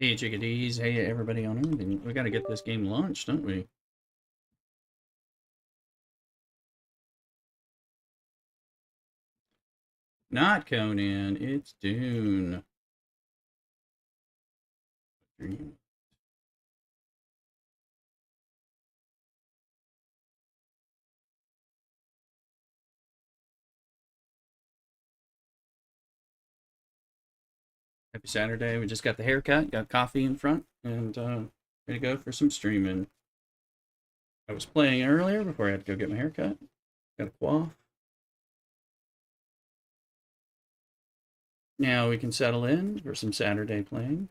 Hey, chickadees. Hey, everybody on Earth. We got to get this game launched, don't we? Not Conan. It's Dune. Dream. Happy Saturday. We just got the haircut, got coffee in front, and ready to go for some streaming. I was playing earlier before I had to go get my haircut. Got a quaff. Now we can settle in for some Saturday playing.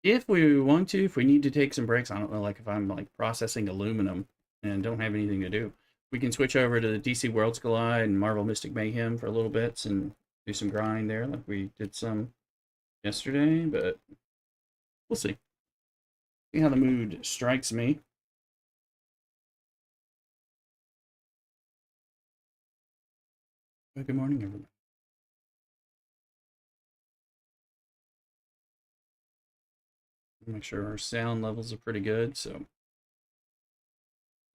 If we want to, if we need to take some breaks, I don't know, like if I'm like processing aluminum and don't have anything to do, we can switch over to the DC Worlds Collide and Marvel Mystic Mayhem for a little bit and do some grind there like we did some yesterday, but we'll see. See how the mood strikes me. Well, good morning, everybody. Make sure our sound levels are pretty good, so.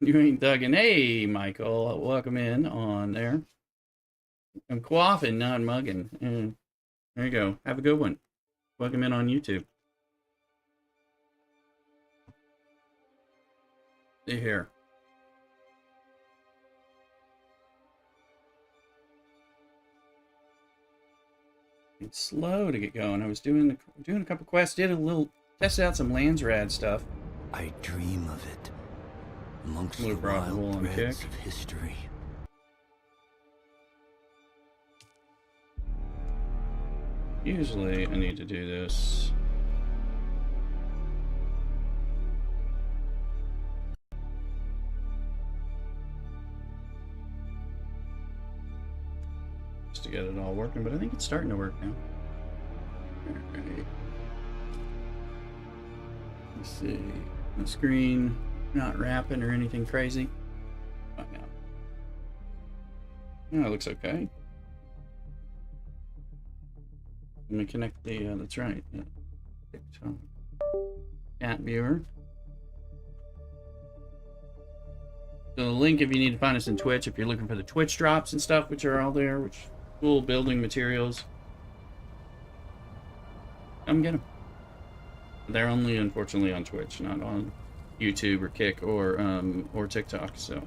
You ain't thugging. Hey, Michael, welcome in on there. I'm quaffing, not mugging. There you go. Have a good one. Welcome in on YouTube. See here. It's slow to get going. I was doing a couple quests, tested out some Landsraad stuff. I dream of it amongst the wild threads of history. Usually I need to do this. Just to get it all working, but I think it's starting to work now. Alright. Let's see. My screen not wrapping or anything crazy. Oh, no. No, it looks okay. Let me connect the, that's right. Yeah. TikTok. Cat viewer. So the link, if you need to find us in Twitch, if you're looking for the Twitch drops and stuff, which are all there, which cool building materials, come get them. They're only, unfortunately, on Twitch, not on YouTube or Kick or TikTok. So,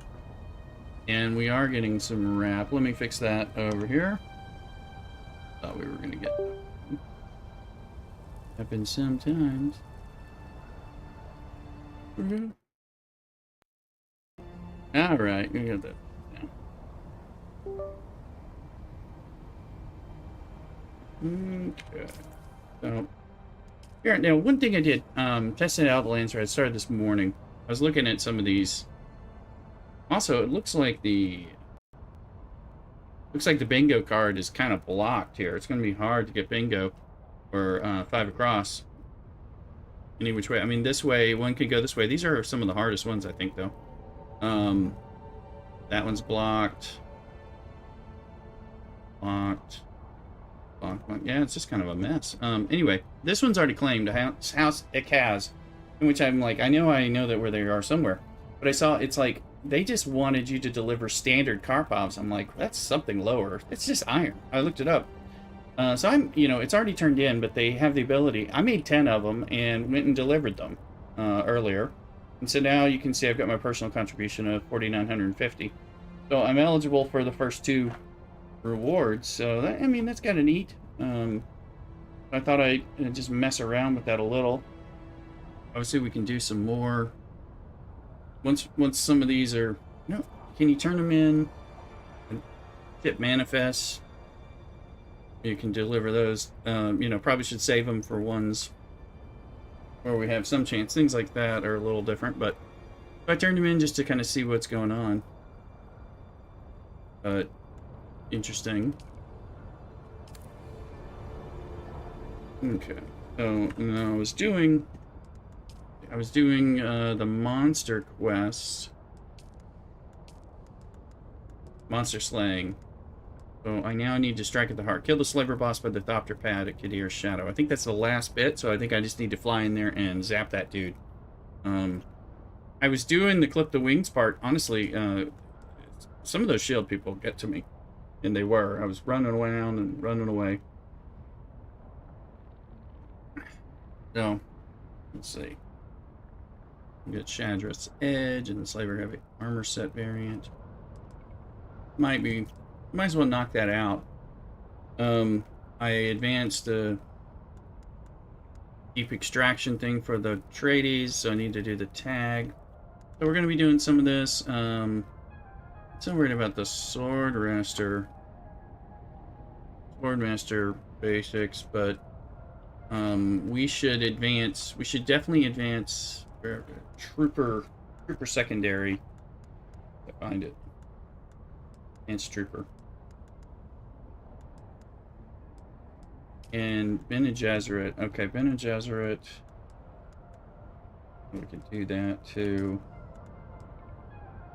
and we are getting some wrap. Let me fix that over here. Thought we were gonna get that. Happens sometimes. All right, we got that. Okay. So, here now, one thing I did, testing out the Landsraad, started this morning. I was looking at some of these. Also, it looks like the bingo card is kind of blocked here. It's going to be hard to get bingo or 5 across any which way. I mean, this way, one could go this way. These are some of the hardest ones, I think, though. That one's blocked. Blocked. Yeah, it's just kind of a mess. Anyway, this one's already claimed, House Ekaz, in which I'm like, I know that where they are somewhere, but I saw it's like they just wanted you to deliver standard Karpovs. I'm like, that's something lower. It's just iron. I looked it up. So I'm, it's already turned in, but they have the ability. I made 10 of them and went and delivered them earlier, and so now you can see I've got my personal contribution of 4,950. So I'm eligible for the first 2 rewards, so that, I mean, that's kind of neat. I thought I'd just mess around with that a little. Obviously we can do some more once some of these are, can you turn them in and ship manifests? You can deliver those. Probably should save them for ones where we have some chance. Things like that are a little different, but I turned them in just to kind of see what's going on. But interesting. Okay. So I was doing the monster quest, monster slaying, So I now need to strike at the heart. Kill the slaver boss by the Thopter pad at Kadir's shadow. I think that's the last bit, so I think I just need to fly in there and zap that dude. I was doing the clip the wings part. Honestly, some of those shield people get to me. And they were. I was running around and running away. So, let's see. We got Shadrath's Edge and the Slaver Heavy Armor Set variant. Might as well knock that out. I advanced the deep extraction thing for the tradies, so I need to do the tag. So we're going to be doing some of this. So worried about the Swordmaster basics, but we should advance. We should definitely advance Trooper secondary. I find it. Advanced Trooper. And Bene Gesserit. Okay, Bene Gesserit. We can do that too.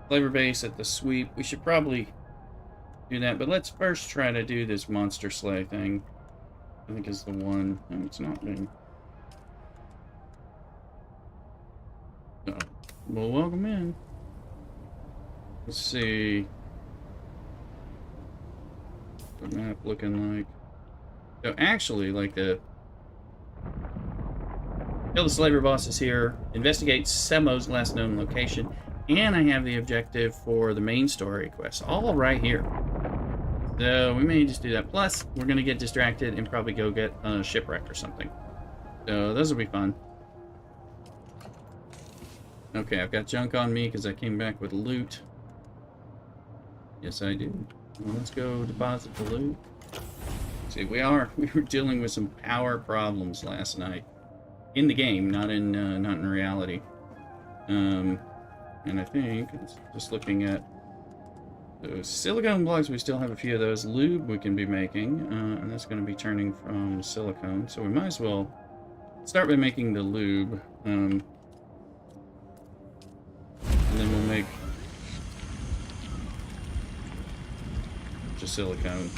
Flavor base at the sweep. We should probably do that, but let's first try to do this monster slay thing. I think is the one. No, it's not me. So, well, welcome in. Let's see. What's the map looking like? So actually, like kill the slaver bosses here, investigate Semo's last known location, and I have the objective for the main story quest, all right here. So we may just do that. Plus, we're going to get distracted and probably go get a shipwreck or something. So those will be fun. Okay, I've got junk on me because I came back with loot. Yes, I do. Well, let's go deposit the loot. See, we were dealing with some power problems last night. In the game, not in reality. And I think, it's just looking at those silicone blocks, we still have a few of those. Lube we can be making, and that's going to be turning from silicone. So we might as well start by making the lube. And then we'll make just silicone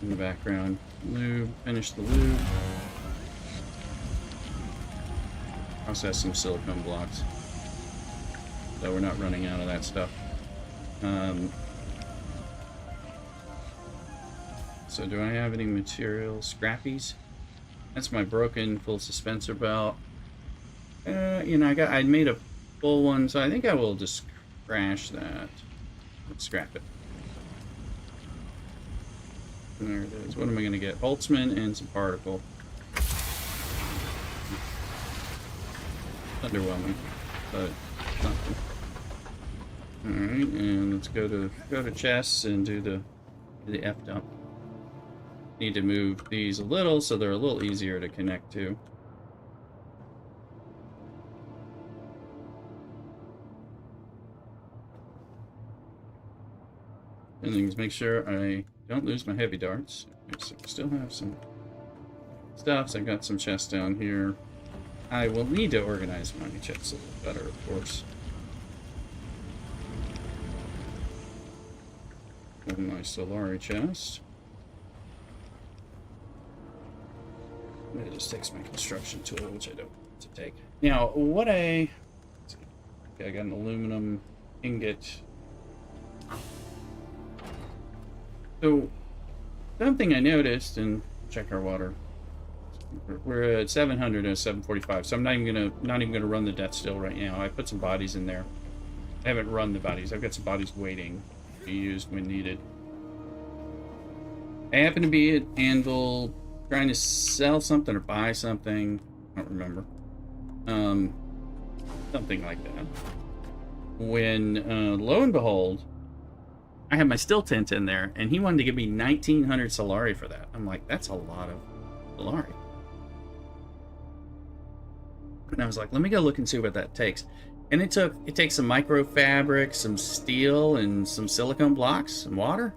in the background. Lube, finish the lube. Also has some silicone blocks, so we're not running out of that stuff. So do I have any materials? Scrappies? That's my broken full suspensor belt. You know, I made a full one, so I think I will just crash that. Let's scrap it. There it is. What am I going to get? Boltzmann and some particle. Underwhelming, but something. Alright, and let's go to chests and do the F dump. Need to move these a little so they're a little easier to connect to. And then make sure I don't lose my heavy darts. So I still have some stuff. So I got some chests down here. I will need to organize my chests a little better, of course. And my Solari chest. It just takes my construction tool, which I don't want to take. Now, okay, I got an aluminum ingot. So, something I noticed, and check our water. We're at 700 and 745, so I'm not even gonna run the death still right now. I put some bodies in there. I haven't run the bodies. I've got some bodies waiting to be used when needed. I happen to be at Anvil trying to sell something or buy something. I don't remember. Something like that. When lo and behold, I have my still tent in there, and he wanted to give me 1,900 Solari for that. I'm like, that's a lot of Solari. And I was like, let me go look and see what that takes. And it takes some microfabric, some steel, and some silicone blocks, some water.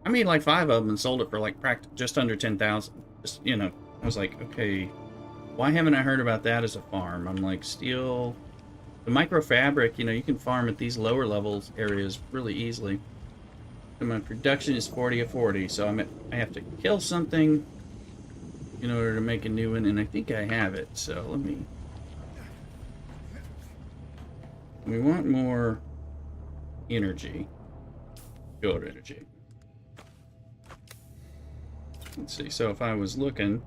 I made like 5 of them and sold it for like just under 10,000. Just, you know, I was like, okay, why haven't I heard about that as a farm? I'm like, steel, the microfabric, you know, you can farm at these lower levels areas really easily. And my production is 40 of 40, so I have to kill something in order to make a new one, and I think I have it, so let me... We want more energy. Good energy. Let's see, so if I was looking...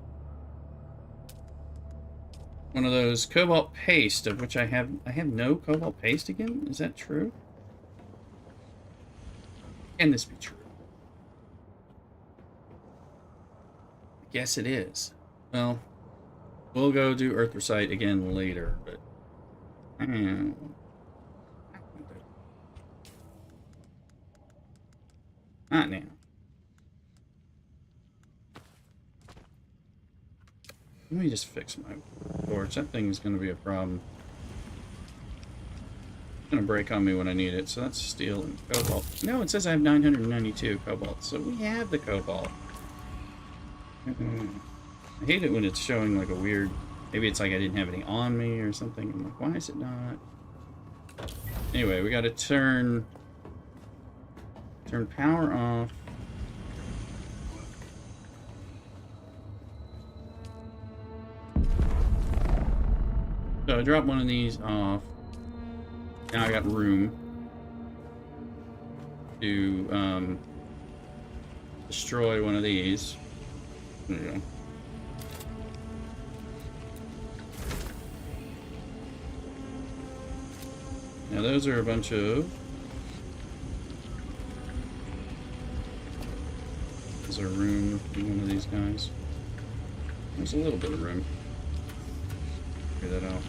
One of those cobalt paste, of which I have no cobalt paste again? Is that true? Can this be true? I guess it is. Well, we'll go do Earthricite again later, but... Not now. Let me just fix my torch. That thing is going to be a problem. It's going to break on me when I need it, so that's steel and cobalt. No, it says I have 992 cobalt, so we have the cobalt. I hate it when it's showing like a weird... Maybe it's like I didn't have any on me or something. I'm like, why is it not? Anyway, we got to turn power off. So I dropped one of these off. Now I got room to destroy one of these. There you go. Now those are a bunch of... Is there room in one of these guys? There's a little bit of room. Figure that out.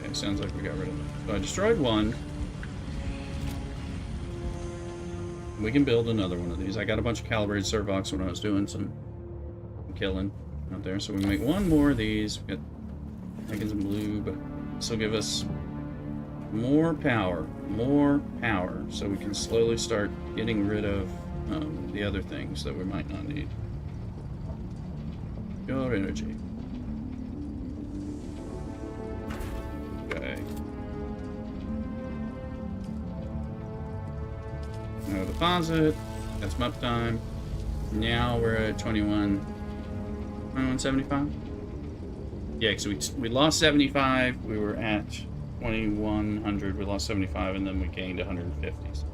Okay, sounds like we got rid of it. So I destroyed one. We can build another one of these. I got a bunch of calibrated servox when I was doing some killing out there. So we make one more of these. We got making some blue, but this will give us more power, so we can slowly start getting rid of the other things that we might not need. Your energy. Okay. No deposit. That's up time. Now we're at 2175. Yeah, because we lost 75. We were at 2100. We lost 75, and then we gained 150. So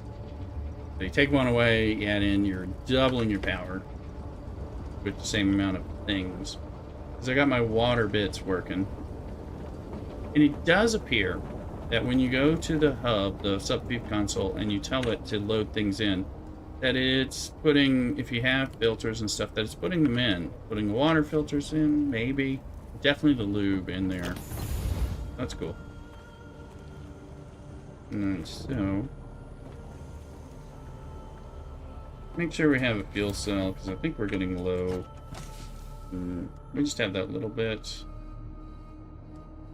you take one away, you add in, you're doubling your power with the same amount of things. Because I got my water bits working. And it does appear that when you go to the hub, the sub-beef console, and you tell it to load things in, that it's putting, if you have filters and stuff, that it's putting them in. Putting the water filters in, maybe. Definitely the lube in there. That's cool. And so... Make sure we have a fuel cell, because I think we're getting low. We just have that little bit.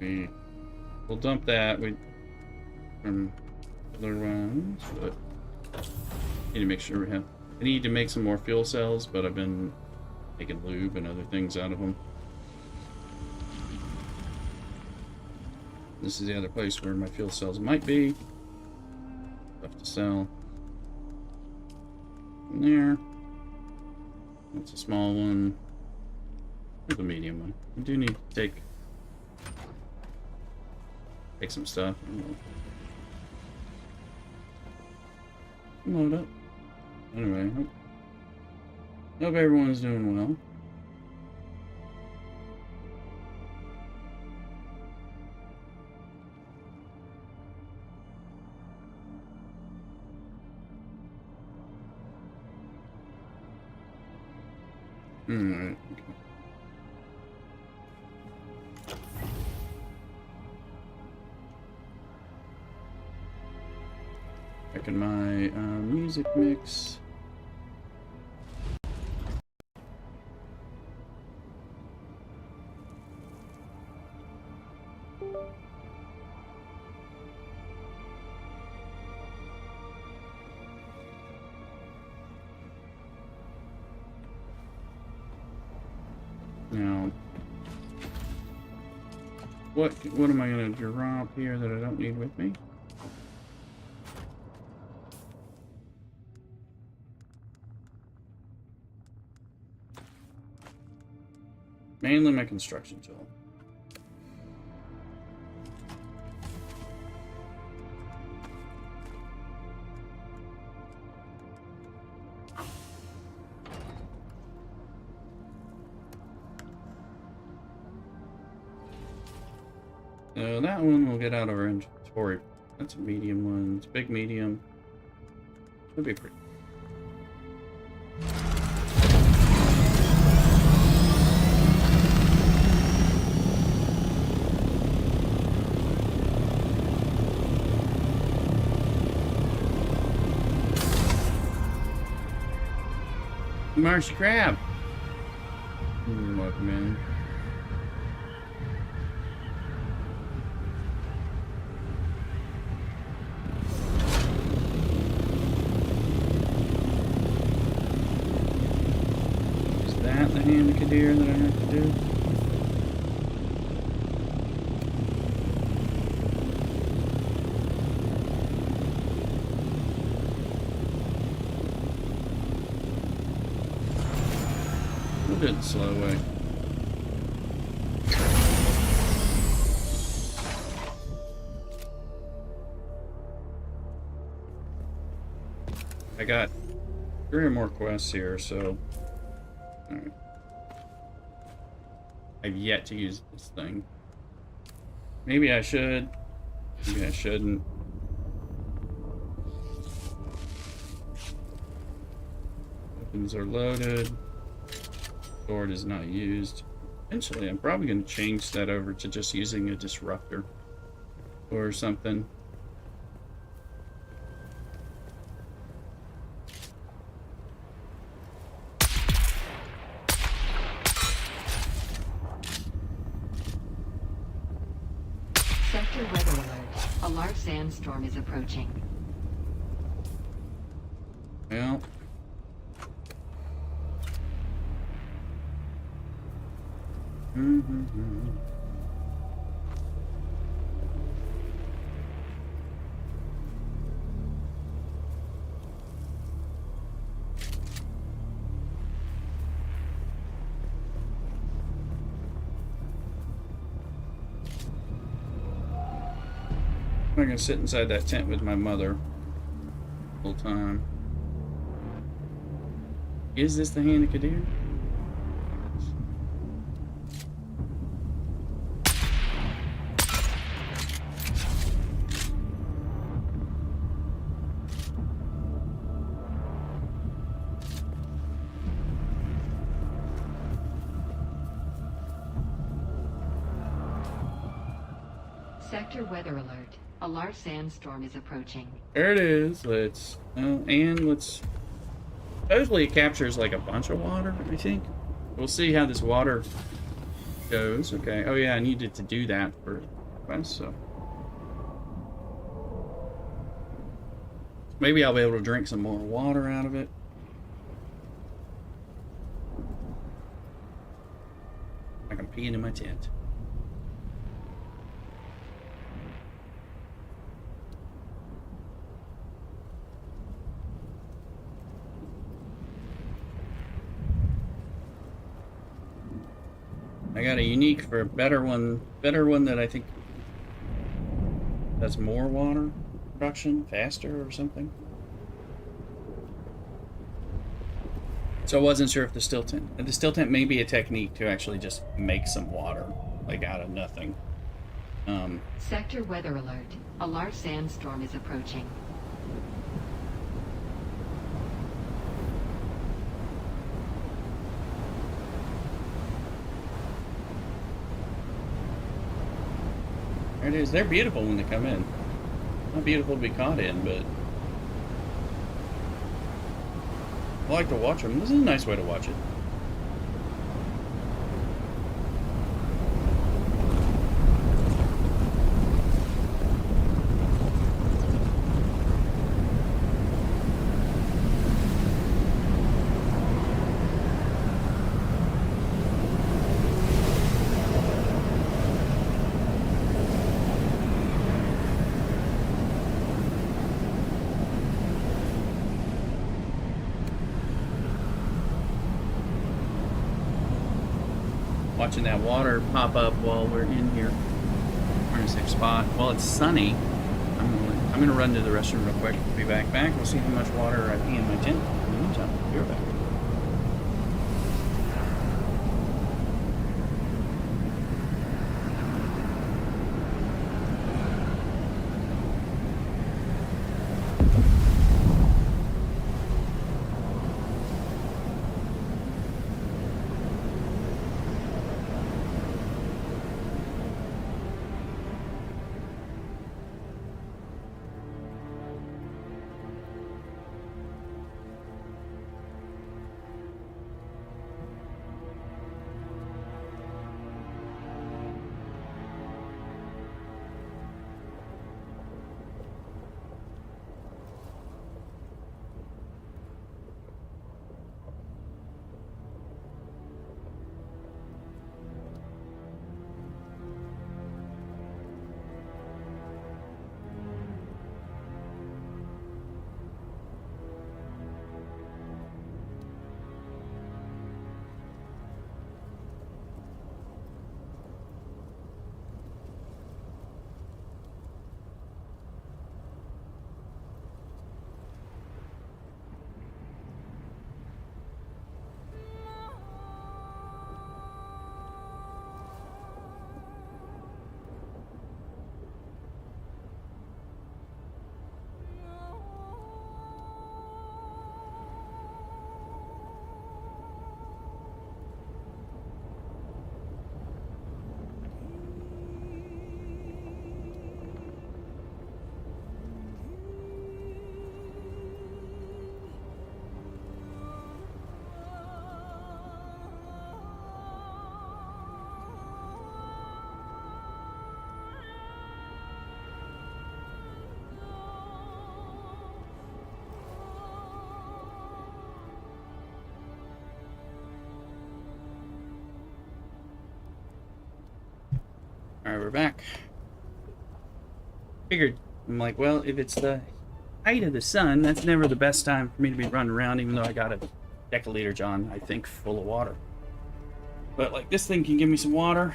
We'll dump that. From other ones, but need to make sure we have... I need to make some more fuel cells, but I've been making lube and other things out of them. This is the other place where my fuel cells might be. Stuff to sell. In there. That's a small one. There's a medium one. I do need to take some stuff. Load up. Anyway, hope everyone's doing well. Alright, okay. Back in my music mix. Now, what am I going to drop here that I don't need with me? Mainly my construction tool. So that one we'll get out of our inventory. That's a medium one. It's big medium. It'll be pretty. Marshy crab. Welcome in. Is that the Handicadeer that I have to do? We'll do it the slow way. I got 3 or more quests here, so alright. I've yet to use this thing. Maybe I should. Maybe I shouldn't. Weapons are loaded. Sword is not used. Eventually, I'm probably going to change that over to just using a disruptor or something. Sector weather alert. A large sandstorm is approaching. Well. I'm gonna sit inside that tent with my mother the whole time. Is this the Handicadeer? Sector weather alert. A large sandstorm is approaching. There it is. Let's supposedly it captures like a bunch of water, I think. We'll see how this water goes. Okay. Oh yeah, I needed to do that for quest, so maybe I'll be able to drink some more water out of it. Like I'm peeing in my tent. I got a unique for a better one that I think does more water production faster or something. So I wasn't sure if the still tent may be a technique to actually just make some water, like out of nothing. Sector weather alert. A large sandstorm is approaching. There it is. They're beautiful when they come in. Not beautiful to be caught in, but I like to watch them. This is a nice way to watch it. watching that water pop up while we're in here. We're in a safe spot. While it's sunny, I'm gonna run to the restroom real quick. Be back. We'll see how much water I pee in my tent. In the meantime, be right back. Alright, we're back. Figured, I'm like, well, if it's the height of the sun, that's never the best time for me to be running around, even though I got a deciliter John, I think, full of water. But, like, this thing can give me some water.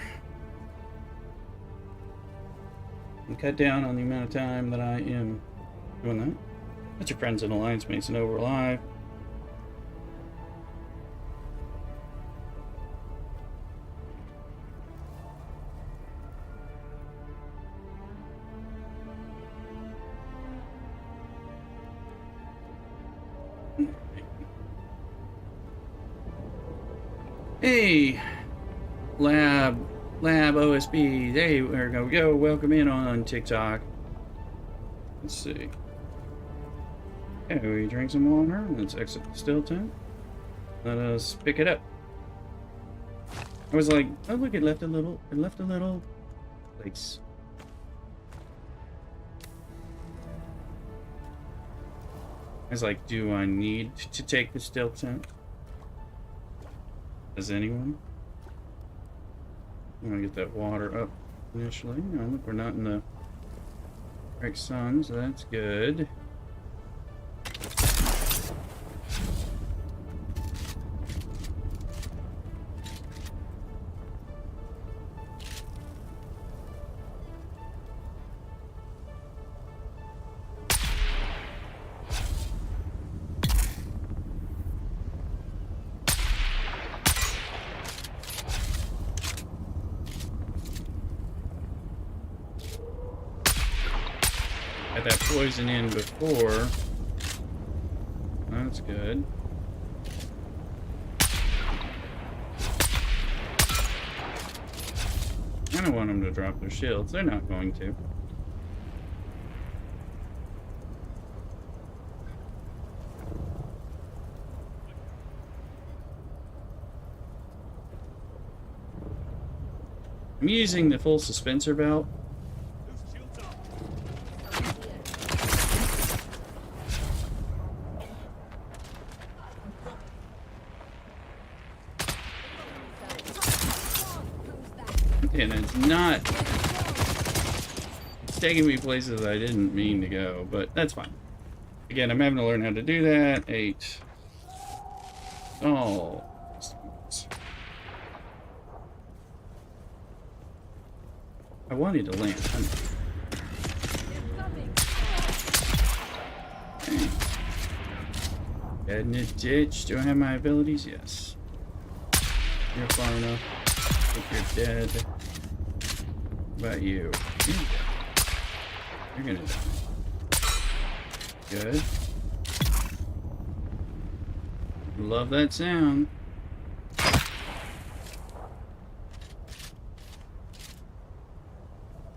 And cut down on the amount of time that I am doing that. That's your friends and alliance mates, and over alive. Hey, Lab OSB. Hey, there we go. Welcome in on TikTok. Let's see. Okay, we drink some water. Let's exit the still tent. Let us pick it up. I was like, oh look, it left a little place. I was like, do I need to take the still tent? Does anyone? I'm gonna get that water up initially. Oh, look, we're not in the right sun, so that's good. Got that poison in before. That's good. I don't want them to drop their shields. They're not going to. I'm using the full suspensor belt. And it's not... It's taking me places I didn't mean to go, but that's fine. Again, I'm having to learn how to do that. 8. Oh. I wanted to land. Okay. Dead in a ditch. Do I have my abilities? Yes. You're far enough. I think you're dead. What about you? You're gonna die. Good. Love that sound.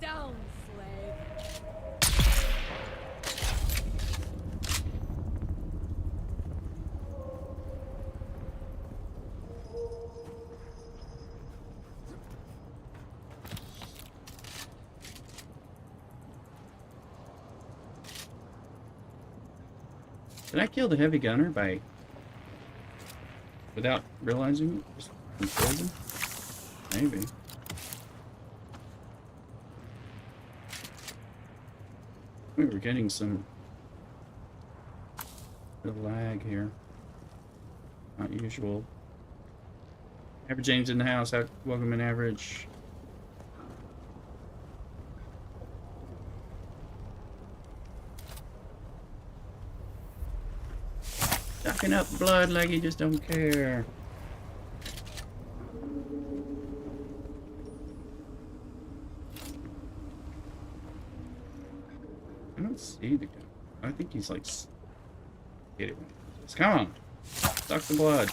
Down, slave. Did I kill the heavy gunner without realizing it? Just killed him? Maybe. We were getting some lag here. Not usual. Average James in the house. Welcome in, Average. Sucking up blood like you just don't care. I don't see the guy. I think he's like... Get it. Come on. Suck the blood.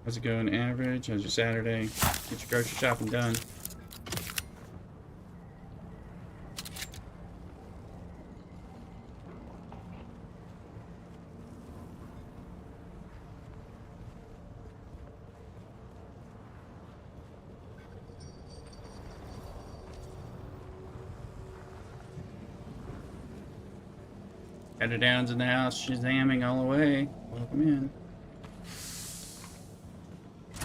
How's it going, Average? How's your Saturday? Get your grocery shopping done. Header Down's in the house, shazamming all the way. Welcome in.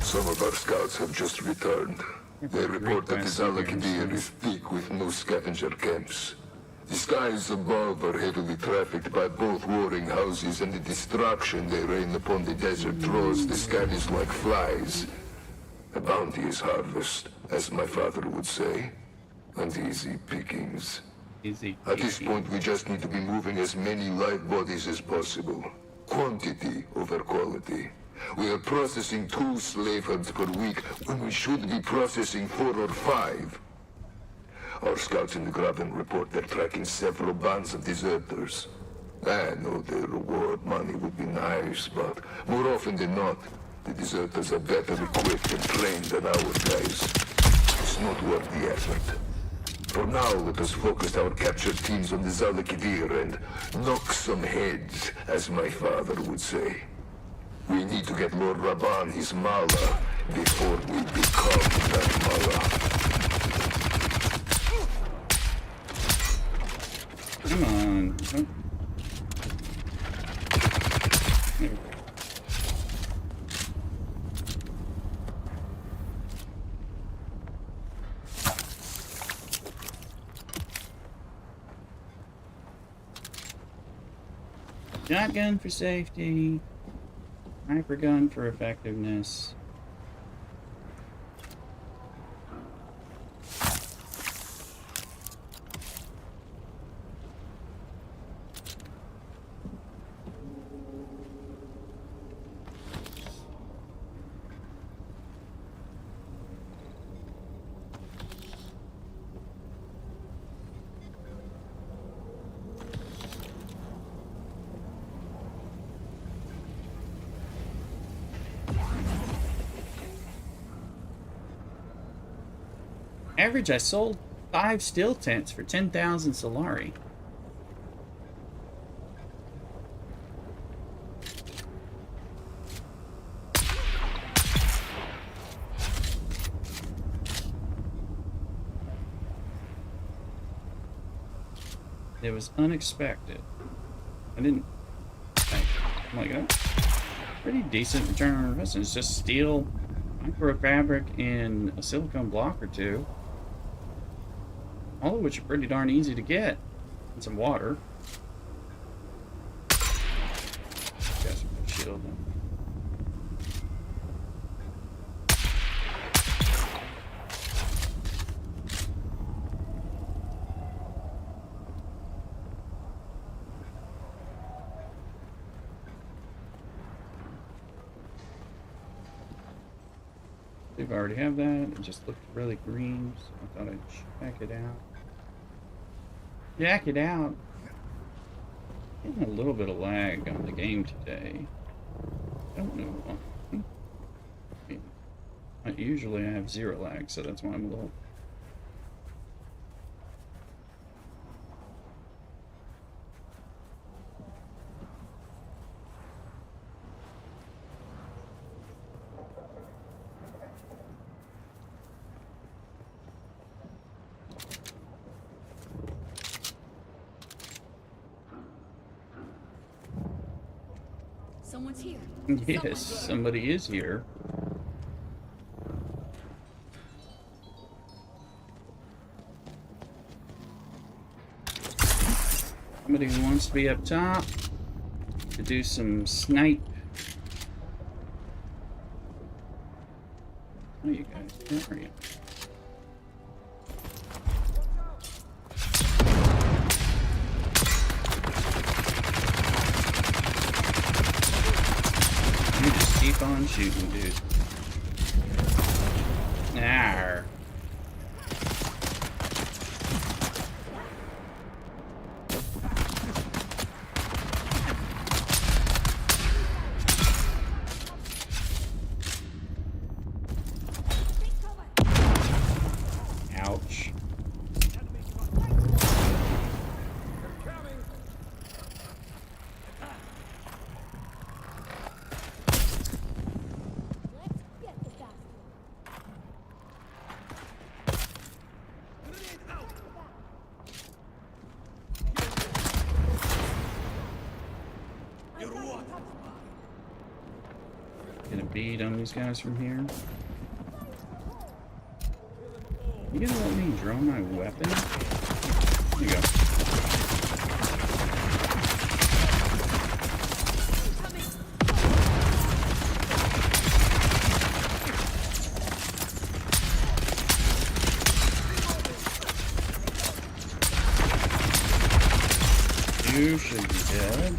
Some of our scouts have just returned. They report that the Zalakidir is thick with new scavenger camps. The skies above are heavily trafficked by both warring houses, and the destruction they rain upon the desert draws the scavies like flies. A bounteous harvest, as my father would say, and easy pickings. At this point, we just need to be moving as many live bodies as possible. Quantity over quality. We are processing 2 slave herds per week when we should be processing 4 or 5. Our scouts in the Graben report they're tracking several bands of deserters. I know the reward money would be nice, but more often than not, the deserters are better equipped and trained than our guys. It's not worth the effort. For now, let us focus our capture teams on the Zalakidir and knock some heads, as my father would say. We need to get Lord Raban his mala before we become that mala. Come on. There we go. Shotgun for safety. Sniper gun for effectiveness. Average, I sold 5 steel tents for 10,000 Solari. It was unexpected. I didn't... I'm like, oh, pretty decent return on investment. It's just steel, microfabric, and a silicone block or 2. All of which are pretty darn easy to get. And some water. Got some shield. We've already have that. It just looked really green, so I thought I'd check it out. Check it out. Getting a little bit of lag on the game today. I don't know why. Usually I have 0 lag, so that's why I'm a little... Someone's here. Yes, somebody is here. Somebody who wants to be up top to do some snipe. Oh, you guys, where are you? You just keep on shooting, dude. Arr. Ouch. Get a bead on these guys from here. You gonna let me draw my weapon? Here you go. You should be dead.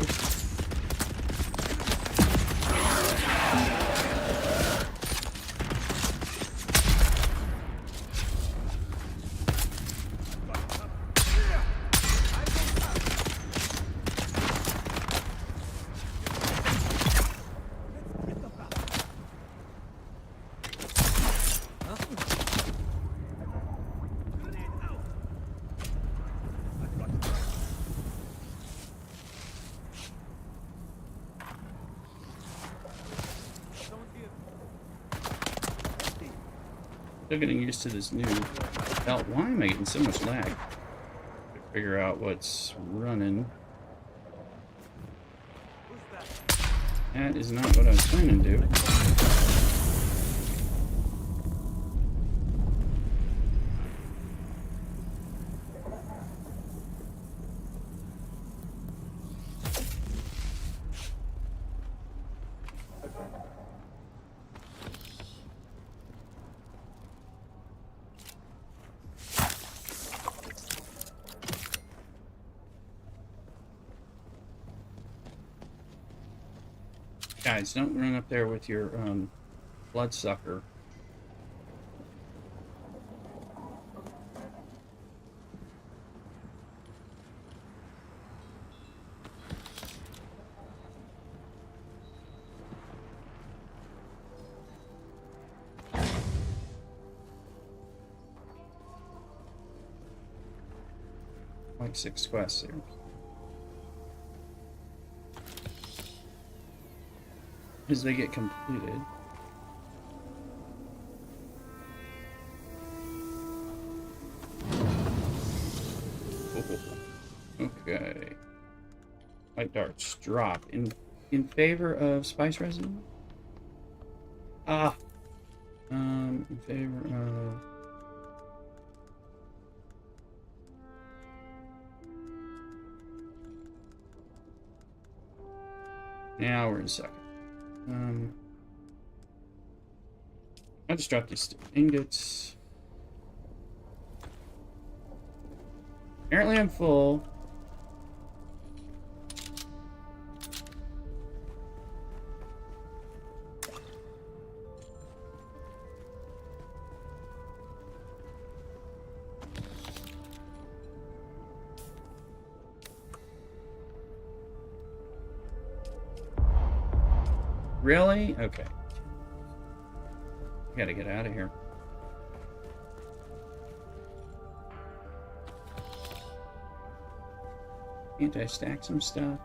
Still getting used to this new belt. Why am I getting so much lag? Figure out what's running. That is not what I was planning to do. Guys, don't run up there with your bloodsucker. Like 6 quests here. As they get completed. Oh, okay. White darts drop in favor of spice resin. Ah. In favor of. Now we're in second. I just dropped these ingots. Apparently I'm full. Really? Okay. I gotta get out of here. Can't I stack some stuff?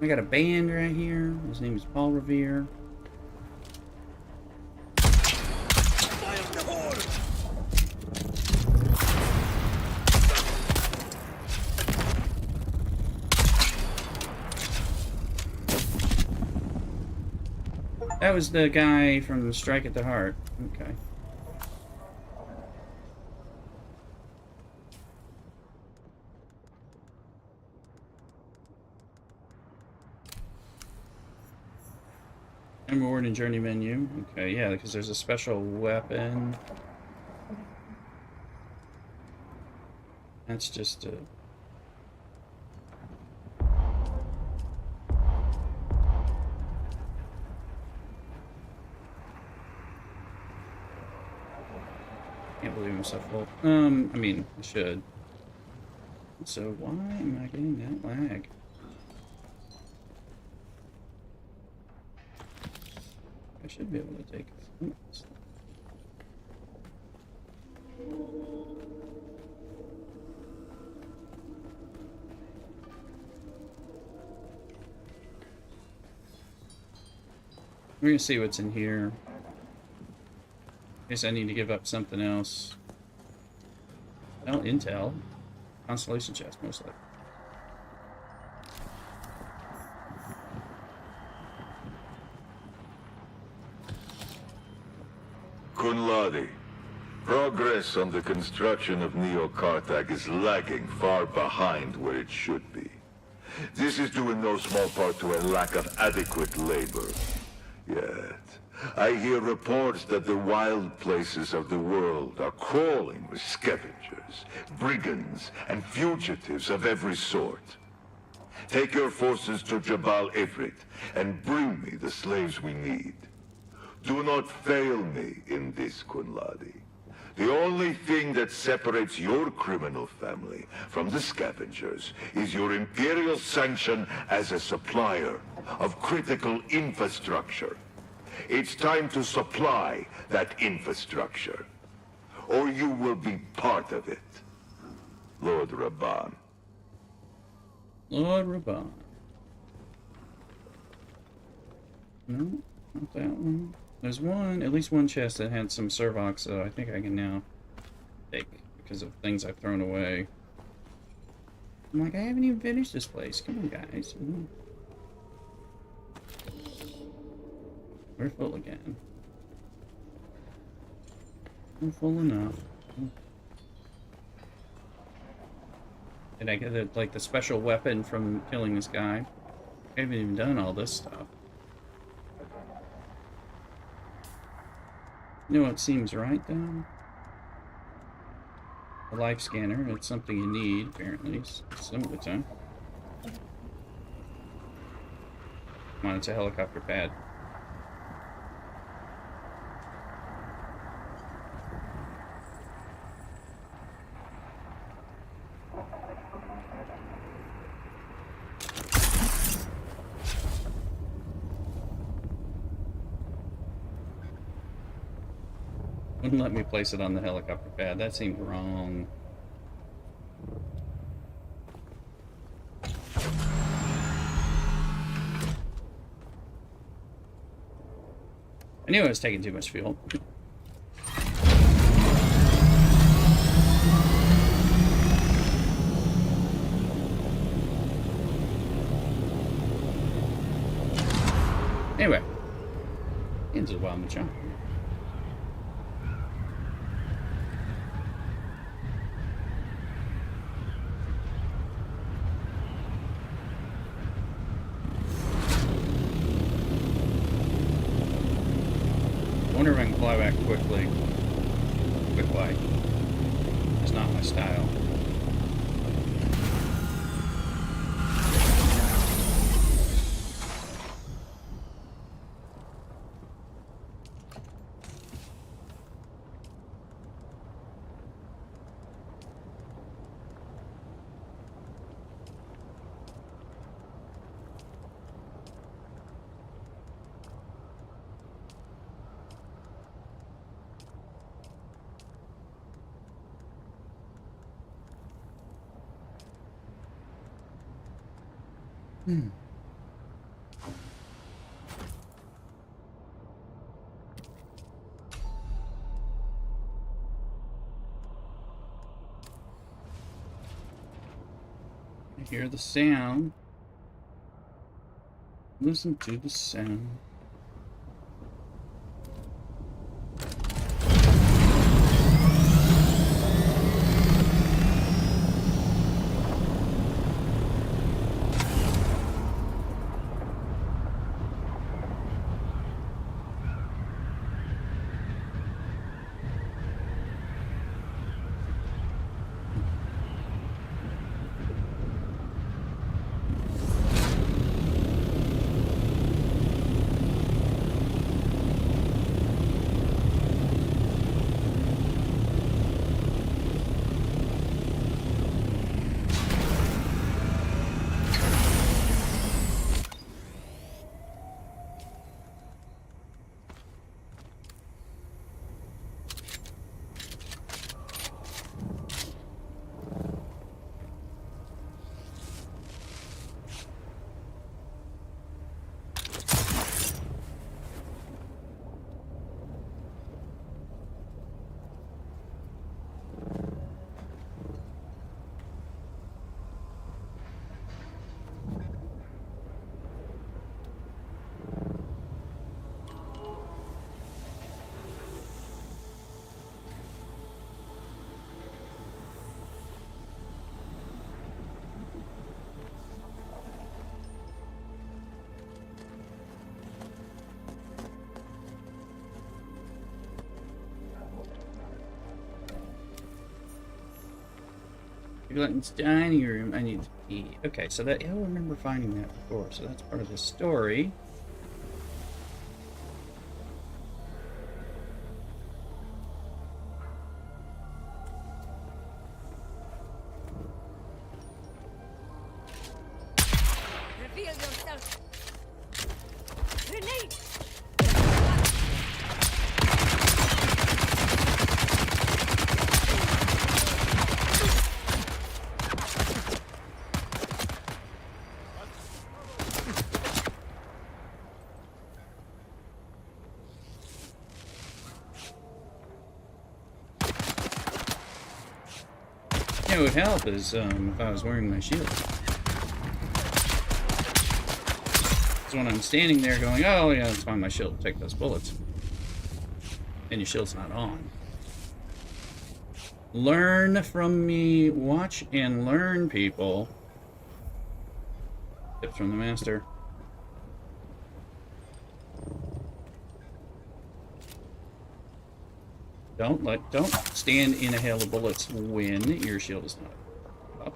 I got a band right here. His name is Paul Revere. That was the guy from Strike at the Heart. Okay. Reward and journey menu. Okay, yeah, because there's a special weapon. That's just a... Can't believe I'm so full. I mean, I should. So why am I getting that lag? I should be able to take this. We're gonna see what's in here. Guess I need to give up something else. Well, intel. Constellation chest, most likely. Kunladi, progress on the construction of Neo-Karthag is lagging far behind where it should be. This is due in no small part to a lack of adequate labor. Yet, I hear reports that the wild places of the world are crawling with scavengers, brigands, and fugitives of every sort. Take your forces to Jabal Ifrit and bring me the slaves we need. Do not fail me in this, Kunladi. The only thing that separates your criminal family from the scavengers is your imperial sanction as a supplier of critical infrastructure. It's time to supply that infrastructure, or you will be part of it. Lord Rabban. Lord Rabban. No, not that one. There's one, at least one chest that had some Servox, so I think I can now take because of things I've thrown away. I'm like, I haven't even finished this place. Come on, guys. We're full again. I'm full enough. Did I get like the special weapon from killing this guy? I haven't even done all this stuff. You know what seems right, though? A life scanner. It's something you need, apparently, some of the time. Come on, it's a helicopter pad. Wouldn't let me place it on the helicopter pad. That seemed wrong. I knew I was taking too much fuel. Anyway, ends a while, Machon. I wonder if I can fly back quickly. Quick flight. It's not my style. I hear the sound. Listen to the sound. Glutton's dining room. I need to pee. Okay, so that I remember finding that before, so that's part of the story. Reveal yourself. Grenade. It would help is if I was wearing my shield. So when I'm standing there going, oh yeah, it's fine, my shield will take those bullets. And your shield's not on. Learn from me. Watch and learn, people. Tips from the master. Don't stand in a hail of bullets when your shield is not up.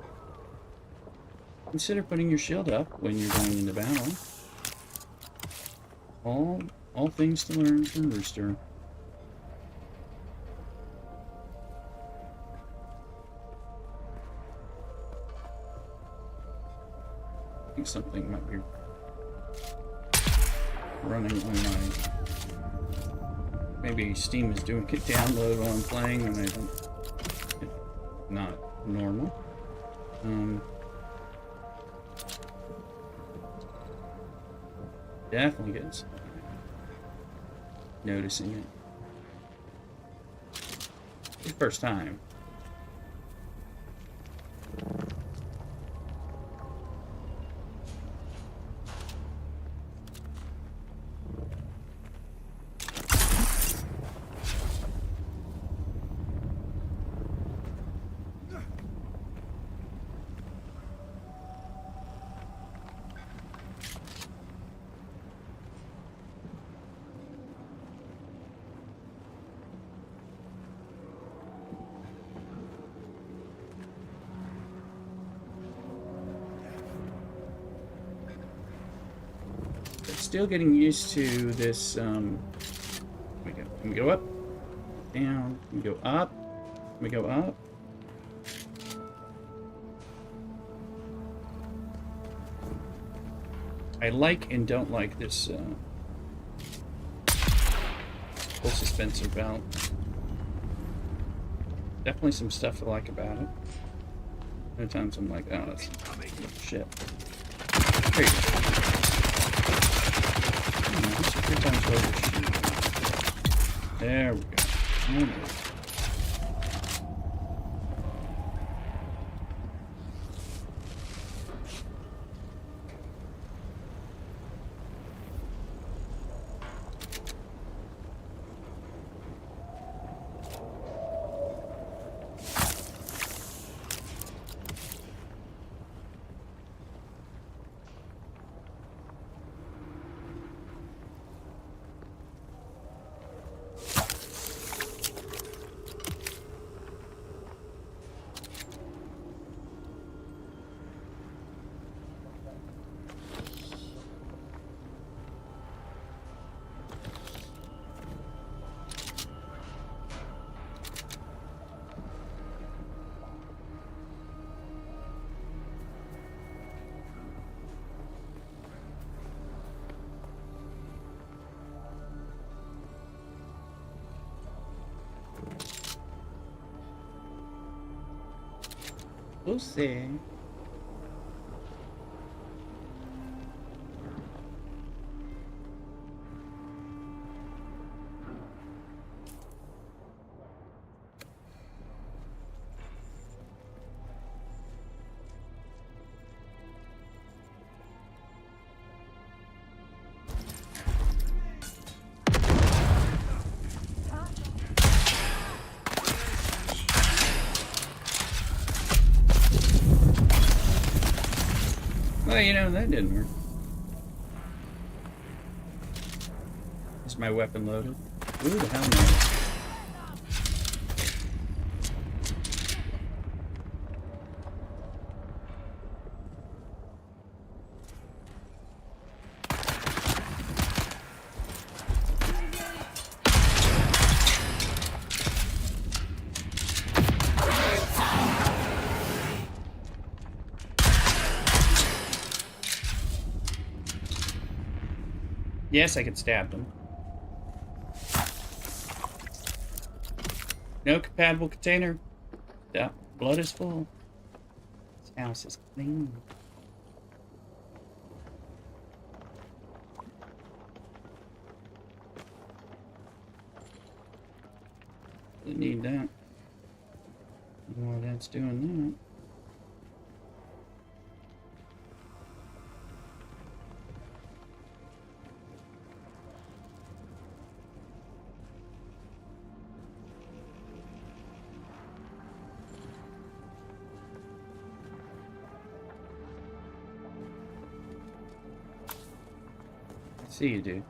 Consider putting your shield up when you're going into battle. All things to learn from Rooster. I think something might be running on my... Maybe Steam is doing a download while I'm playing and I don't... It's not normal. Definitely getting some... Noticing it. It's the first time. Still getting used to this, we go up, down, we go up, we go up. I like and don't like this, full suspensor belt. Definitely some stuff to like about it. Other times I'm like, oh, that's shit. There you go. That's a 3x overshoot. There we go. Oh, boy. We'll see. Well, you know, that didn't work. Is my weapon loaded? Ooh, the hell no. Yes, I could stab them. No compatible container. The blood is full. This house is clean. Didn't need that. While that's doing that. See you, dude.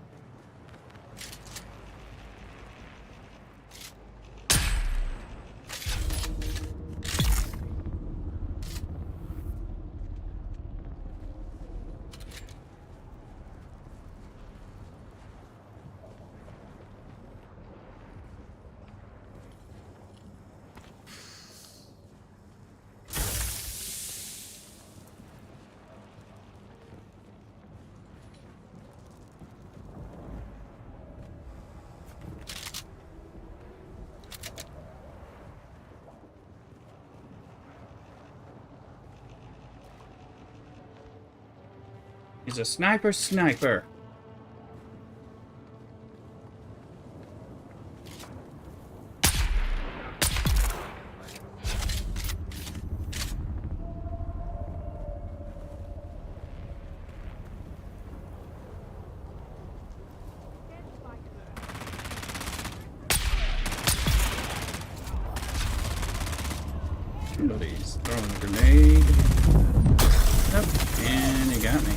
He's a sniper. Somebody's throwing a grenade. Nope, and he got me.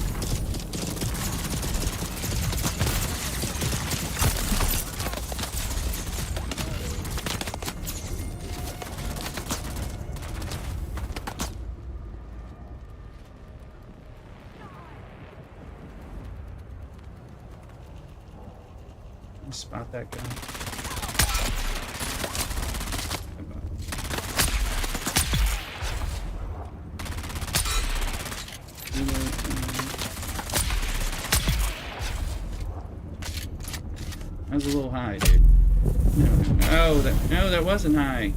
Spot that guy. That was a little high, dude. No, that wasn't high.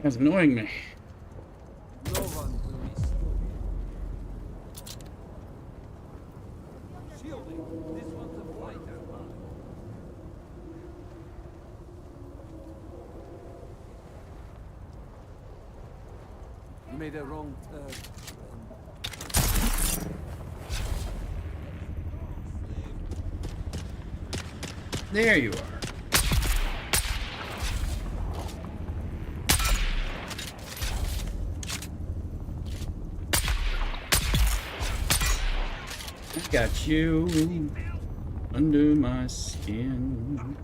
That's annoying me. No one will restore you. Shielding. This one's a fighter. You made a wrong turn. There you are. I got you under my skin.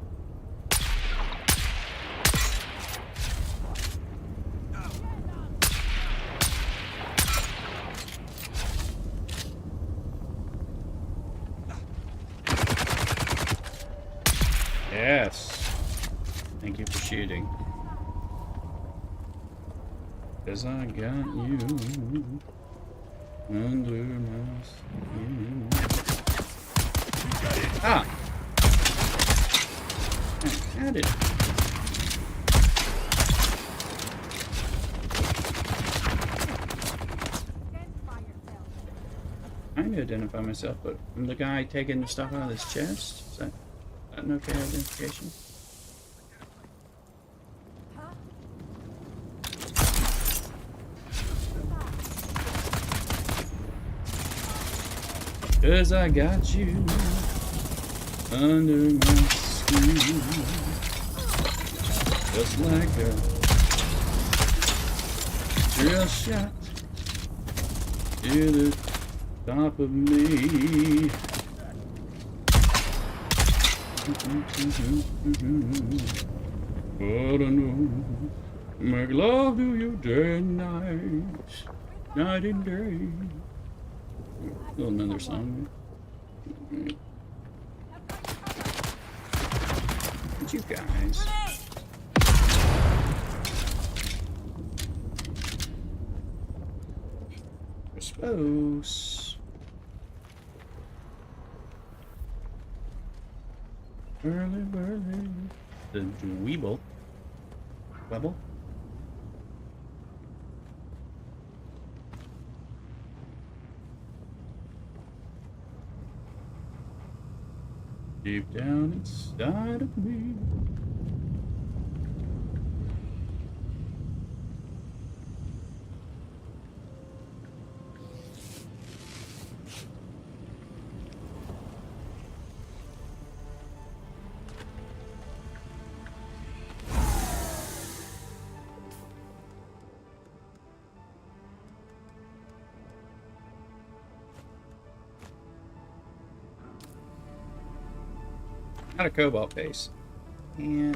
Yes. Thank you for shooting. 'Cause I got you under my skin. Ah! I had it. Trying to identify myself, but I'm the guy taking the stuff out of this chest. Is that an okay identification? Cause I got you under my skin, just like a drill shot to the top of me. But I know, make love to you day and night, night and day. Little another song. Right. But you guys. I suppose. Early. The Dweeble. Webble? Deep down inside of me. Not a cobalt base. And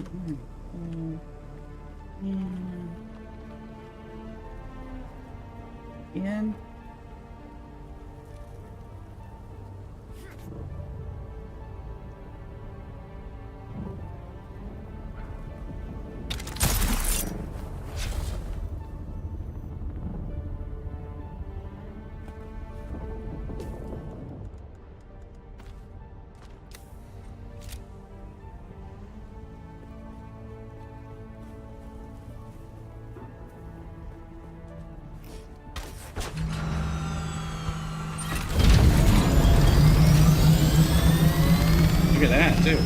look at that, too.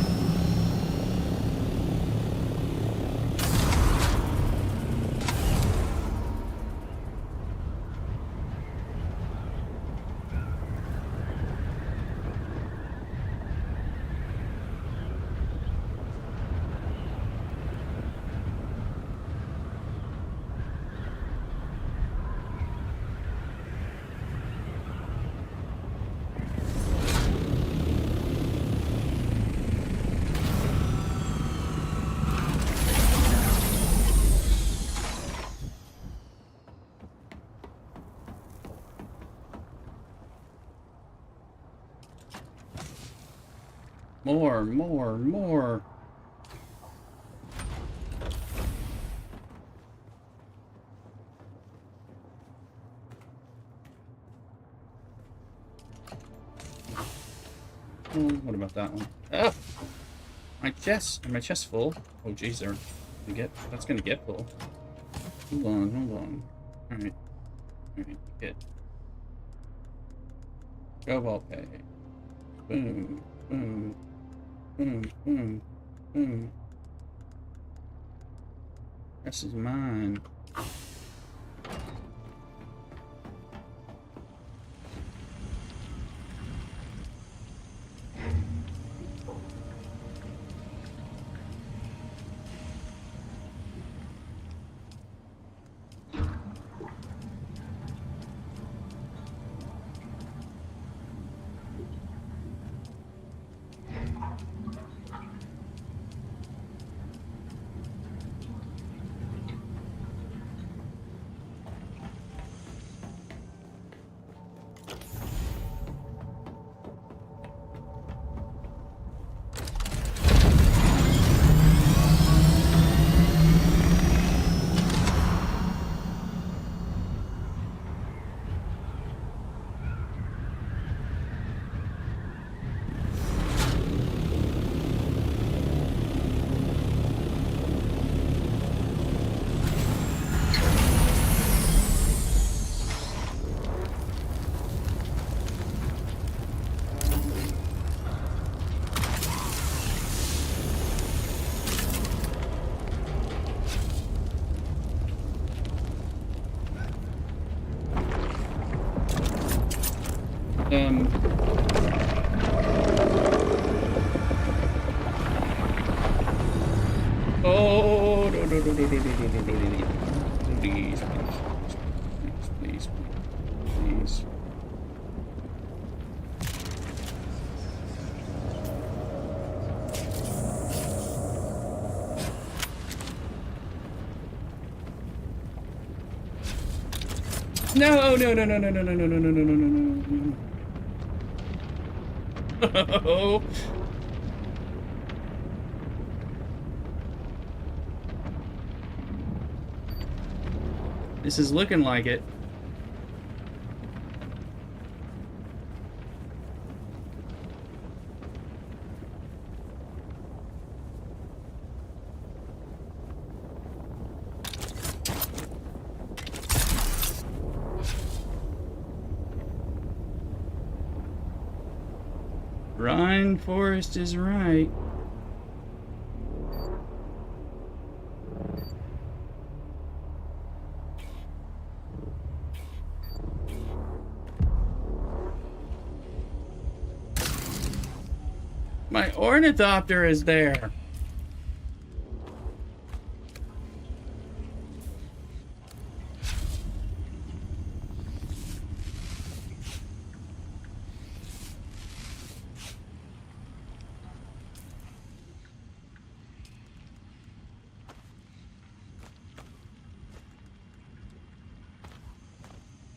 More. Oh, what about that one? Oh, my chest full. Oh, geez, that's gonna get full. Hold on, hold on. Alright. Alright, hit. Go ball pay. Boom, boom, boom, boom, boom. This is mine. Oh, no. Please, please. No. Oh. This is looking like it. Rhine Forest is right. My ornithopter is there.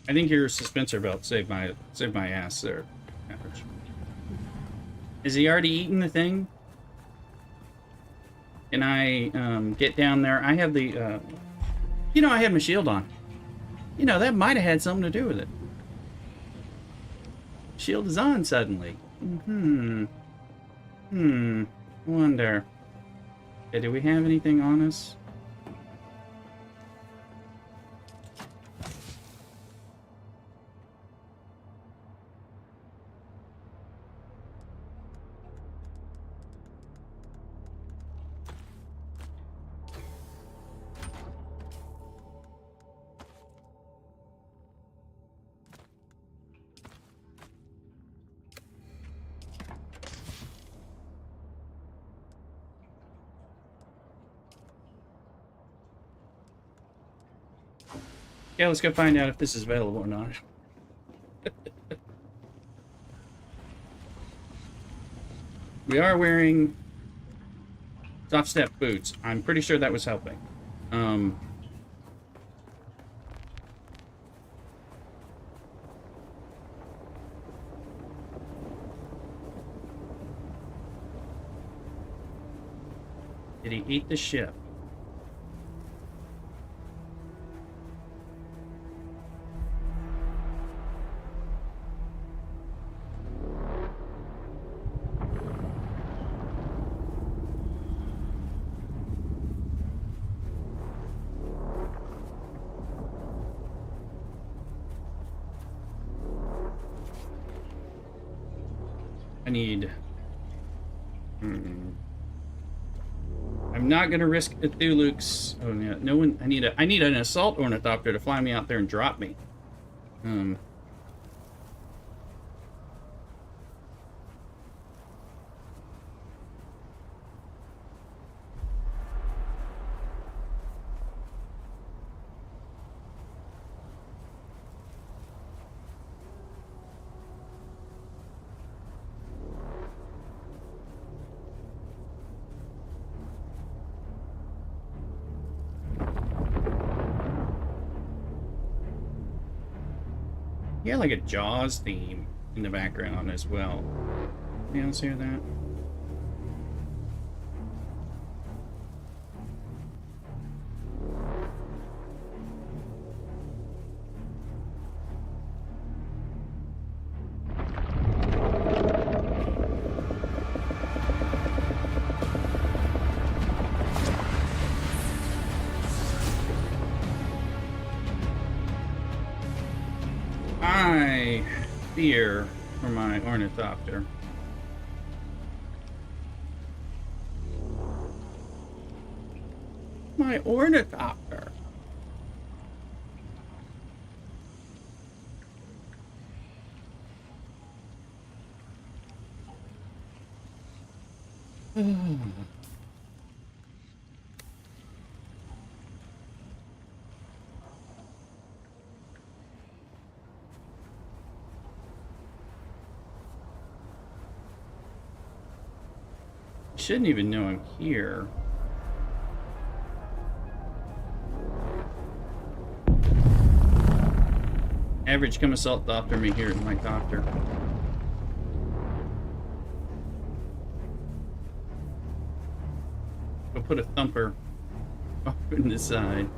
I think your suspensor belt saved my ass there. Average. Is he already eaten the thing? Can I get down there? I have the I had my shield on. That might have had something to do with it. Shield is on suddenly. Wonder. Okay, do we have anything on us? Yeah, let's go find out if this is available or not. We are wearing soft step boots. I'm pretty sure that was helping. Did he eat the ship? need... I'm not gonna risk Cthulhu's... Oh, yeah. No one... I need an assault ornithopter to fly me out there and drop me. Yeah, like a Jaws theme in the background as well. You else hear that? I fear for my ornithopter. My ornithopter. Shouldn't even know I'm here. Average, come assault doctor me here at my doctor. Go put a thumper off in the side.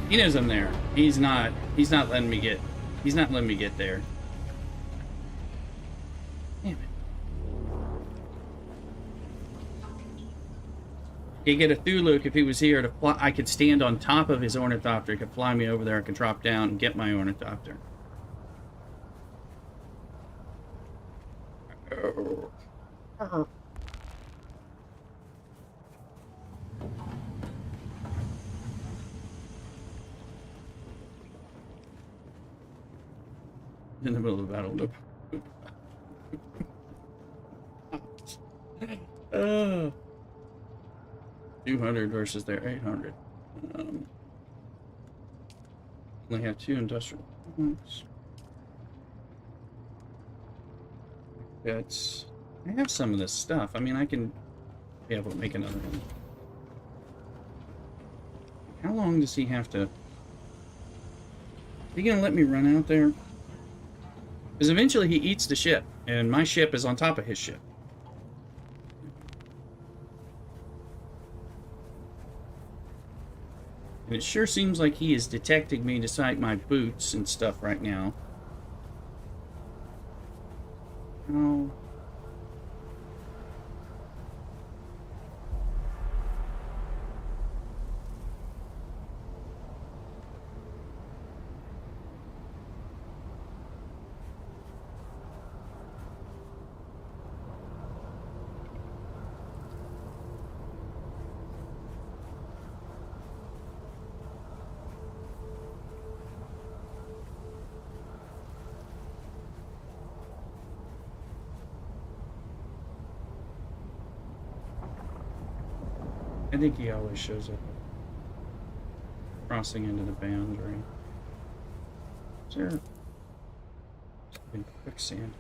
He knows I'm there. He's not letting me get there. Damn it. He'd get a Cthulhu if he was here to fly. I could stand on top of his ornithopter. He could fly me over there. I could drop down and get my ornithopter. In the middle of the battle. No. 200 versus their 800. Only have 2 industrial points. That's... I have some of this stuff. I mean, I can be able to make another one. How long does he have to... Is he gonna let me run out there? Because eventually he eats the ship, and my ship is on top of his ship. And it sure seems like he is detecting me despite my boots and stuff right now. Oh. I think he always shows up crossing into the boundary. Is there something quicksand?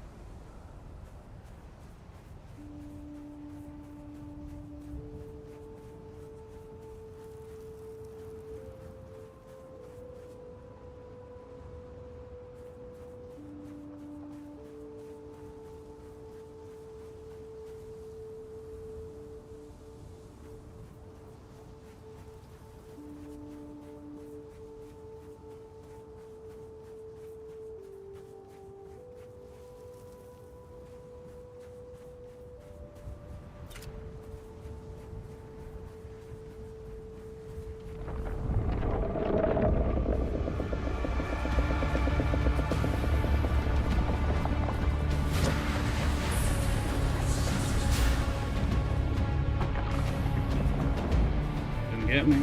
get me.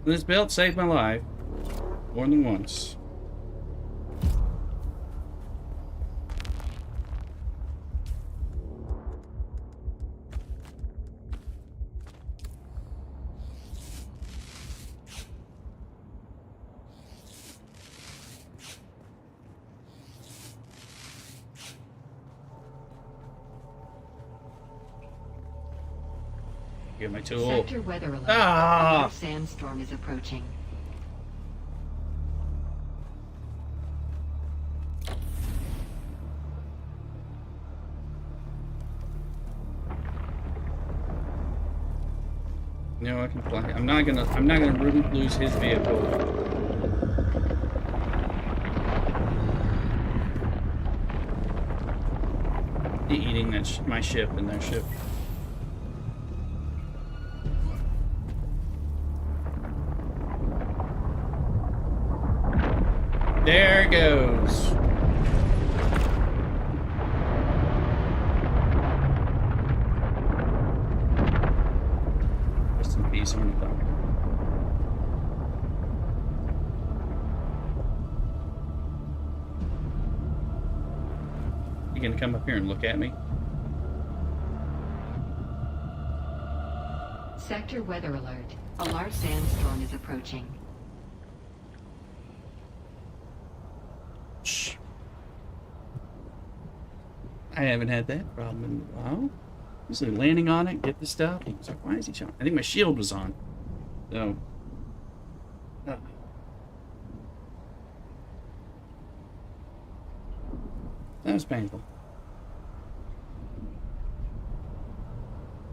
This belt saved my life more than once. Get my tool. Sector weather alert. Ah! A large sandstorm is approaching. No, I can fly. I'm not gonna lose his vehicle. Eating that my ship and their ship. There it goes. Rest in peace, ornithopter. You gonna come up here and look at me? Sector weather alert. A large sandstorm is approaching. Shh. I haven't had that problem in a while. Usually landing on it, get the stuff. He was like, why is he showing? I think my shield was on. So. That was painful.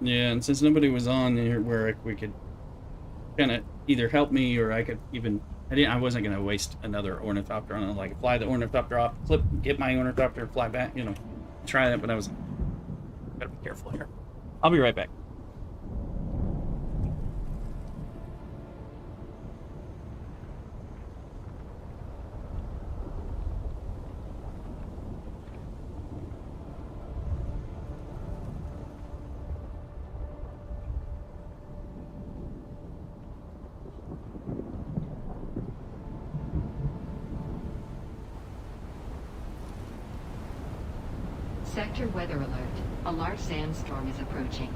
Yeah, and since nobody was on there where we could kind of either help me or I could even... I wasn't going to waste another ornithopter on it. Like, fly the ornithopter off, get my ornithopter, fly back, you know, try that, but I was... Gotta be careful here. I'll be right back. Sector weather alert. A large sandstorm is approaching.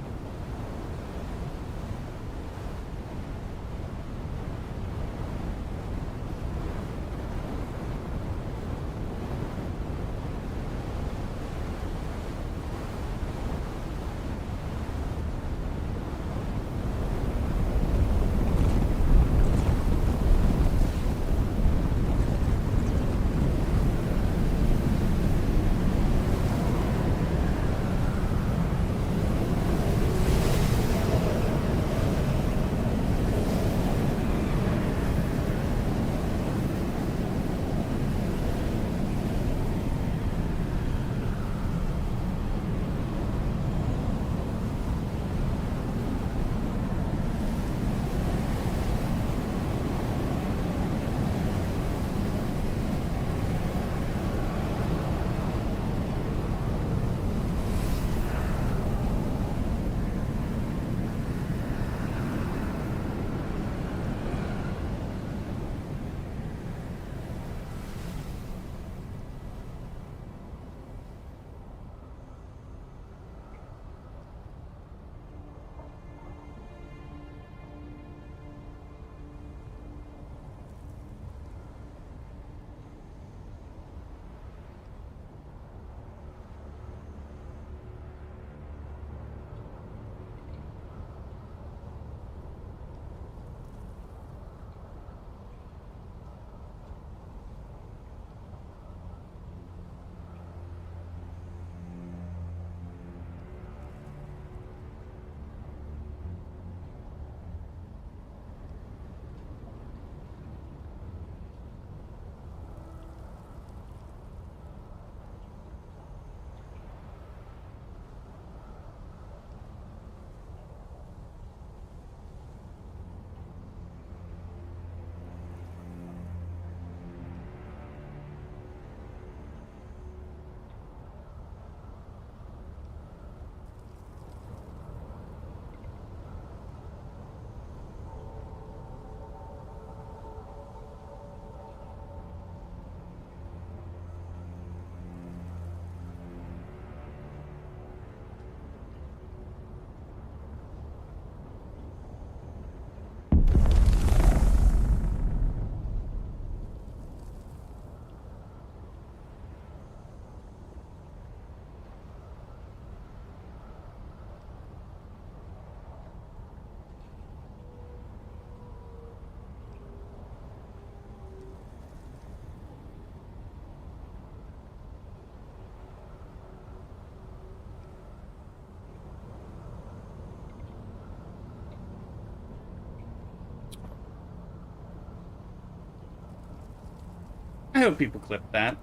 I hope people clip that.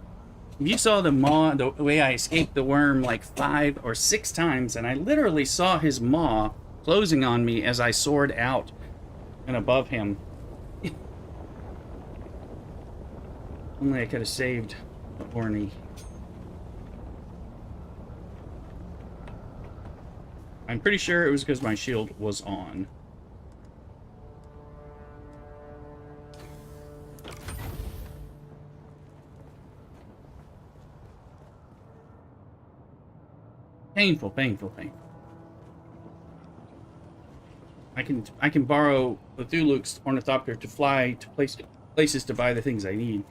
If you saw the maw, the way I escaped the worm like 5 or 6 times, and I literally saw his maw closing on me as I soared out and above him. Only I could have saved the Orny. I'm pretty sure it was because my shield was on. Painful, painful, painful. I can borrow Cthulhu's ornithopter to fly to places to buy the things I need.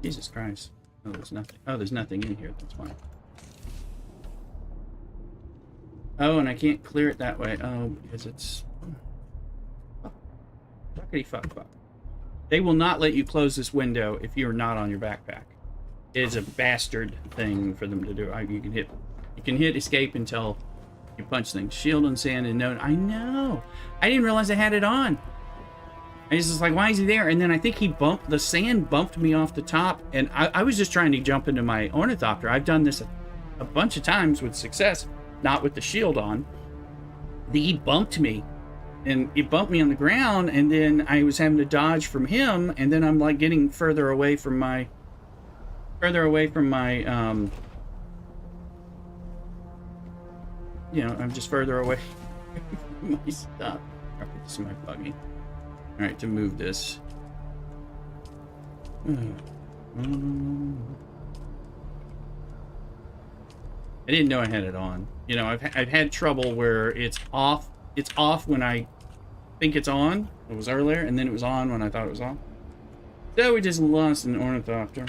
Jesus Christ. Oh, there's nothing. Oh, there's nothing in here. That's fine. Oh, and I can't clear it that way. Oh, because it's... Oh. Fuckity fuck fuck. They will not let you close this window if you're not on your backpack. It is a bastard thing for them to do. You can hit escape until you punch things. Shield on sand and no... I know! I didn't realize I had it on! I was just like, why is he there? And then I think the sand bumped me off the top, and I was just trying to jump into my ornithopter. I've done this a bunch of times with success, not with the shield on. He bumped me, and it bumped me on the ground, and then I was having to dodge from him, and then I'm like getting further away from my, you know, I'm just further away from my stuff. I'll put this in my buggy. Alright, to move this. I didn't know I had it on. You know, I've had trouble where it's off when I think it's on. It was earlier, and then it was on when I thought it was on. So we just lost an ornithopter.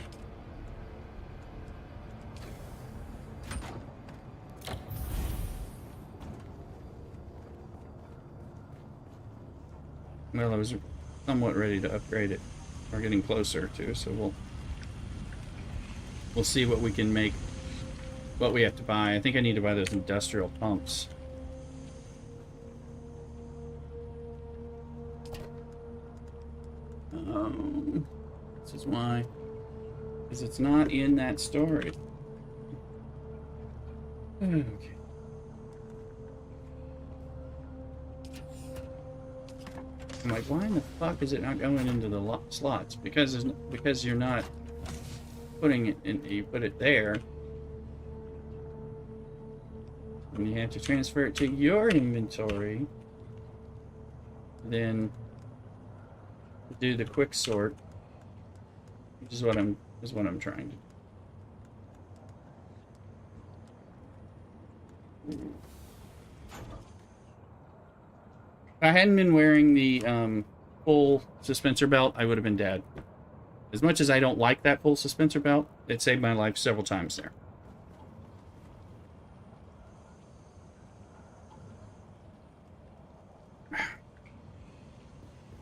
Well, I was somewhat ready to upgrade it. We're getting closer to, so we'll see what we can make, what we have to buy. I think I need to buy those industrial pumps. This is why. Because it's not in that story. Okay. I'm like, why in the fuck is it not going into the slots? Because you're not putting it in. You put it there, and you have to transfer it to your inventory. Then do the quick sort, which is what I'm trying to do. If I hadn't been wearing the full suspensor belt, I would have been dead. As much as I don't like that full suspensor belt, it saved my life several times there.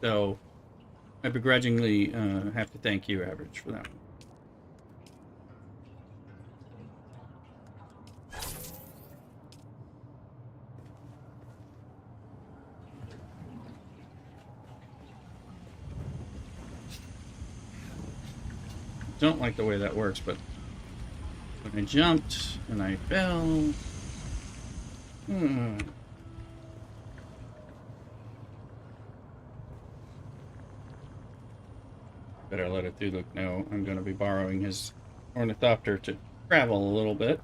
So, I begrudgingly have to thank you, Average, for that one. Don't like the way that works, but when I jumped and I fell, better let it Cthulhu know I'm going to be borrowing his ornithopter to travel a little bit.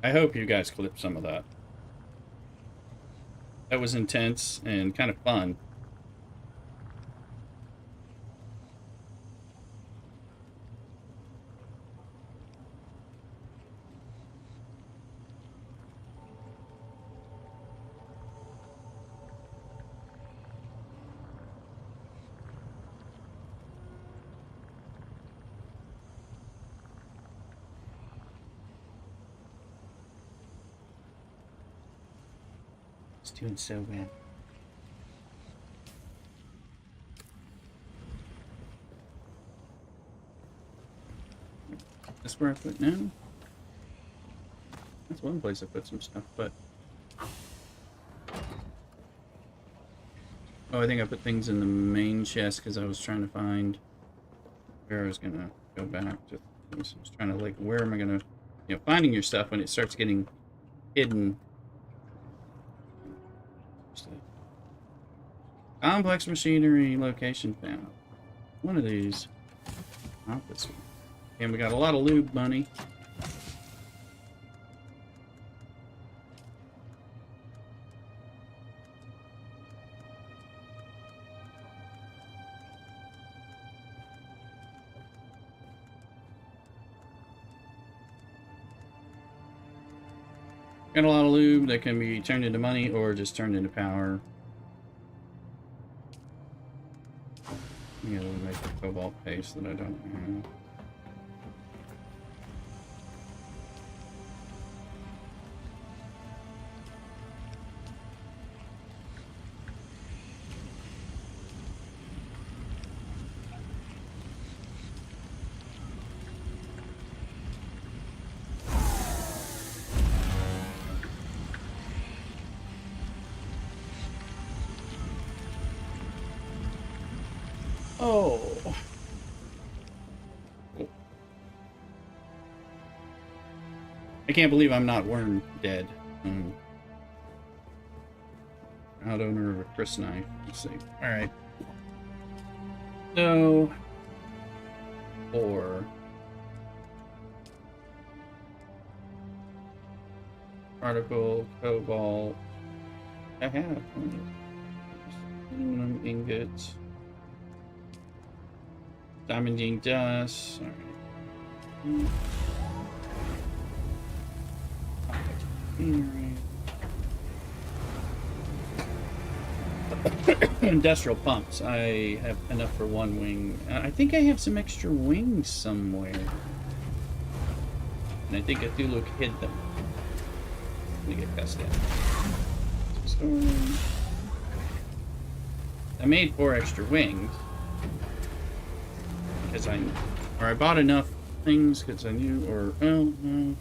I hope you guys clip some of that. That was intense and kind of fun. It's doing so bad. That's where I put now. That's one place I put some stuff, but oh, I think I put things in the main chest because I was trying to find where I was gonna go back to things. I was trying to like, where am I gonna, finding your stuff when it starts getting hidden. Complex machinery location found. One of these. Not this one. And we got a lot of lube money. Got a lot of lube that can be turned into money or just turned into power. Make a cobalt paste that I don't have. Oh. I can't believe I'm not worm dead. Proud owner of a Chris knife. Let's see. Alright. So 4. Particle, cobalt. I have aluminum ingots. Diamondine dust. Alright. Industrial pumps. I have enough for one wing. I think I have some extra wings somewhere. And I think Cthulhu hid them. Let me get past that. I made 4 extra wings. Because I bought enough things because I knew, or, oh, no.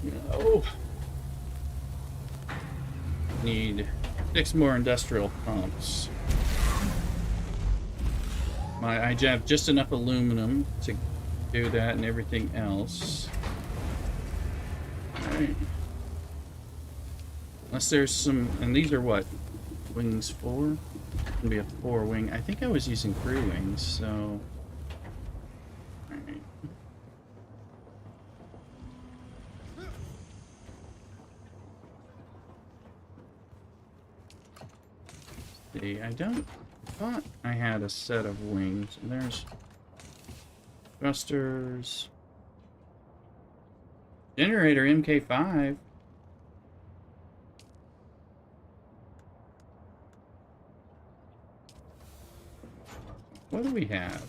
No. Need 6 more industrial pumps. I have just enough aluminum to do that and everything else. Alright. Unless there's some, and these are what? Wings 4? Gonna be a 4 wing. I think I was using 3 wings, so. Alright. See, I thought I had a set of wings. There's thrusters. Generator MK5. What do we have?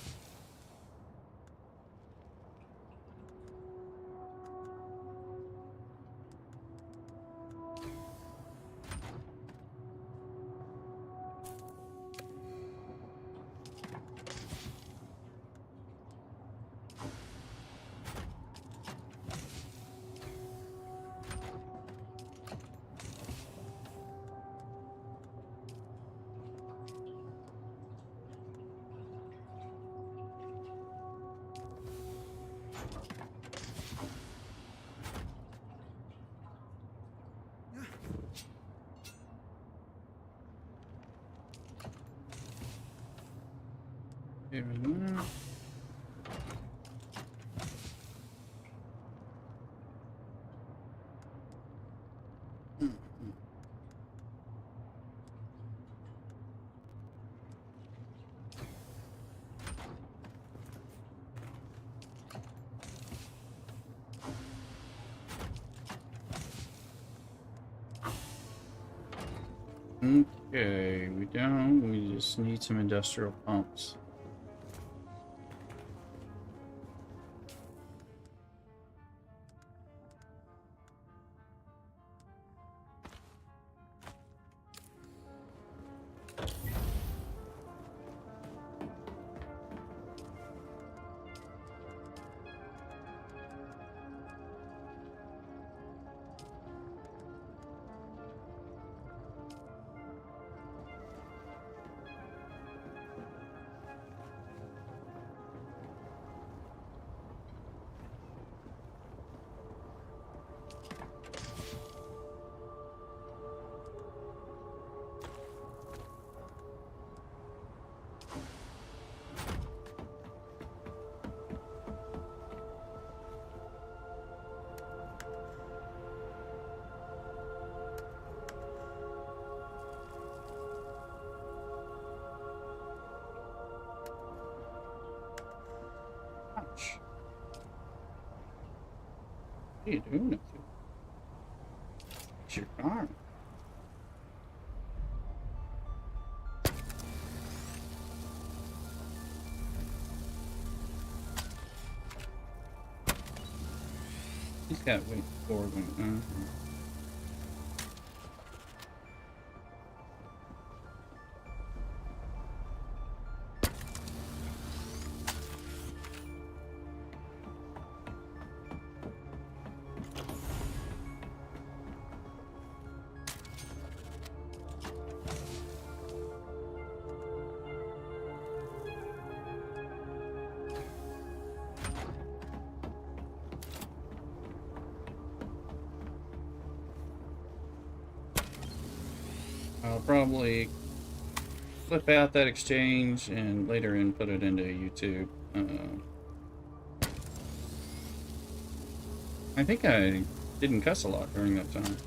Okay, we don't. We just need some industrial pumps. What are you doing up there? It's your car. He's got wait forward one. I'll probably flip out that exchange and later input it into YouTube. I think I didn't cuss a lot during that time.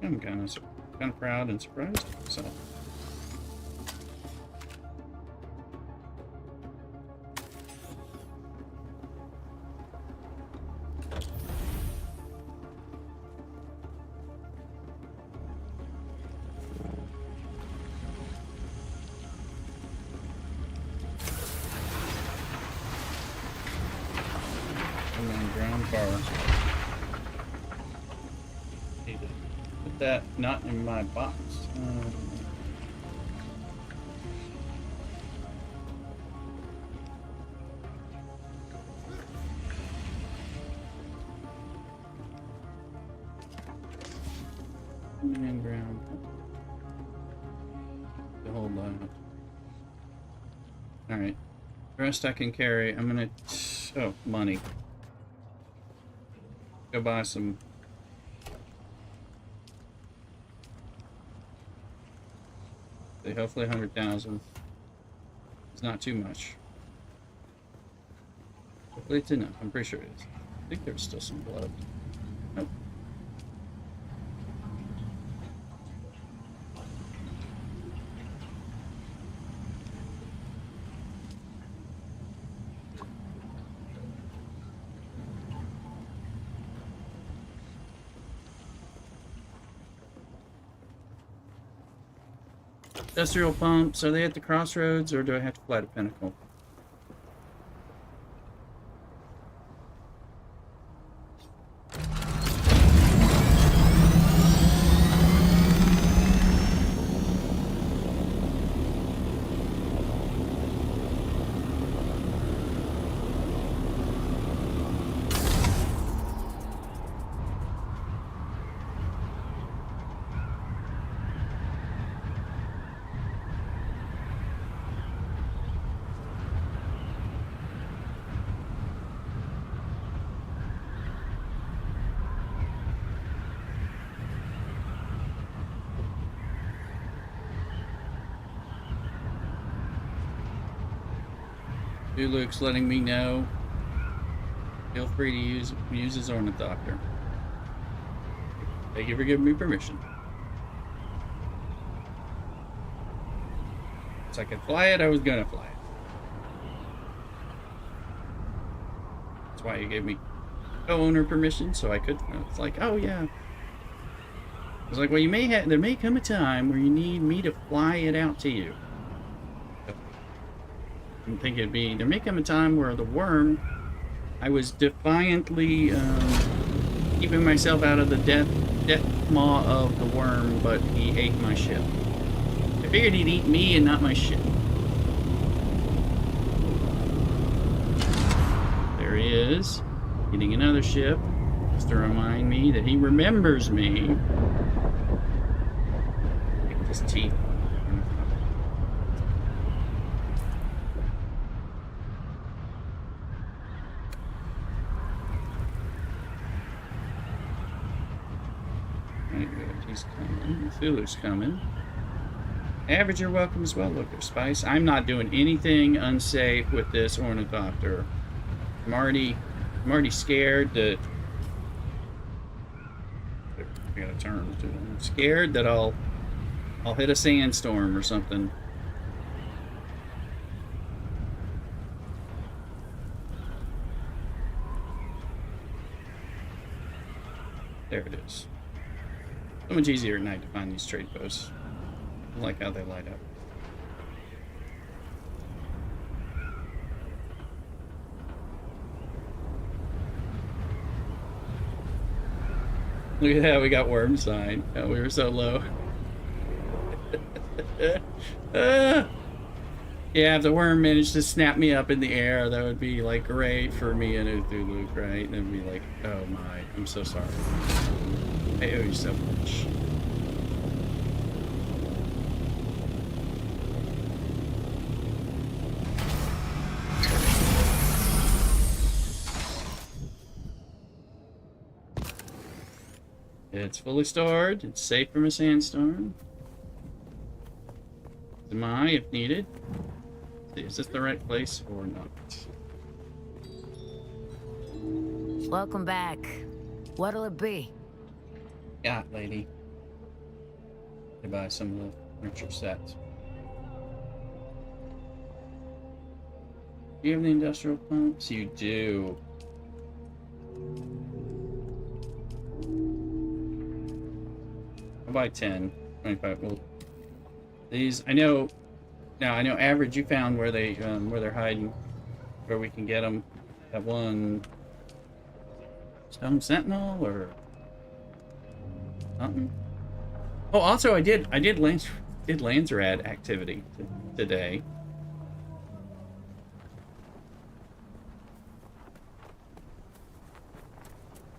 I'm kind of proud and surprised of myself. Put that not in my box. And ground. The whole lot. All right. The rest I can carry. I'm gonna. Oh, money. Go buy some. Hopefully 100,000. It's not too much. Hopefully it's enough. I'm pretty sure it is. I think there's still some blood. Nope. Industrial pumps, are they at the crossroads or do I have to fly to Pinnacle? Luke's letting me know. Feel free to use his ornithopter. Thank you for giving me permission. So I could fly it, I was gonna fly it. That's why you gave me co-owner permission, so I could. It's like, oh yeah. I was like, well, there may come a time where you need me to fly it out to you. I think there may come a time where the worm, I was defiantly keeping myself out of the death maw of the worm, but he ate my ship. I figured he'd eat me and not my ship. There he is, getting another ship, just to remind me that he remembers me. Look at his teeth. He's coming. Thulu's coming. Average, you're welcome as well, Looker Spice. I'm not doing anything unsafe with this ornithopter. I'm already scared that I gotta turn to. I'm scared that I'll I'll hit a sandstorm or something. There it is. So much easier at night to find these trade posts. I like how they light up. Look at that, we got worm sign. Oh, we were so low. Yeah, if the worm managed to snap me up in the air, that would be like great for me and Uthuluk, right? And it'd be like, oh my, I'm so sorry. I owe you so much. It's fully stored. It's safe from a sandstorm. Am I, if needed? Is this the right place or not? Welcome back. What'll it be? Yeah, lady. To buy some of the furniture sets. Do you have the industrial pumps? You do. I'll buy 10, 25. Well, these I know. Now I know. Average, you found where they're hiding, where we can get them. That one Stone Sentinel or something. Oh, also I did Landsraad activity today.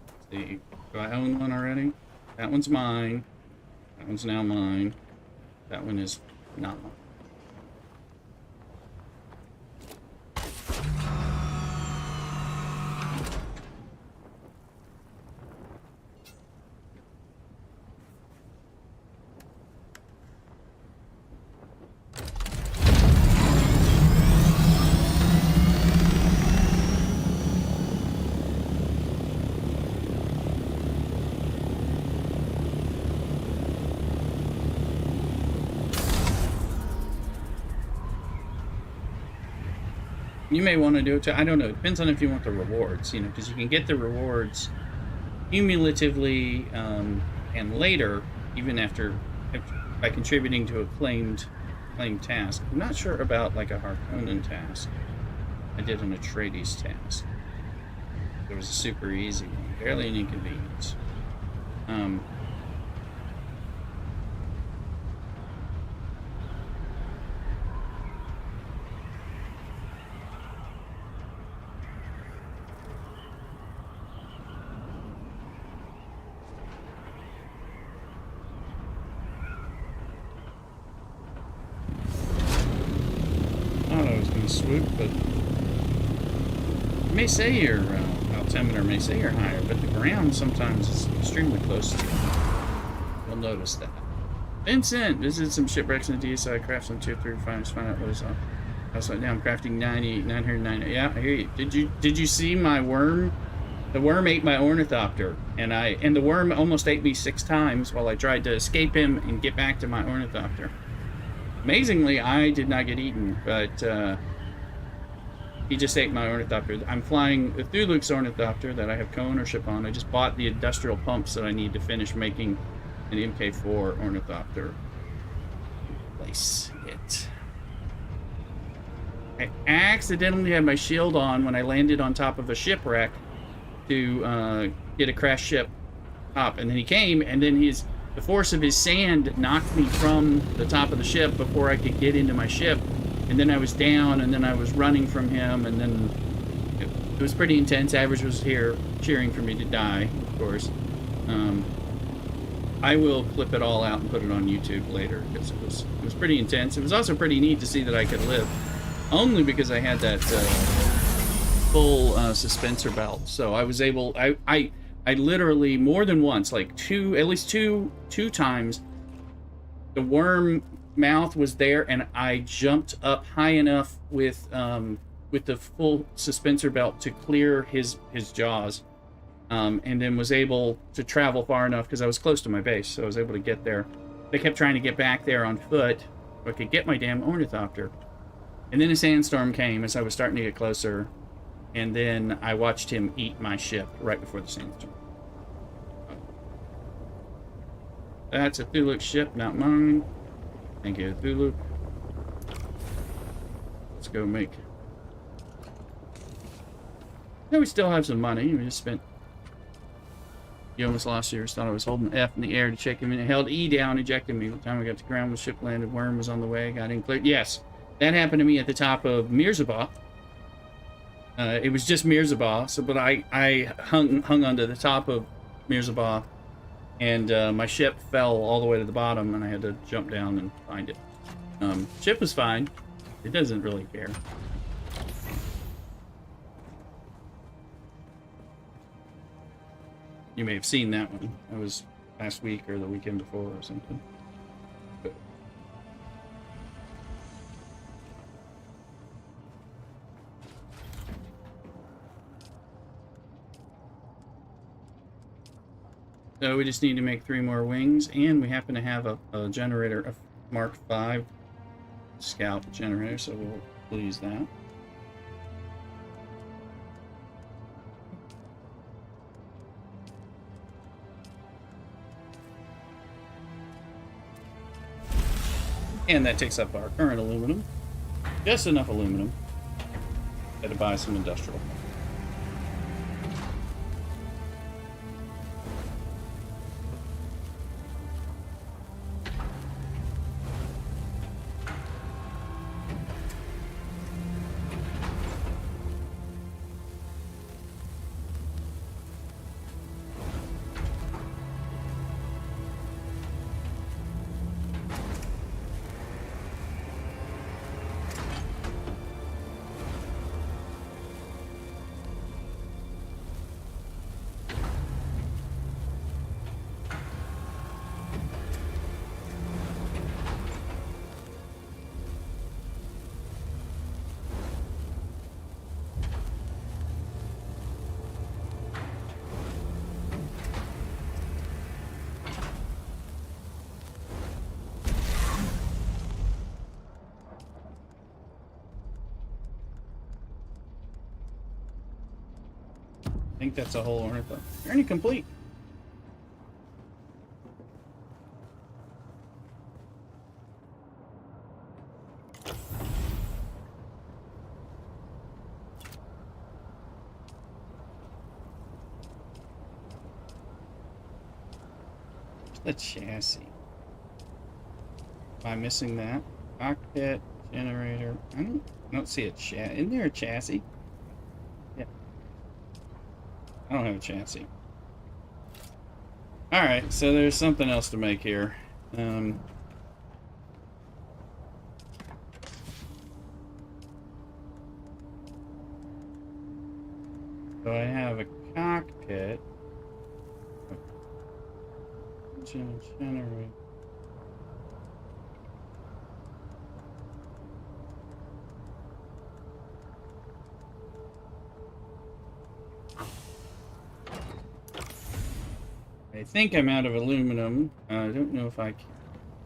Let's see, do I own one already? That one's mine. That one's now mine. That one is not mine. You may want to do it too. I don't know. It depends on if you want the rewards, you know, because you can get the rewards cumulatively and later, even after by contributing to a claimed task. I'm not sure about like a Harkonnen task. I did an Atreides task. It was a super easy one, barely an inconvenience. Swoop, but it may say your altimeter may say you're higher, but the ground sometimes is extremely close to you. You'll notice that. Vincent visited some shipwrecks in the DSI, craft some tier 3 refiners, find out what is up. Also, now I'm crafting 990. Yeah, I hear you. Did you see my worm? The worm ate my ornithopter, and the worm almost ate me 6 times while I tried to escape him and get back to my ornithopter. Amazingly, I did not get eaten, but he just ate my ornithopter. I'm flying Uthuluk's ornithopter that I have co-ownership on. I just bought the industrial pumps that I need to finish making an MK4 ornithopter. Place it. I accidentally had my shield on when I landed on top of a shipwreck to get a crashed ship up, and then he came, and then the force of his sand knocked me from the top of the ship before I could get into my ship. And then I was down, and then I was running from him, and then it was pretty intense. Average was here cheering for me to die, of course. I will clip it all out and put it on YouTube later, because it was pretty intense. It was also pretty neat to see that I could live, only because I had that full suspensor belt. So I was able, I literally more than once, like at least two times, the worm mouth was there, and I jumped up high enough with the full suspensor belt to clear his jaws, and then was able to travel far enough because I was close to my base, so I was able to get there they kept trying to get back there on foot so I could get my damn ornithopter. And then a sandstorm came as I was starting to get closer, and then I watched him eat my ship right before the sandstorm. That's a Thuluk ship, not mine. Thank you, Thuluk. Let's go make... Yeah, we still have some money. We just spent... You almost lost yours. Thought I was holding F in the air to check him in. It held E down, ejected me. By the time I got to the ground, the ship landed. Worm was on the way. Got in clear. Yes, that happened to me at the top of Mirzabah. It was just Mirzabah, so but I hung onto the top of Mirzabah, and my ship fell all the way to the bottom, and I had to jump down and find it. Ship was fine. It doesn't really care. You may have seen that one. That was last week or the weekend before or something. But so we just need to make 3 more wings, and we happen to have a generator, a Mark V Scout generator, so we'll use that. And that takes up our current aluminum. Just enough aluminum. Had to buy some industrial. I think that's a whole ornithopter. Journey complete. The chassis. Am I missing that? Cockpit, generator. I don't see a chassis. Isn't there a chassis? Yeah. I don't have a chassis. Alright, so there's something else to make here. So I have a cockpit. Generator. I think I'm out of aluminum. I don't know if I can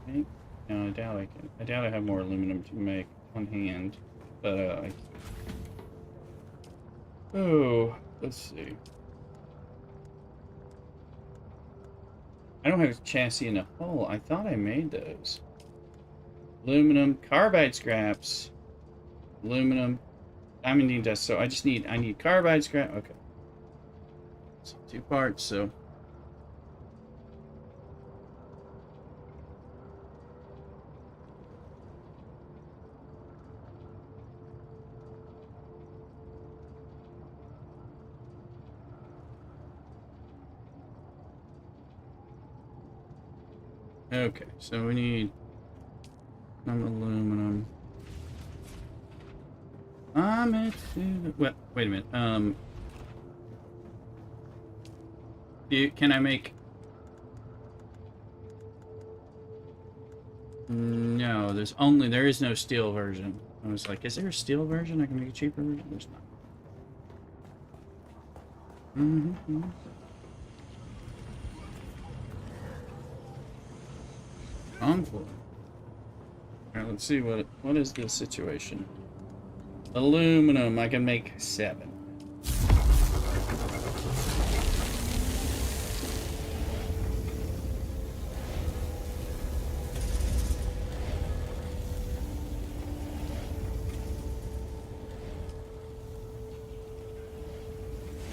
make... No, I doubt I can. I doubt I have more aluminum to make on hand. But, oh, let's see. I don't have a chassis in a hull. I thought I made those. Aluminum, carbide scraps, aluminum, diamondine dust. So I need carbide scrap. Okay. So 2 parts, so. Okay, so we need some aluminum. Wait a minute. Can I make... No, there is no steel version. I was like, is there a steel version? I can make a cheaper version? There's not. Envoy. Alright, let's see what is the situation. Aluminum, I can make 7.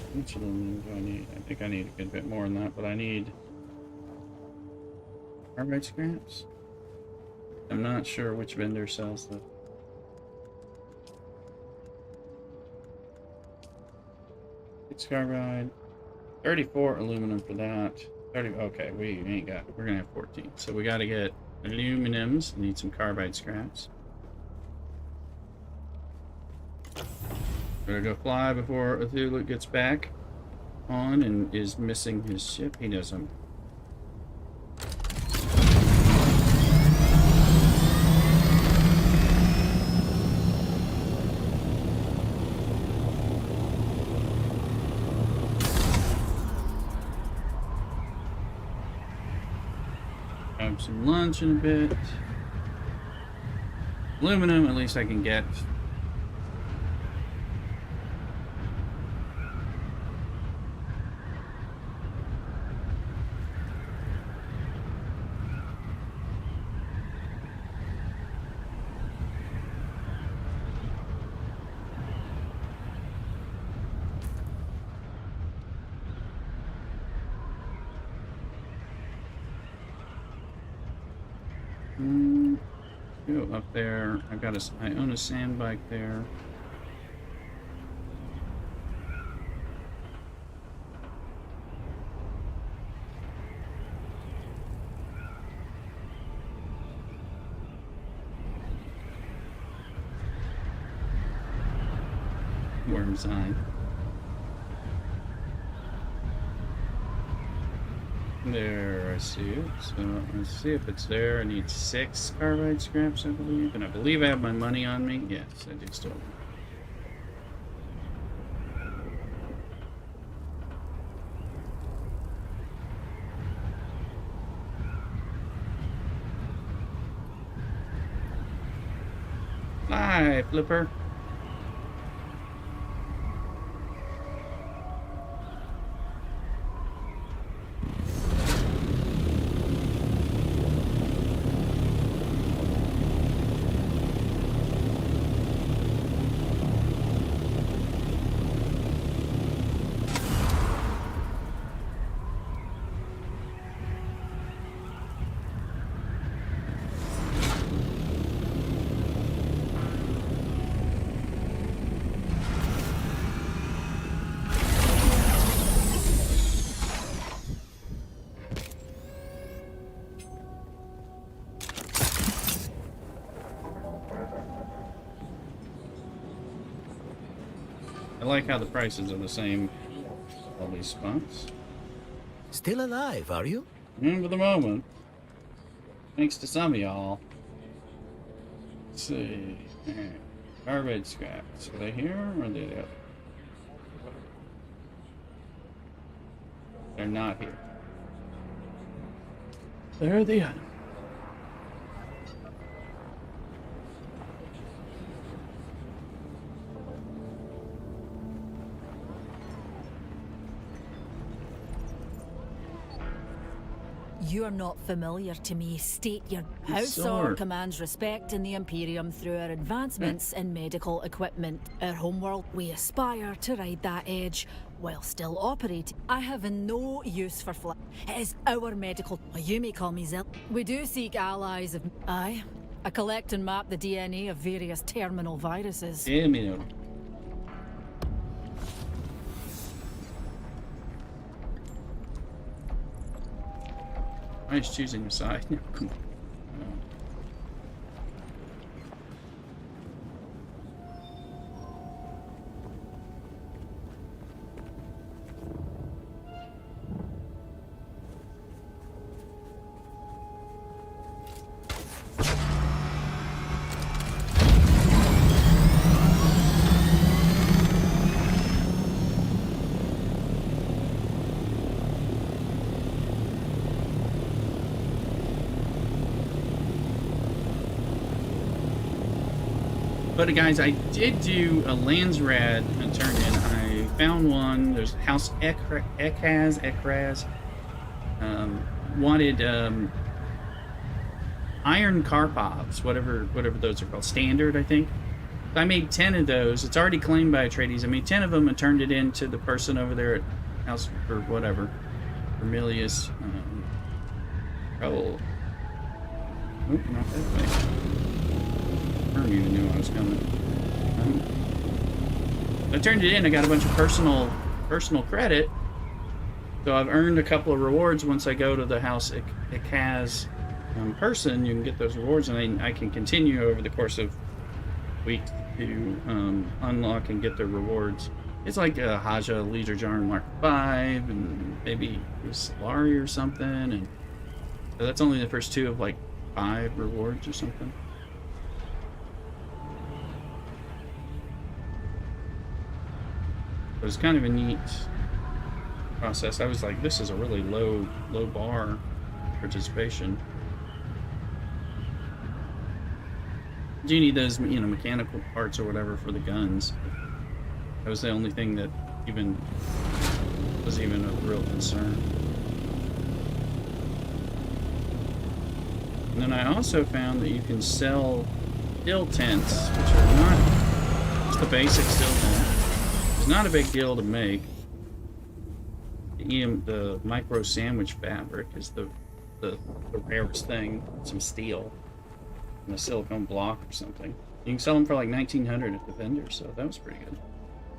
How much aluminum do I need? I think I need a good bit more than that, but I need carbide scraps. I'm not sure which vendor sells the it's carbide. 34 aluminum for that. 30. Okay, we ain't got. We're gonna have 14. So we got to get aluminums. Need some carbide scraps. Better go fly before Cthulhu gets back on and is missing his ship. He doesn't. Have some lunch in a bit. Aluminum, at least I can get. Go up there. I own a sand bike there. Worm's Eye. There, I see it. So let's see if it's there. I need 6 carbide scraps, I believe. And I believe I have my money on me. Yes, I do still. Fly, Flipper. I like how the prices are the same all these spots. Still alive, are you? For the moment. Thanks to some of y'all. Let's see. Carbide scraps. Are they here or are they the other? They're not here. They're the other. You're not familiar to me. State your House Sword. commands respect in the Imperium through our advancements in medical equipment. Our homeworld, we aspire to ride that edge while still operating. I have no use for flight. It is our medical. You may call me Zil. We do seek allies of. I collect and map the DNA of various terminal viruses. Yeah, me know. I was choosing a side. Come on. But guys, I did do a Landsraad turn-in. I found one. There's House Ekraz. Wanted iron Karpovs, whatever those are called. Standard, I think. I made 10 of those. It's already claimed by Atreides. I made 10 of them and turned it in to the person over there at House or whatever. Vermilius. Oh, not that way. I don't even know I was coming. I turned it in. I got a bunch of personal credit. So I've earned a couple of rewards. Once I go to the House Ekaz person, you can get those rewards, and I can continue over the course of weeks to unlock and get the rewards. It's like a Haja Leisure Jarn Mark 5 and maybe Solari or something, and so that's only the first 2 of like 5 rewards or something. But it's kind of a neat process. I was like, this is a really low bar participation. Do you need those, mechanical parts or whatever for the guns? That was the only thing that was even a real concern. And then I also found that you can sell still tents, which are not just the basic still tent. It's not a big deal to make. The micro sandwich fabric is the rarest thing. Some steel and a silicone block or something. You can sell them for like 1900 at the vendor, so that was pretty good.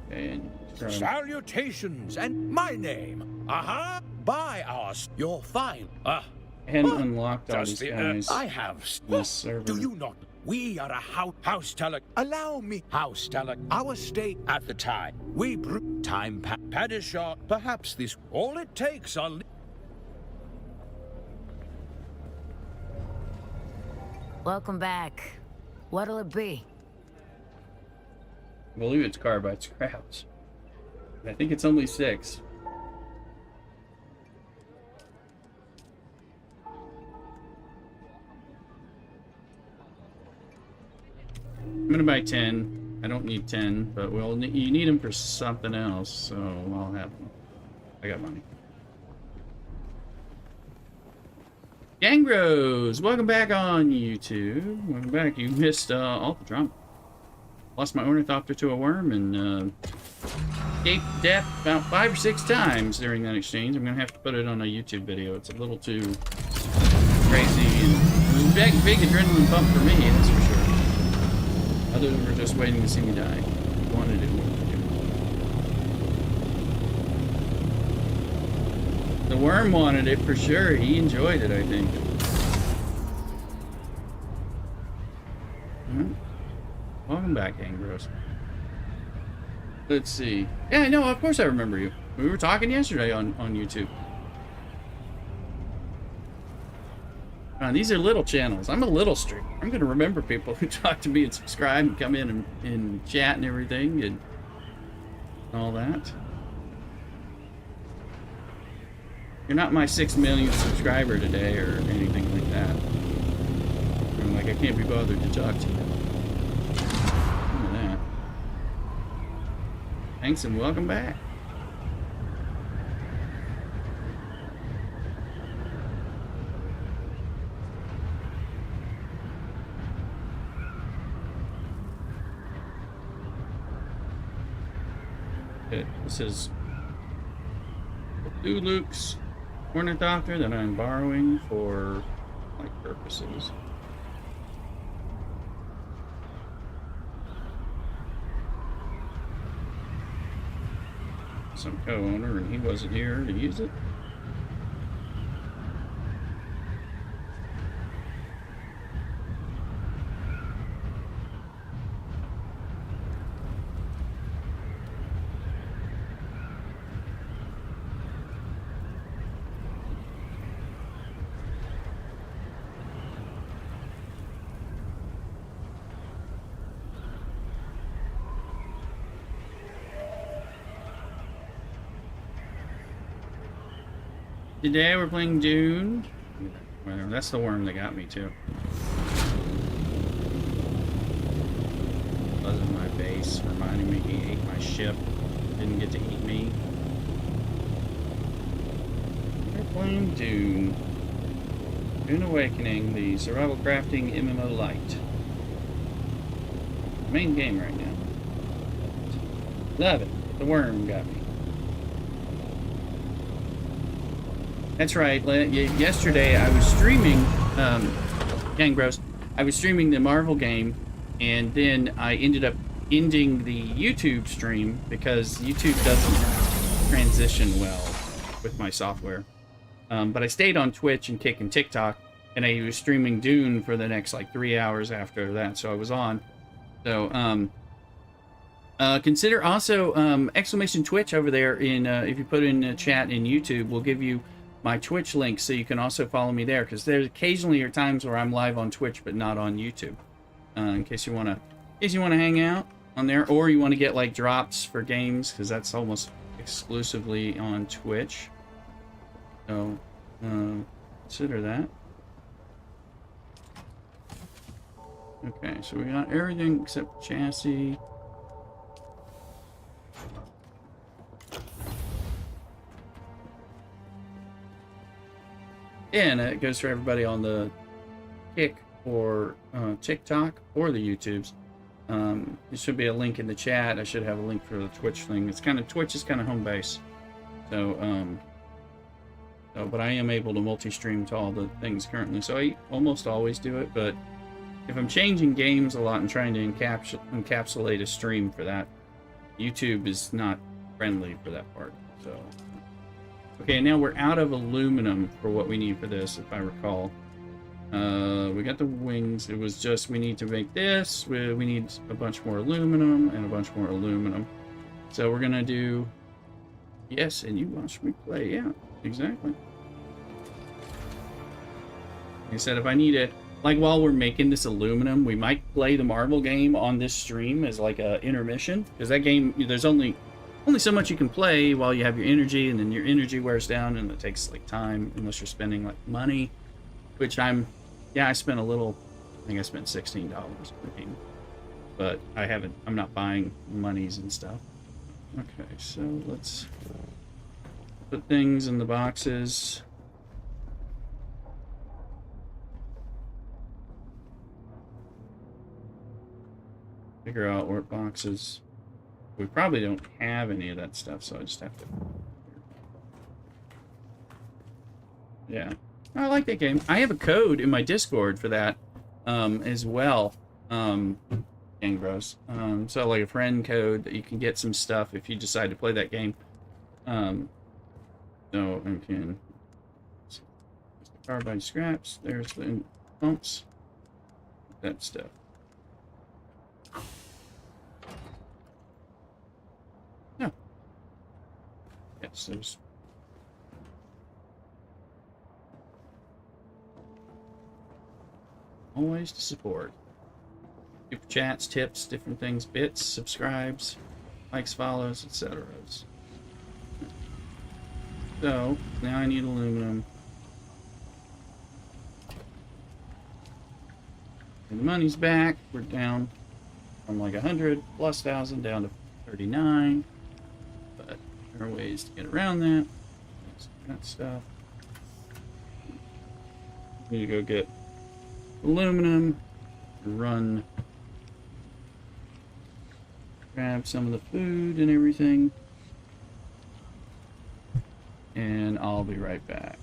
Okay, and Salutations, and my name. Buy us. You're fine. I hadn't unlocked all these Just guys. I have. in this server. Do you not? We are a house teller. Allow me, house teller. Our stay at the time. We time pad is short. Perhaps this all it takes on. Welcome back. What'll it be? I believe it's carbide scraps. I think it's only 6. I'm gonna buy 10. I don't need 10, but you need them for something else, so I'll have them. I got money. Gangros, welcome back on YouTube. Welcome back. You missed all the drama. Lost my ornithopter to a worm and escaped death about 5 or 6 times during that exchange. I'm gonna have to put it on a YouTube video. It's a little too crazy and big adrenaline bump for me, that's for sure. Others were just waiting to see me die. Wanted it more than you. The worm wanted it for sure. He enjoyed it, I think. Welcome back, Angros. Let's see. Yeah, no, of course I remember you. We were talking yesterday on YouTube. These are little channels. I'm a little streamer. I'm going to remember people who talk to me and subscribe and come in and chat and everything and all that. You're not my 6 millionth subscriber today or anything like that. I'm like, I can't be bothered to talk to you. Look at that. Thanks and welcome back. Okay, this is Luke's ornithopter that I'm borrowing for like purposes. Some co-owner and he wasn't here to use it. Today we're playing Dune. Whatever, that's the worm that got me too. base, reminding me he ate my ship. Didn't get to eat me. We're playing Dune. Dune Awakening, the survival crafting MMO Lite. Main game right now. Love it. The worm got me. That's right. Yesterday I was streaming, Gang Bros. I was streaming the Marvel game, and then I ended up ending the YouTube stream because YouTube doesn't transition well with my software. But I stayed on Twitch and Kick and TikTok, and I was streaming Dune for the next like 3 hours after that, so I was on. So, consider also exclamation Twitch over there in if you put in the chat in YouTube, we'll give you my Twitch link so you can also follow me there, because there's occasionally are times where I'm live on Twitch but not on YouTube. In case you wanna hang out on there, or you want to get like drops for games, because that's almost exclusively on Twitch. So consider that. Okay, so we got everything except chassis. And it goes for everybody on the Kick or TikTok or the YouTubes. There should be a link in the chat. I should have a link for the Twitch thing. It's kind of, Twitch is kind of home base. So, but I am able to multi-stream to all the things currently. So I almost always do it, but if I'm changing games a lot and trying to encapsulate a stream for that, YouTube is not friendly for that part. So, okay, now we're out of aluminum for what we need for this, if I recall. We got the wings. It was just, we need to make this. We need a bunch more aluminum and a bunch more aluminum. So we're gonna do, yes, and you watch me play. Yeah, exactly. Like I said, if I need it, like while we're making this aluminum, we might play the Marvel game on this stream as like a intermission, because that game, there's only so much you can play while you have your energy, and then your energy wears down, and it takes like time, unless you're spending like money, which I spent a little. I think I spent $16 per game, but I'm not buying monies and stuff. Okay, so let's put things in the boxes. Figure out what boxes. We probably don't have any of that stuff, so I just have to. Yeah. I like that game. I have a code in my Discord for that as well. Gang Bros. So like a friend code that you can get some stuff if you decide to play that game. So I can carbide scraps. There's the pumps. That stuff. No. Yes, there's. Always to support. Super chats, tips, different things, bits, subscribes, likes, follows, etc. So, now I need aluminum. And the money's back. We're down from like 100 plus thousand down to 39. But there are ways to get around that. That stuff. Need to go get aluminum, grab some of the food and everything, and I'll be right back.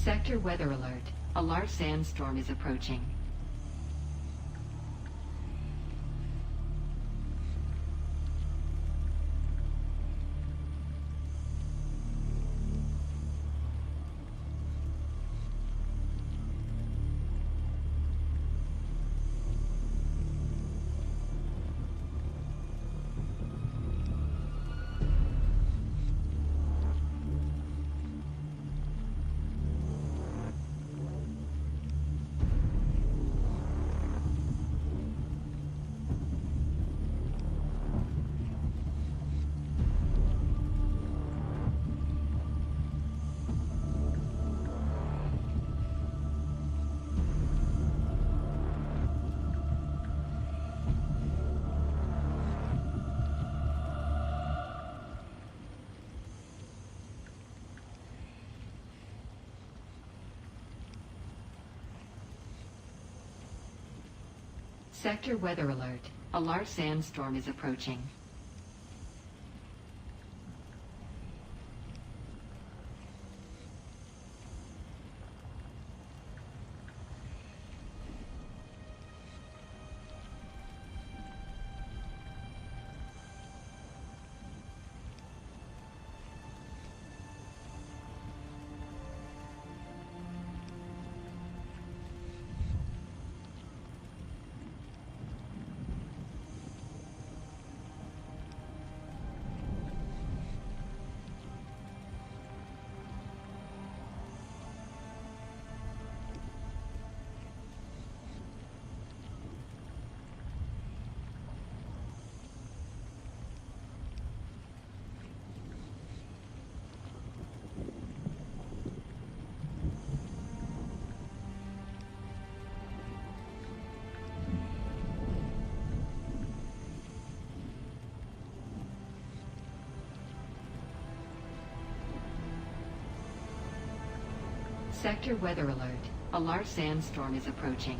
Sector weather alert. A large sandstorm is approaching. Sector weather alert. A large sandstorm is approaching. Sector weather alert. A large sandstorm is approaching.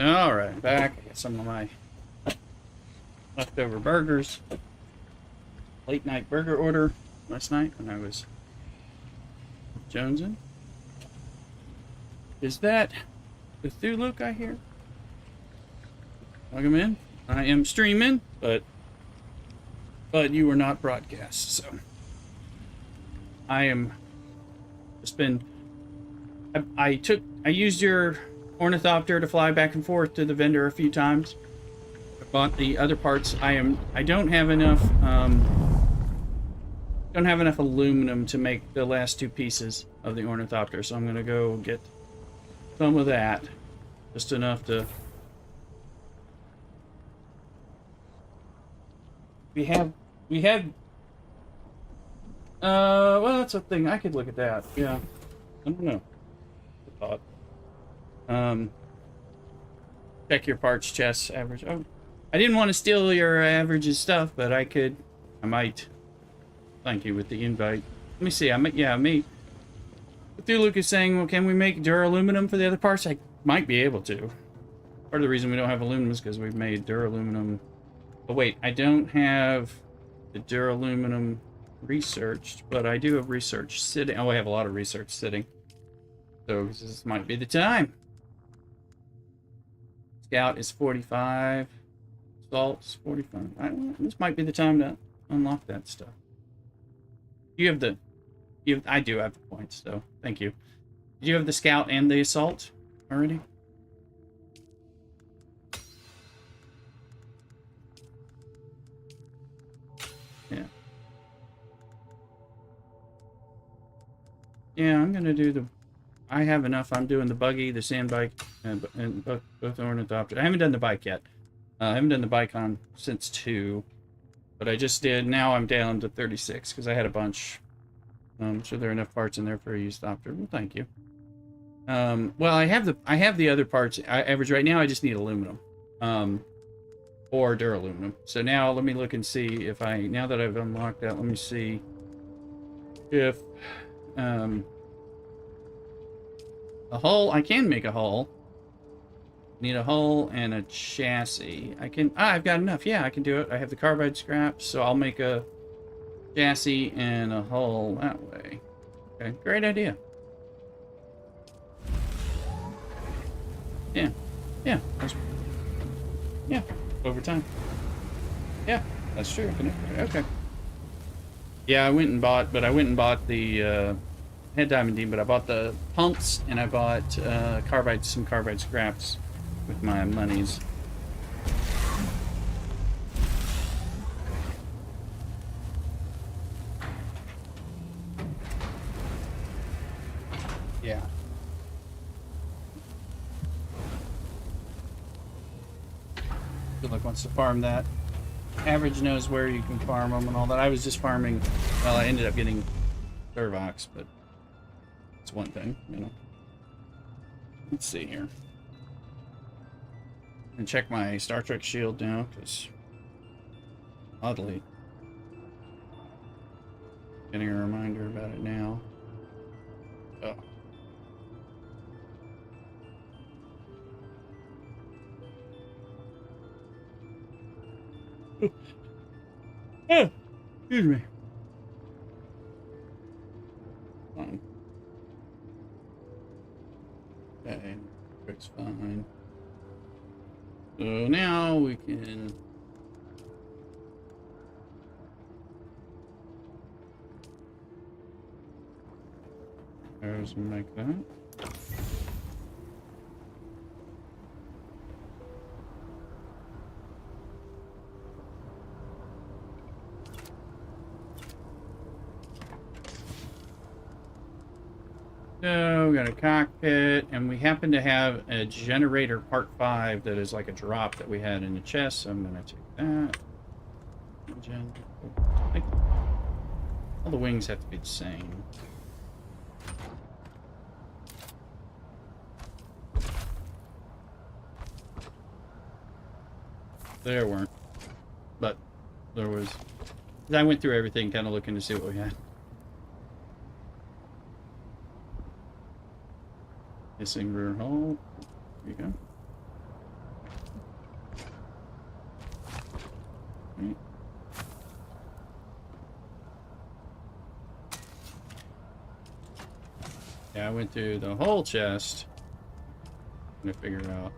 All right, back. I got some of my leftover burgers. Late night burger order last night when I was jonesing. Is that the Thuluk I hear? Plug him in. I am streaming, but you were not broadcast, so I am just been. I used your ornithopter to fly back and forth to the vendor a few times. I bought the other parts. I don't have enough aluminum to make the last two pieces of the ornithopter, so I'm gonna go get some of that, just enough to. We have well, that's a thing. I could look at that. Yeah, I don't know. I thought. Check your parts chest average. Oh, I didn't want to steal your averages stuff, but I might. Thank you with the invite. Let me see. Me. Thuluk is saying, well, can we make duraluminum for the other parts? I might be able to. Part of the reason we don't have aluminum is because we've made duraluminum. But wait, I don't have the duraluminum researched, but I do have research sitting. Oh, I have a lot of research sitting. So this might be the time. Scout is 45. Salt's 45. This might be the time to unlock that stuff. You have the... I do have the points, so thank you. Do you have the scout and the assault already? Yeah. Yeah, I'm gonna do the... I have enough. I'm doing the buggy, the sand bike, and both ornithopters. I haven't done the bike yet. I haven't done the bike on since 2. But I just did. Now I'm down to 36 because I had a bunch. So there are enough parts in there for a used opter. Well, thank you. Well, I have the other parts. Average right now. I just need aluminum, or duraluminum. So now let me look and see if now that I've unlocked that, let me see if a hull. I can make a hull. Need a hull and a chassis. I've got enough. Yeah, I can do it. I have the carbide scraps, so I'll make a chassis and a hull that way. Okay, great idea. Yeah. Yeah. Yeah. Over time. Yeah, that's true. Okay. Yeah, I went and bought the head diamond beam, but I bought the pumps and I bought some carbide scraps with my monies. Yeah. Good luck wants to farm that. Average knows where you can farm them and all that. I was just farming. Well, I ended up getting Servox, but it's one thing, you know. Let's see here. And check my Star Trek shield now, because oddly, getting a reminder about it now. Oh. Oh, excuse me. Fine. Okay, it's fine. So now we can... There's make that. So we got a cockpit, and we happen to have a generator part 5 that is like a drop that we had in the chest, so I'm gonna take that. All the wings have to be the same. There weren't, but there was. I went through everything, kind of looking to see what we had. Missing rear hull. There you go. Right. Yeah, I went through the whole chest to figure out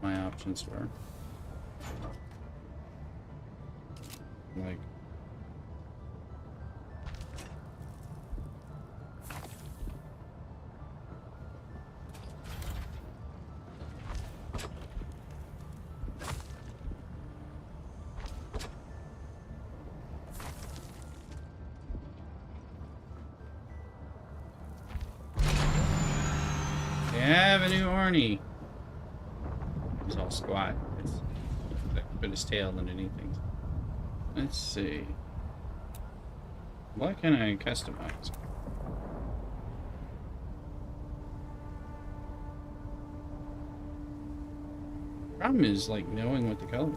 my options were. Like, Avenue Arnie. He's all squat. It's put his tail underneath things. Let's see. What can I customize? Problem is like knowing what the color.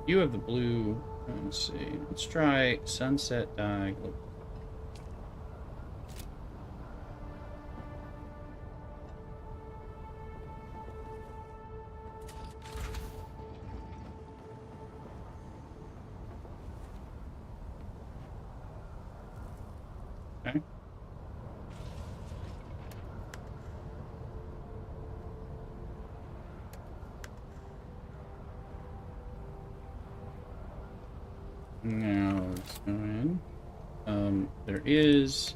You have the blue. Let's see. Let's try sunset dye. Okay. Now let's go in. There is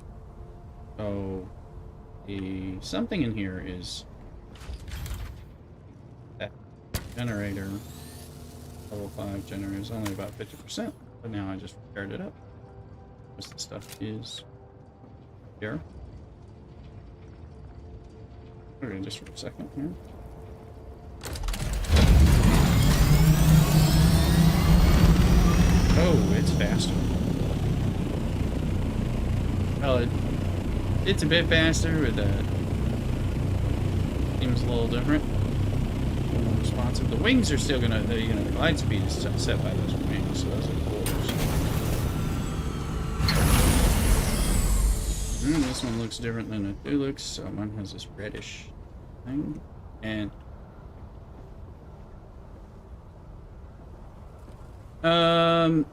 the something in here is that generator. Level 5 generator is only about 50%, but now I just repaired it up. Most of the stuff is here. Okay, just for a second here. Oh, it's faster. Well, it's a bit faster, but seems a little different. More responsive. The wings are still gonna, the glide speed is set by those wings, so those are cool. This one looks different than it looks. So mine has this reddish thing, and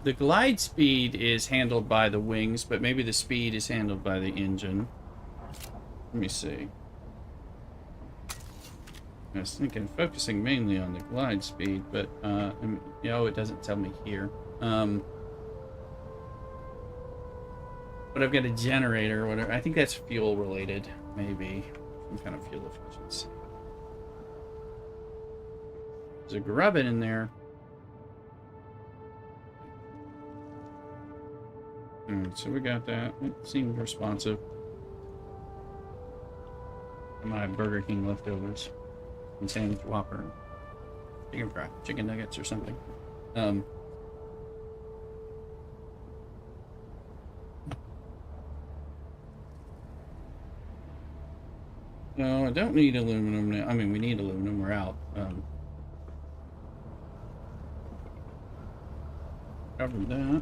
the glide speed is handled by the wings, but maybe the speed is handled by the engine. Let me see. I was thinking focusing mainly on the glide speed, but it doesn't tell me here. But I've got a generator or whatever. I think that's fuel related, maybe. Some kind of fuel efficiency. There's a grubbin in there. Alright, so we got that. It seemed responsive. My Burger King leftovers. And sandwich Whopper. Chicken fry. Chicken nuggets or something. No, I don't need aluminum now. I mean, we need aluminum. We're out. Covered that.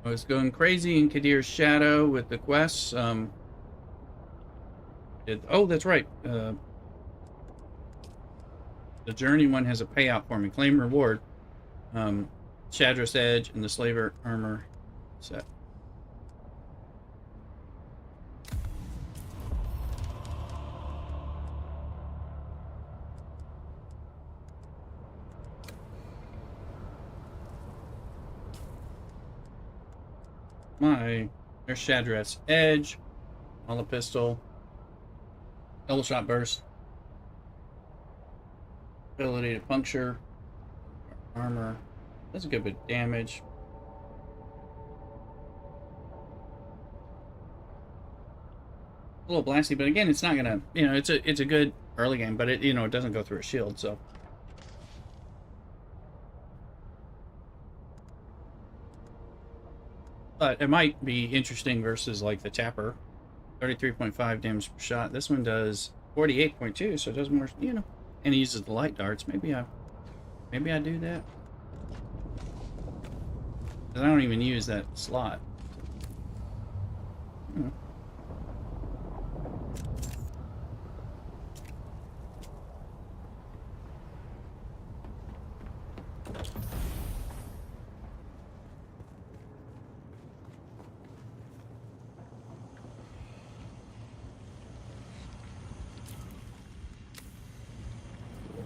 I was going crazy in Kadir's Shadow with the quests. Oh, that's right. The journey one has a payout for me. Claim reward. Shadris Edge and the Slaver armor set. There's Shadris Edge on the pistol. Double shot burst. Ability to puncture. Armor. That's a good bit of damage. A little blasty, but again, it's not gonna, it's a good early game, but it, it doesn't go through a shield, so. But it might be interesting versus like the Tapper. 33.5 damage per shot. This one does 48.2, so it does more, and it uses the light darts. Maybe I do that. 'Cause I don't even use that slot.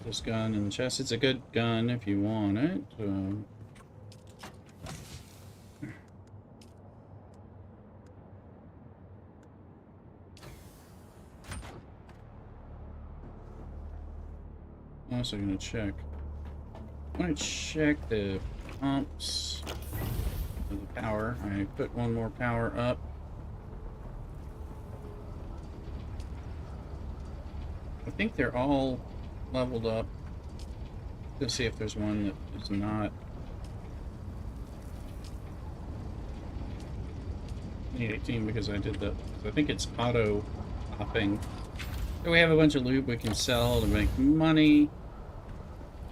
This gun in the chest. It's a good gun if you want it. I'm also gonna check. I want to check the pumps for the power. I put one more power up. I think they're all leveled up. Let's see if there's one that is not. I need 18 because I did the. I think it's auto popping. So we have a bunch of loot we can sell to make money.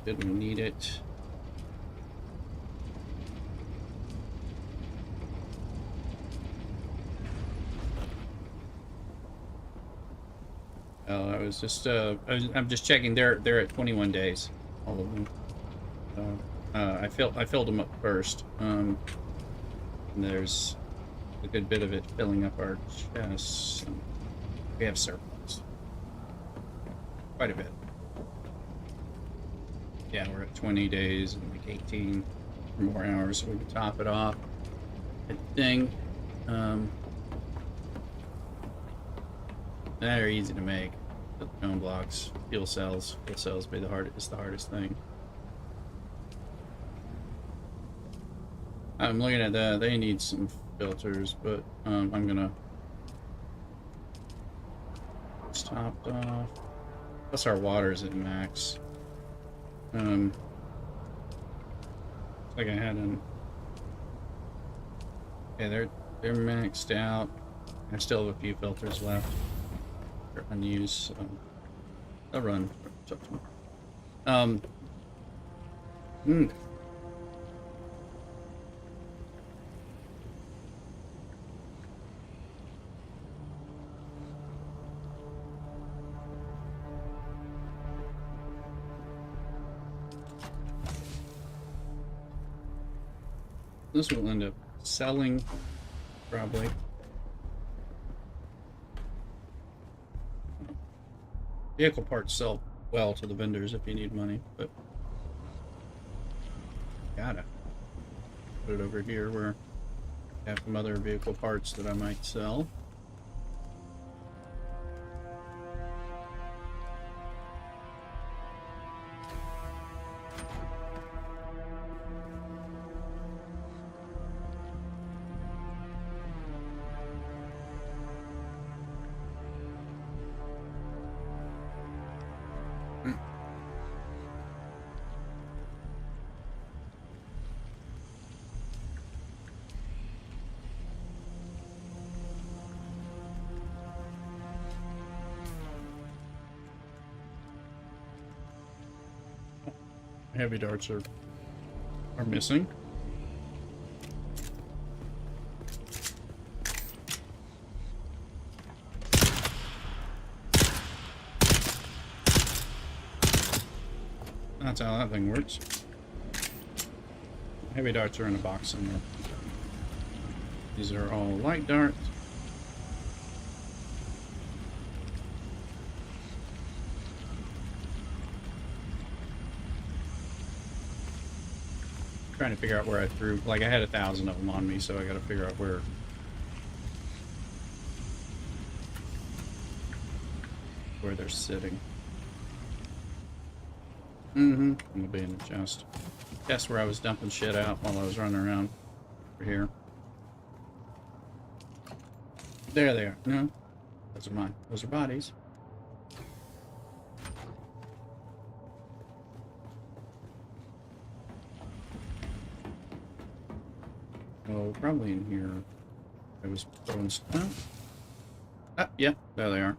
Didn't need it. I was just I'm just checking. They're at 21 days, all of them. I filled them up first. And there's a good bit of it filling up our chests. We have surplus. Quite a bit. Yeah, we're at 20 days and like 18 more hours, so we can top it off. I think they're easy to make. The cone blocks, fuel cells. Fuel cells be the hardest thing. I'm looking at that. They need some filters, but I'm gonna. It's topped off. Plus our water's at max. It's like I had an. Okay, they're maxed out. I still have a few filters left. They're unused, so they'll run. This will end up selling, probably. Vehicle parts sell well to the vendors if you need money, but gotta put it over here where I have some other vehicle parts that I might sell. Heavy darts are missing. That's how that thing works. Heavy darts are in a box somewhere. These are all light darts. Trying to figure out where I threw, like I had 1,000 of them on me, so I got to figure out where they're sitting. I'm gonna be in the chest. Chest where I was dumping shit out while I was running around over here. There they are. No, those are mine. Those are bodies. Oh, probably in here. I was throwing stuff. Ah, yeah, there they are.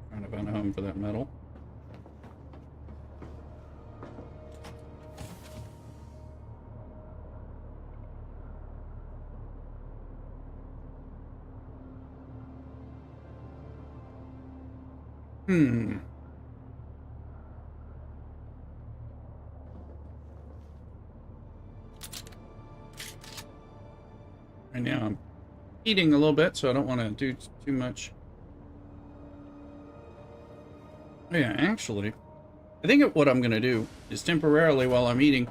Trying to find a home for that metal. Right now I'm eating a little bit, so I don't want to do too much. Yeah, actually, I think what I'm going to do is temporarily while I'm eating,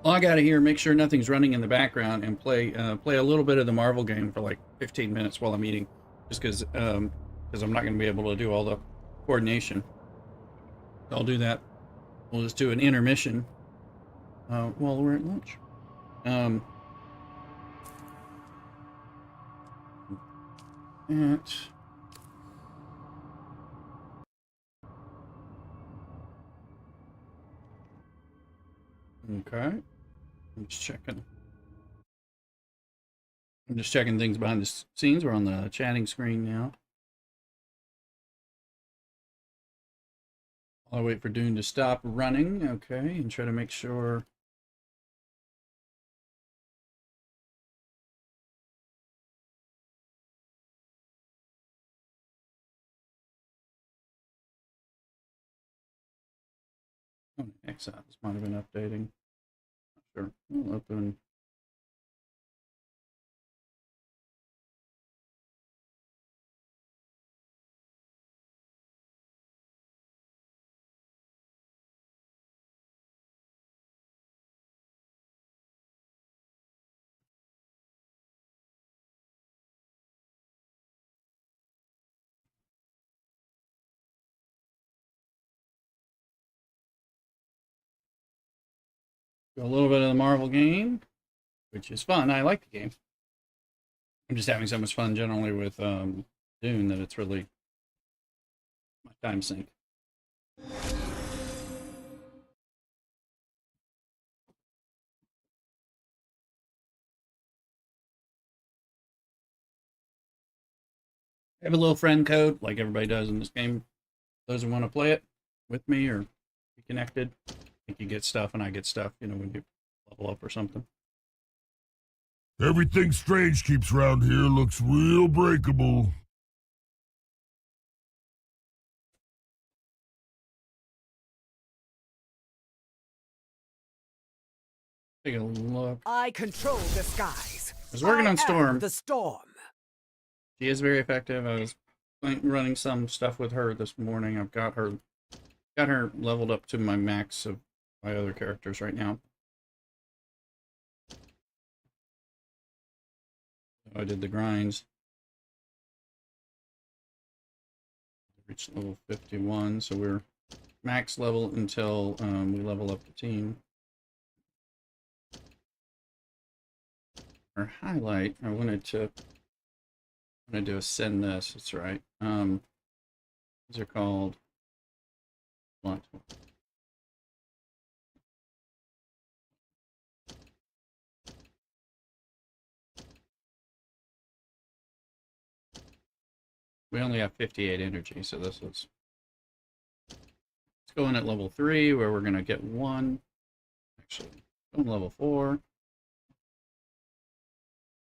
log out of here, make sure nothing's running in the background, and play a little bit of the Marvel game for like 15 minutes while I'm eating, just because I'm not going to be able to do all the coordination. I'll do that. We'll just do an intermission while we're at lunch. Okay. I'm just checking things behind the scenes. We're on the chatting screen now. I'll wait for Dune to stop running, okay, and try to make sure. Oh, Exile. This might have been updating. Not sure. We'll open. A little bit of the Marvel game, which is fun. I like the game. I'm just having so much fun generally with Dune that it's really my time sink. I have a little friend code, like everybody does in this game. Those who want to play it with me or be connected, I think you get stuff and I get stuff, you know, when you level up or something. Everything strange keeps around here looks real breakable. Take a look. I control the skies. I was working on Storm. The storm. She is very effective. I was running some stuff with her this morning. I've got her leveled up to my max of my other characters right now. I did the grinds. Reached level 51, so we're max level until we level up the team. Our highlight, I wanted to ascend this, that's right. These are called what? We only have 58 energy, so this is... Let's go in at level 3, where we're going to get 1. Actually, go in level 4.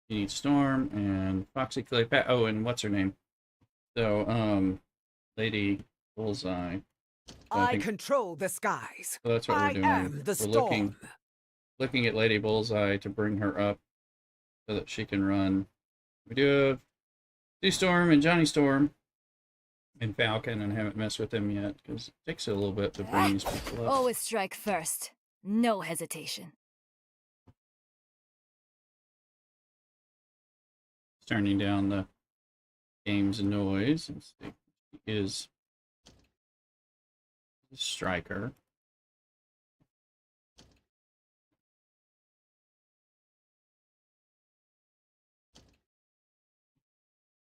You need Storm, and Foxy Claypat. Oh, and what's her name? So, Lady Bullseye. So I control the skies. So that's what we're doing. Am the storm. Looking at Lady Bullseye to bring her up so that she can run. We do have Sue Storm and Johnny Storm and Falcon, and haven't messed with them yet because it takes a little bit to bring these people up. Always strike first. No hesitation. Turning down the game's noise. Let's see. He is a striker.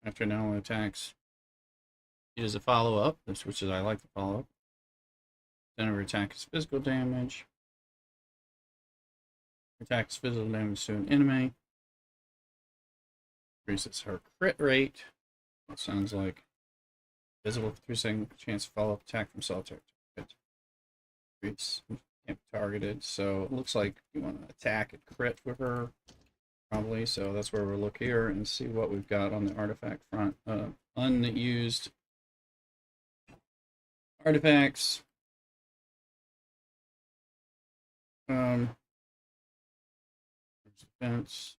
After now attacks, he does a follow-up, which is I like the follow-up. Then her attack is physical damage. Attack is physical damage to an enemy. Increases her crit rate. That sounds like visible for 3 seconds, chance to follow up attack from solitaire target. Can't be targeted, so it looks like you want to attack and crit with her, probably. So that's where we'll look here and see what we've got on the artifact front. Unused artifacts. Defense.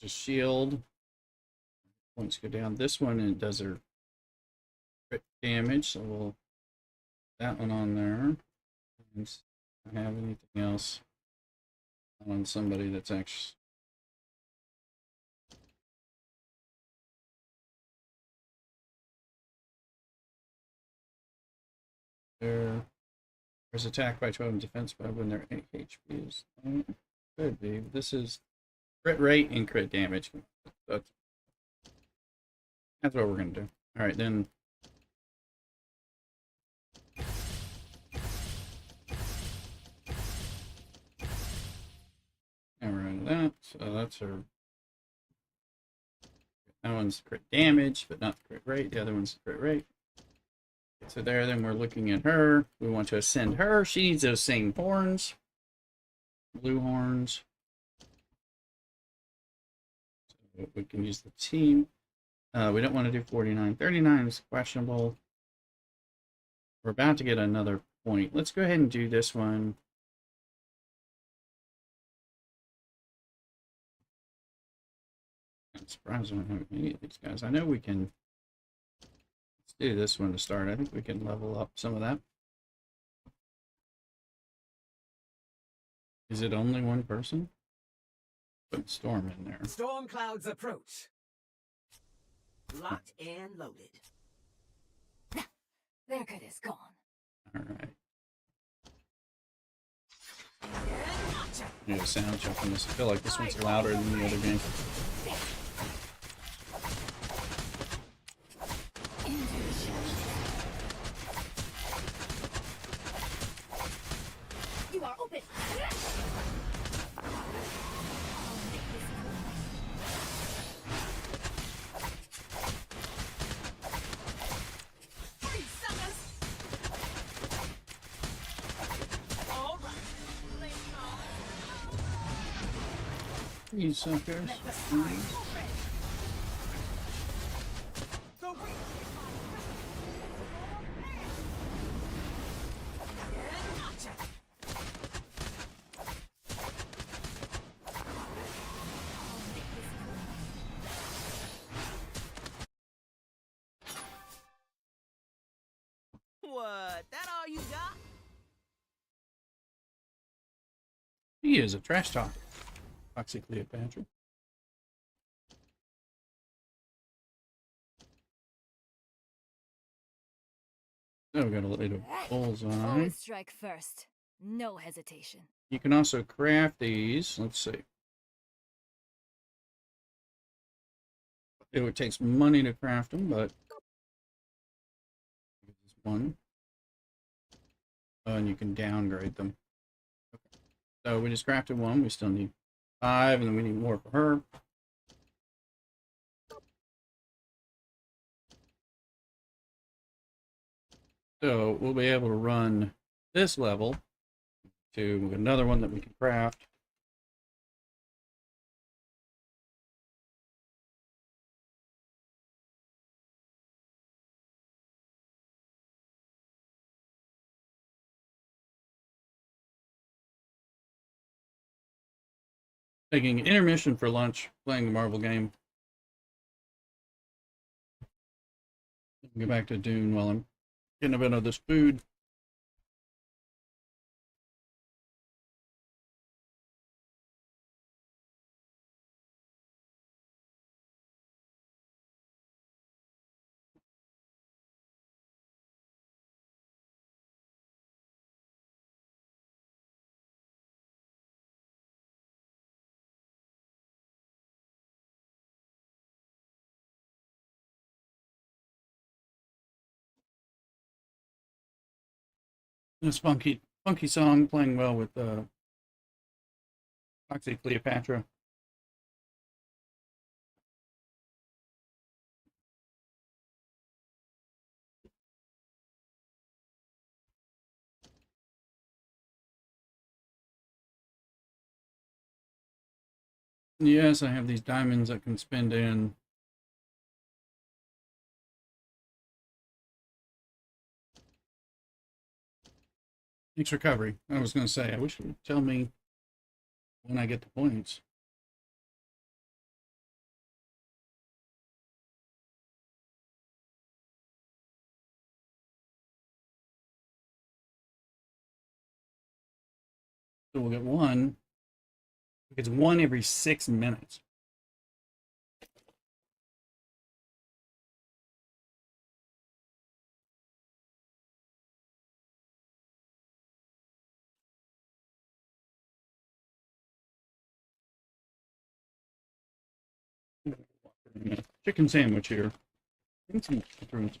Just shield. Points go down. This one, and it does her crit damage, so we'll put that one on there. And I have anything else on somebody that's actually there's attack by 12 and defense by when they're 8 HP is could be. This is crit rate and crit damage. That's what we're gonna do. All right, then. And we're into that. So that's her. That one's crit damage, but not crit rate. The other one's crit rate. So there, then we're looking at her. We want to ascend her. She needs those same horns. Blue horns. So we can use the team. We don't want to do 49. 39 is questionable. We're about to get another point. Let's go ahead and do this one. I'm surprised I don't have any of these guys. I know we can. Let's do this one to start. I think we can level up some of that. Is it only one person? Put Storm in there. Storm clouds approach. Locked and loaded. Their good is gone. Alright. Need a sound check on this. I feel like this one's louder than the other game. You are open. You suckers. What? That all you got? He is a trash talker. Toxic Cleopatra. So we got a little bullseye. Always strike first. No hesitation. You can also craft these. Let's see. It would take some money to craft them, but this one. And you can downgrade them. Okay. So we just crafted one. We still need 5, and then we need more for her. So we'll be able to run this level to another one that we can craft. Taking an intermission for lunch, playing the Marvel game. Get back to Dune while I'm getting a bit of this food. This funky song playing well with Toxic Cleopatra. Yes, I have these diamonds that can spend in. Thanks recovery. I was going to say, I wish you would tell me when I get the points. So we'll get one. It's 1 every 6 minutes. Chicken sandwich here. Some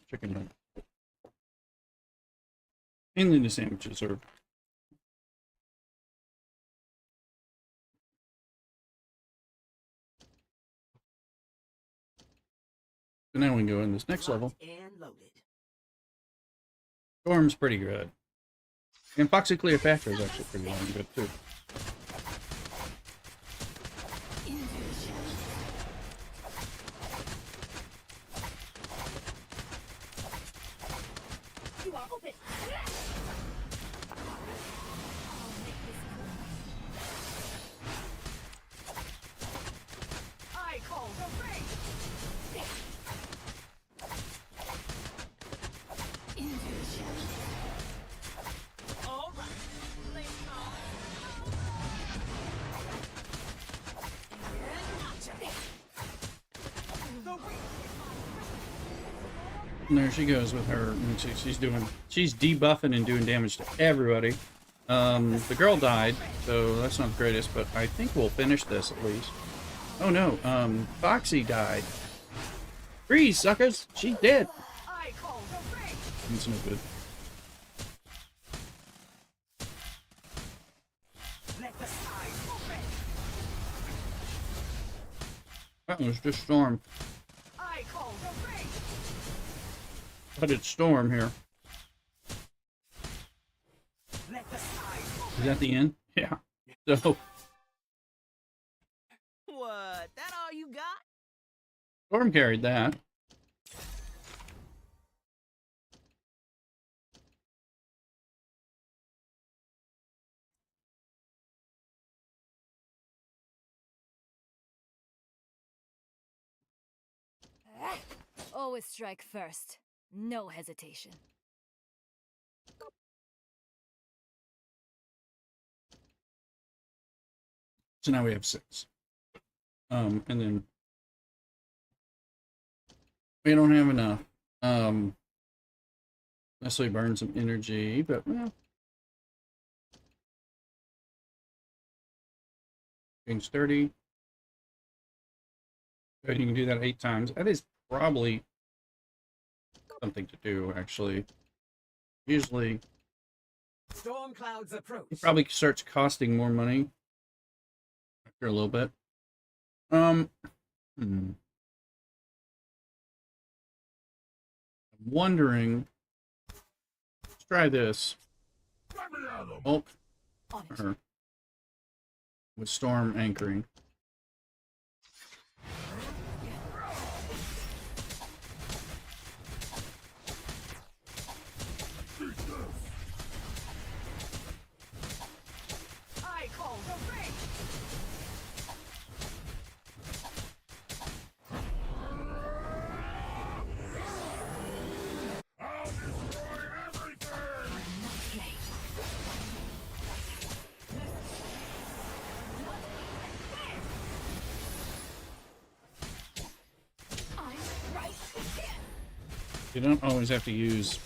chicken in. Mainly the sandwiches are. So now we can go in this next level. And loaded. Storm's pretty good. And Foxy Cleopatra is actually pretty darn good, too. And there she goes with her. She's debuffing and doing damage to everybody. The girl died, so that's not the greatest, but I think we'll finish this at least. Oh no, Foxy died. Freeze, suckers! She's dead. That's no good. That was just Storm. But it's Storm here. Is that the end? Yeah. So. What? That all you got? Storm carried that. Always strike first. No hesitation. So now we have 6. And then we don't have enough. Necessarily burn some energy, but well. Change 30. So you can do that 8 times. That is probably something to do, actually. Usually Storm clouds approach. it probably starts costing more money after a little bit. I'm wondering. Let's try this. Hulk or with Storm anchoring. You don't always have to use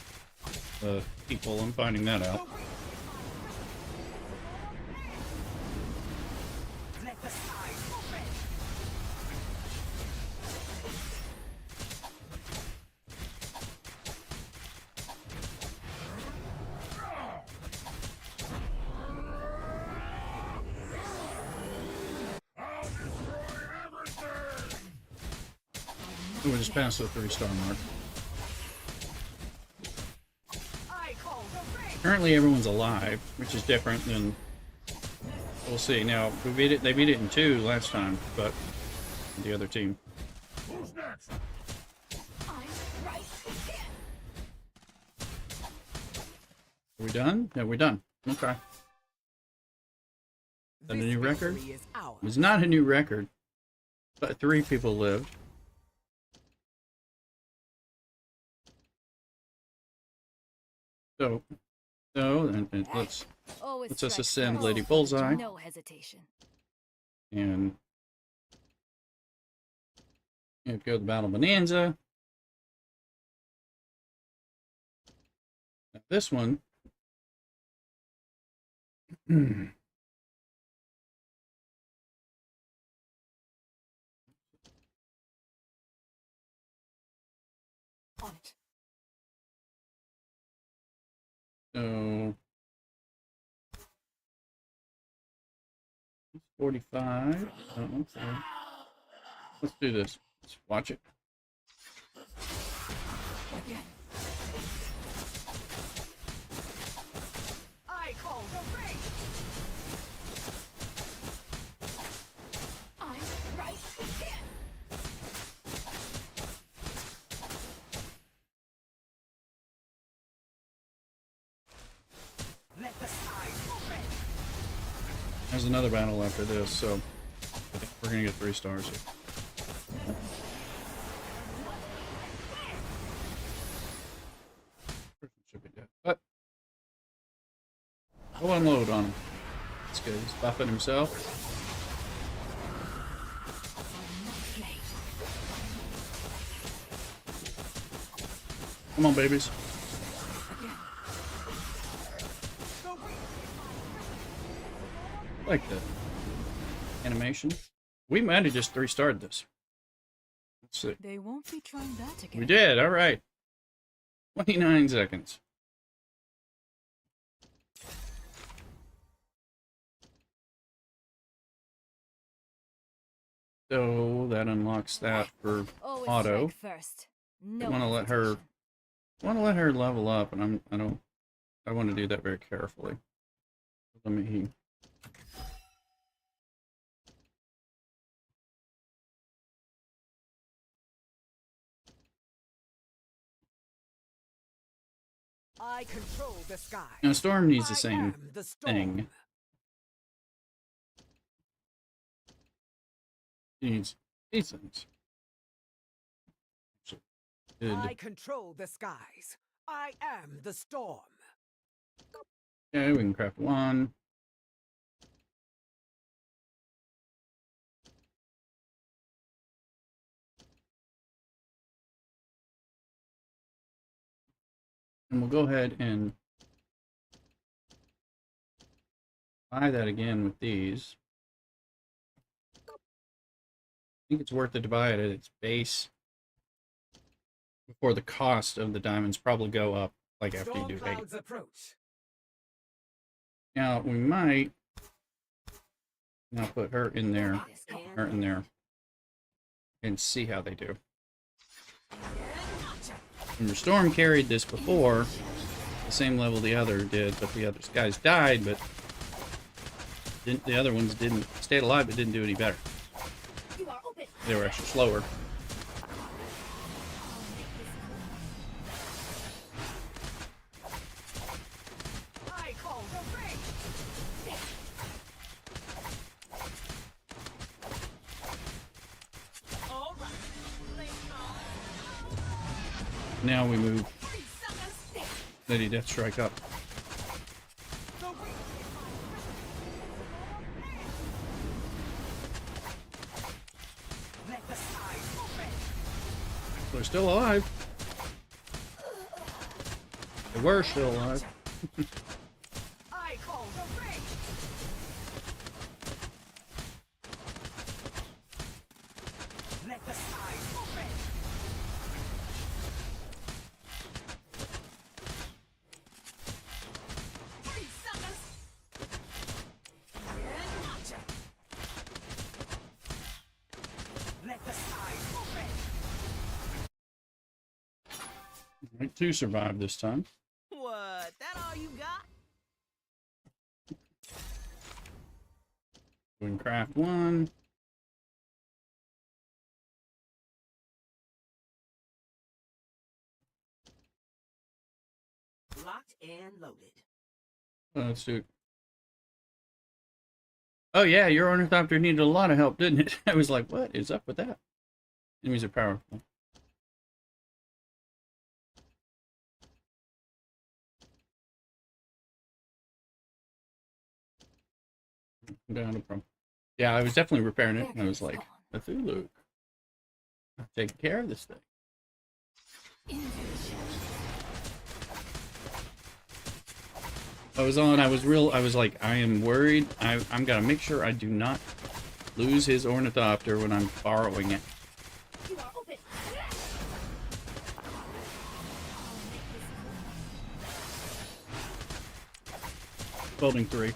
people. I'm finding that out. We'll just pass the 3-star mark. Currently everyone's alive, which is different than we'll see. Now we beat it. They beat it in 2 last time, but the other team. Who's next? Are we done? Yeah, we're done. Okay. Is that a new record? It's not a new record, but 3 people lived. So and let's us ascend Lady Bullseye. No hesitation. And go to the Battle Bonanza. Now this one. So 45. Oh, okay. Let's do this. Let's watch it. There's another battle after this, so I think we're gonna get 3 stars here. Should be dead. But go unload on him. That's good. He's buffing himself. Come on, babies. I like the animation. We might have just 3-starred this. Let's see. They won't be trying that again. We did. All right. 29 seconds. So that unlocks that for auto. First. I No want to let her. Level up, and I want to do that very carefully. Let me. I control the sky. Now, Storm needs the I same am the storm. thing. He needs these things. Good. I control the skies. I am the storm. Okay, we can craft 1. And we'll go ahead and buy that again with these. I think it's worth it to buy it at its base before the cost of the diamonds probably go up, like after you do 8. Approach. Now, we might now put her in there, and see how they do. Remember, Storm carried this before, the same level the other did, but the other guys died, but the other ones stayed alive, but didn't do any better. They were actually slower. Now we move Lady Deathstrike up. They're still alive. They were still alive. Right, 2 survived this time. What? That all you got? We can craft 1. Locked and loaded. Let's do it. Oh yeah, your ornithopter needed a lot of help, didn't it? I was like, what is up with that? Enemies are powerful. Down to problem. Yeah, I was definitely repairing it, and I was like, Cthulhu, I'm taking care of this thing. I was like, I am worried. I'm gonna make sure I do not lose his ornithopter when I'm borrowing it. Building 3.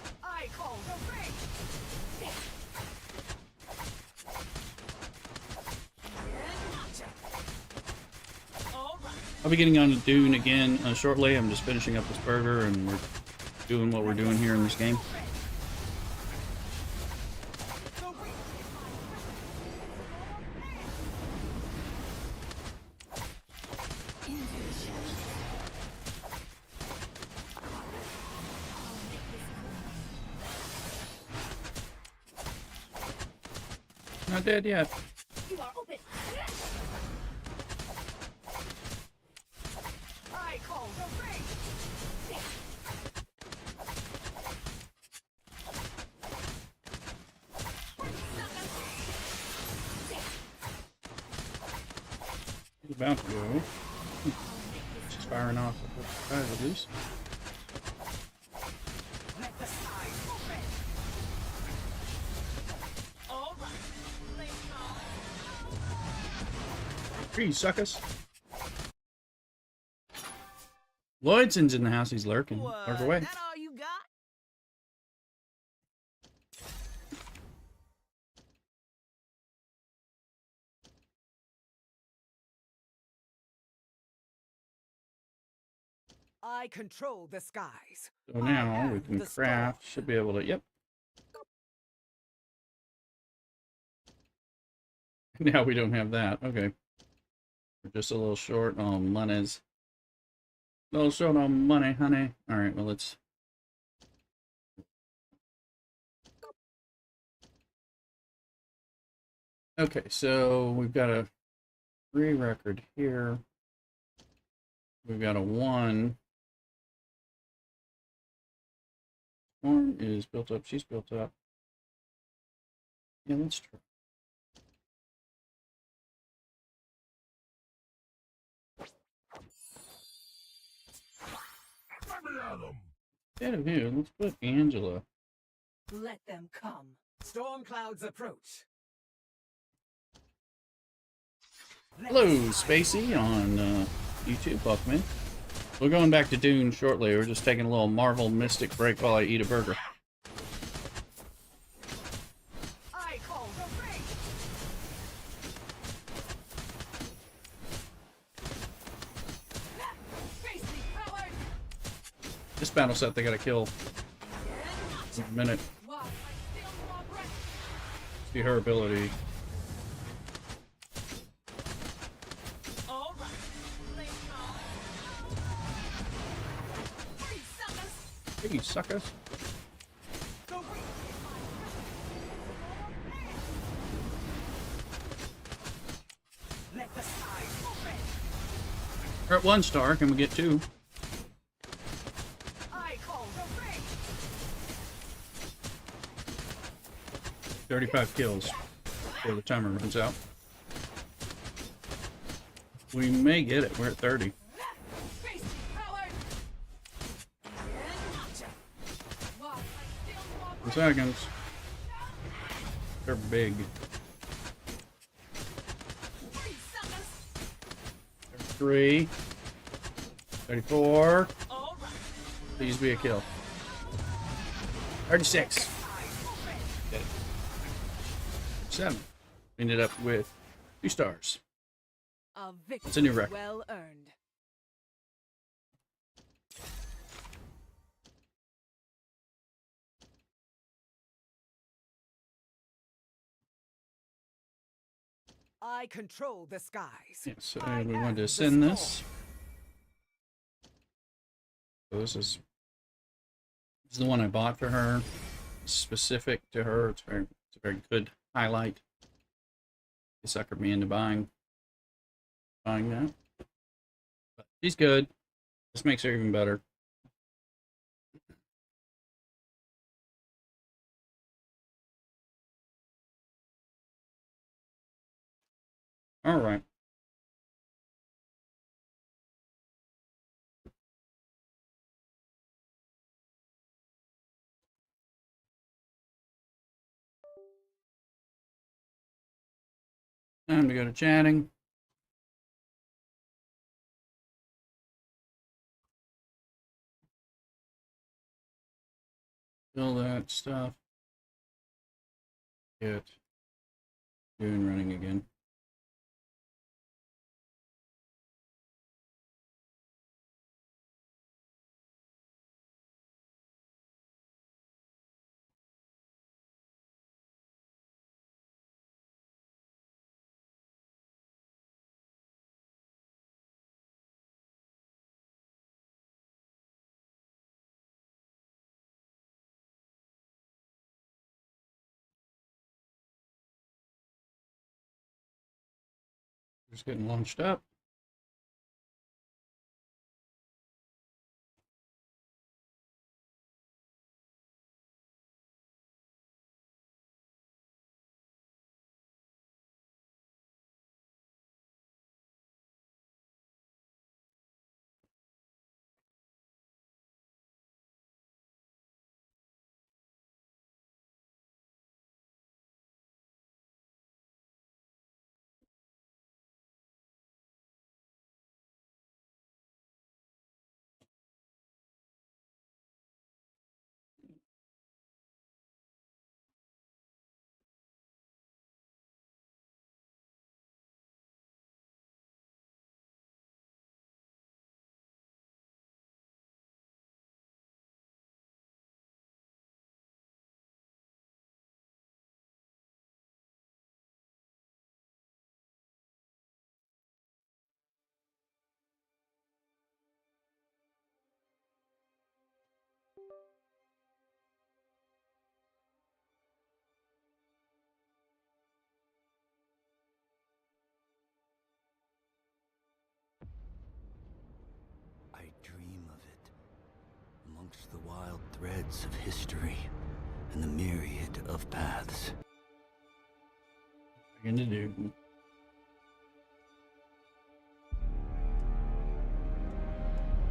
I'll be getting on to Dune again shortly. I'm just finishing up this burger, and we're doing what we're doing here in this game. Not dead yet. You are open. I call the rain. He's about to go. She's firing off at least. Let the skies open. All right. Free, suckers. Lloydson's in the house. He's lurking. Lurk away. That all you got? I control the skies. So now we can craft. Should be able to. Yep. Now we don't have that. Okay. We're just a little short on monies. A little short on money, honey. Alright, well, let's... Okay, so we've got a 3 record here. We've got a 1. One is built up. She's built up. Yeah, let's try. Instead of you, let's put Angela. Let them come. Storm clouds approach. Hello, Spacey on YouTube, Buckman. We're going back to Dune shortly. We're just taking a little Marvel Mystic break while I eat a burger. I call the rain. This battle set they gotta kill. In a minute. See her ability. Hey, you suckers. Let the skies open. We're at 1 star. Can we get 2? I call the rain. 35 kills before the timer runs out. We may get it. We're at 30. Seconds. They're big. 33. 34. Please be a kill. 36. Did it. 7. Ended up with 2 stars. It's a new record. Well earned. I control the skies. Yeah, so we wanted to send this. So this is the one I bought for her. It's specific to her. It's a very good highlight. It suckered me into buying that. But she's good. This makes her even better. All right. Time to go to chatting. All that stuff. Get Dune running again. Just getting launched up. I dream of it, amongst the wild threads of history and the myriad of paths. What are you gonna do?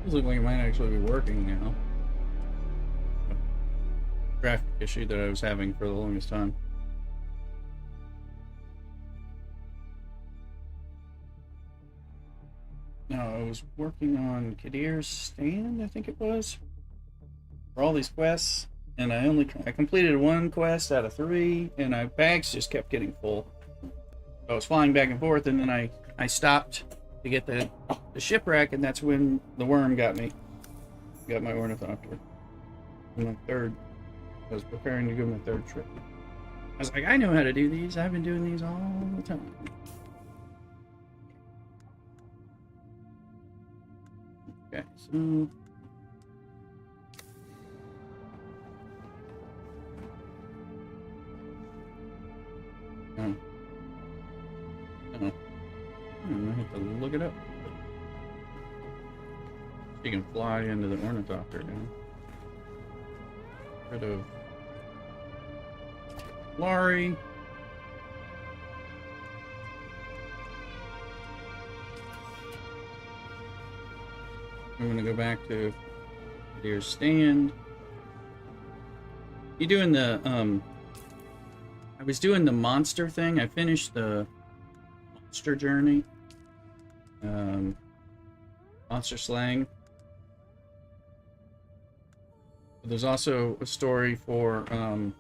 Does look like it might actually be working now. Graphic issue that I was having for the longest time. No, I was working on Kadir's stand, I think it was, for all these quests, and I completed one quest out of 3, and my bags just kept getting full. I was flying back and forth, and then I stopped to get the shipwreck, and that's when the worm got me. Got my ornithopter. My third. I was preparing to go my 3rd trip. I was like, I know how to do these. I've been doing these all the time. Okay, so... Oh. Oh. I have to look it up. You can fly into the ornithopter now. Rid of Laurie. I'm gonna go back to Deer's stand. You doing the I was doing the monster thing. I finished the monster journey. Monster slaying. There's also a story for I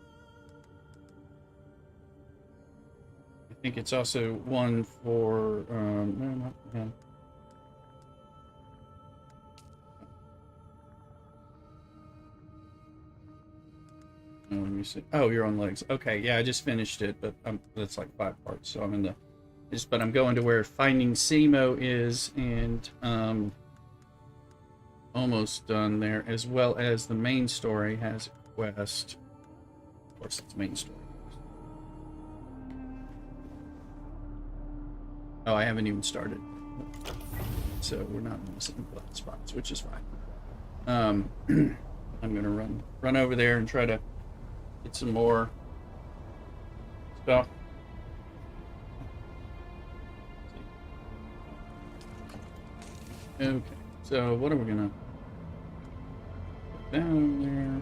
think it's also one for no, not him. Oh, let me see. Oh, you're on legs. Okay, yeah, I just finished it, but that's like 5 parts, so I'm in the but I'm going to where Finding Simo is, and almost done there, as well as the main story has a quest. Of course, it's main story. Oh, I haven't even started, so we're not in the same spots, which is fine. I'm gonna run over there and try to get some more stuff. Okay, so what are we gonna put down there?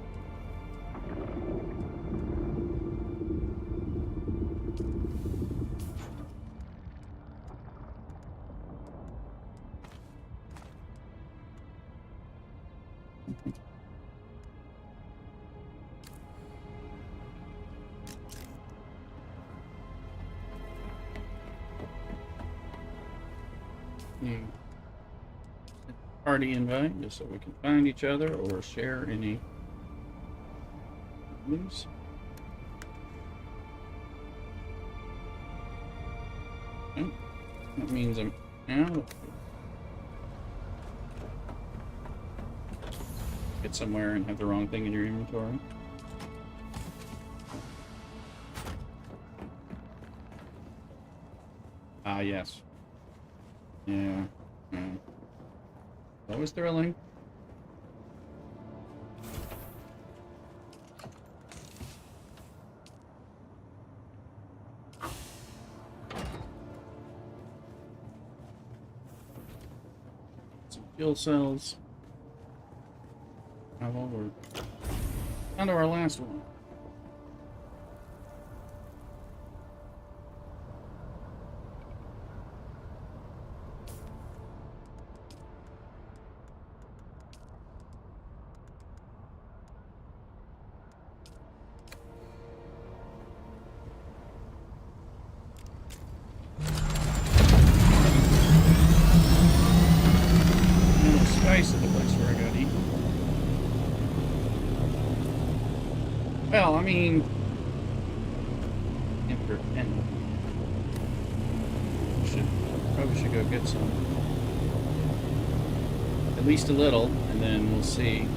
Party invite, just so we can find each other or share any news. Oh, that means I'm out. Get somewhere and have the wrong thing in your inventory. Ah, yes. Yeah. That was thrilling. Some fuel cells. Oh, well, we're down to our last one. Spice of the place where I got eaten. Well, I mean, probably should go get some. At least a little, and then we'll see.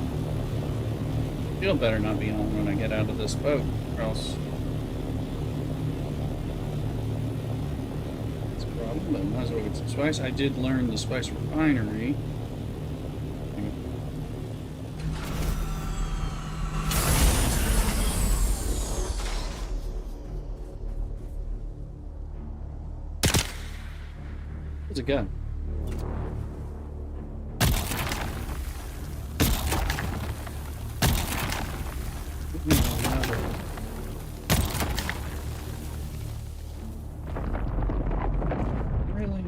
Fuel better not be on when I get out of this boat, or else it's a problem, but might as well get some spice. I did learn the spice refinery. It's a gun. Really?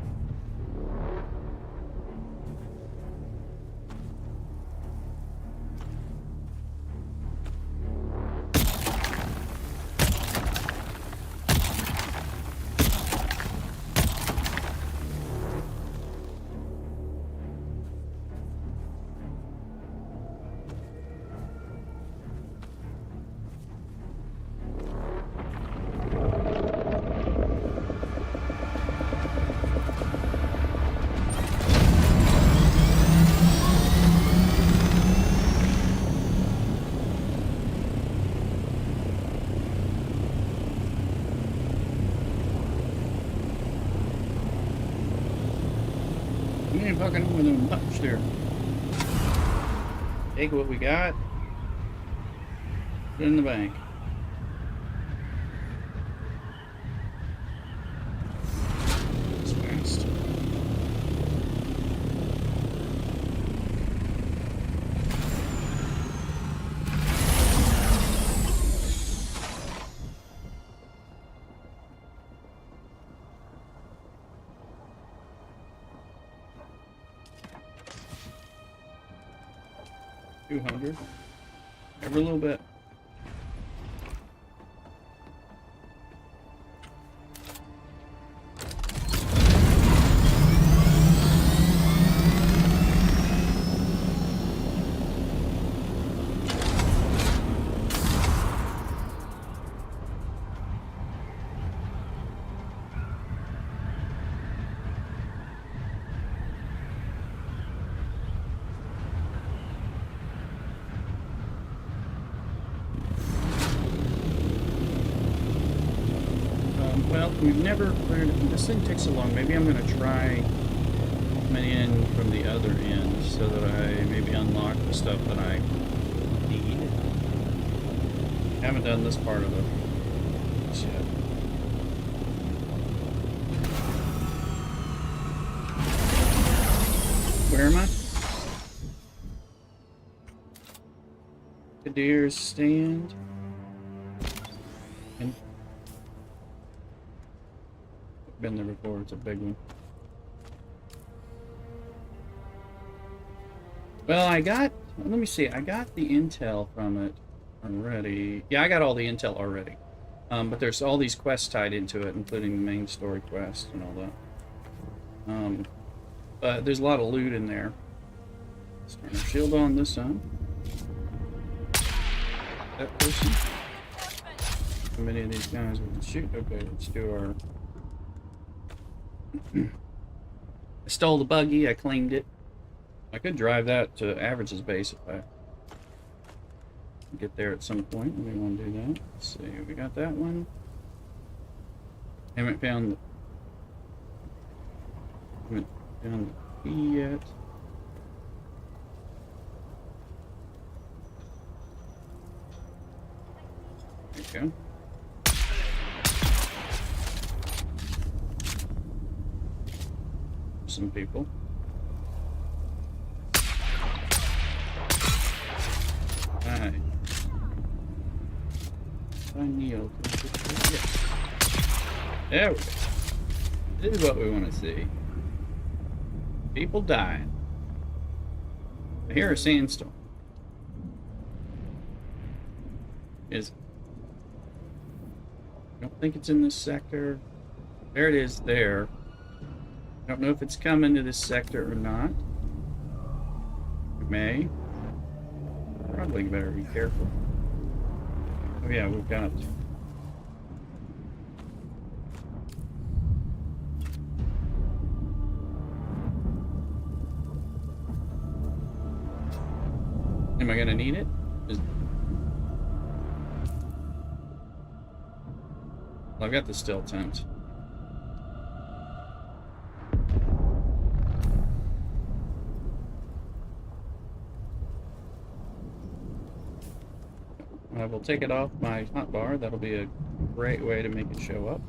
You ain't fucking with them much there. Take what we got. Put it in the bank. It's fast. $200. Every little bit. Well, we've never cleared it. This thing takes so long. Maybe I'm going to try coming in from the other end so that I maybe unlock the stuff that I need. Haven't done this part of it yet. Where am I? Kadir's stand. And been there before, it's a big one. Well, let me see, I got the intel from it already. Yeah, I got all the intel already. But there's all these quests tied into it, including the main story quest and all that. But there's a lot of loot in there. Let's turn our shield on this time. That person. How many of these guys we can shoot? Okay, let's do our... I stole the buggy, I claimed it. I could drive that to Average's base if I get there at some point. We want to do that. Let's see, we got that one. Haven't Found the key yet. There you go. Some people. Alright. I kneel. Yes. There we go. This is what we want to see. People dying. I hear a sandstorm. Is it? I don't think it's in this sector. There it is there. I don't know if it's coming to this sector or not. It may. Probably better be careful. Oh yeah, we've got... Am I gonna need it? Well, I've got the still tent. I will take it off my hotbar. That'll be a great way to make it show up.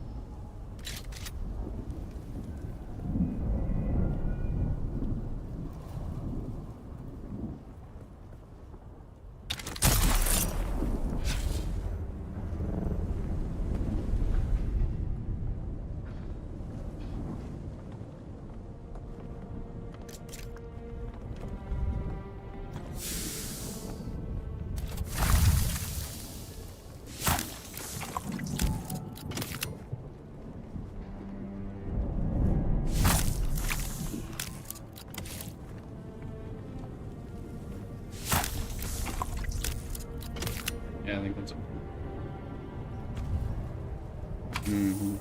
Yeah, I think that's it. Mm-hmm.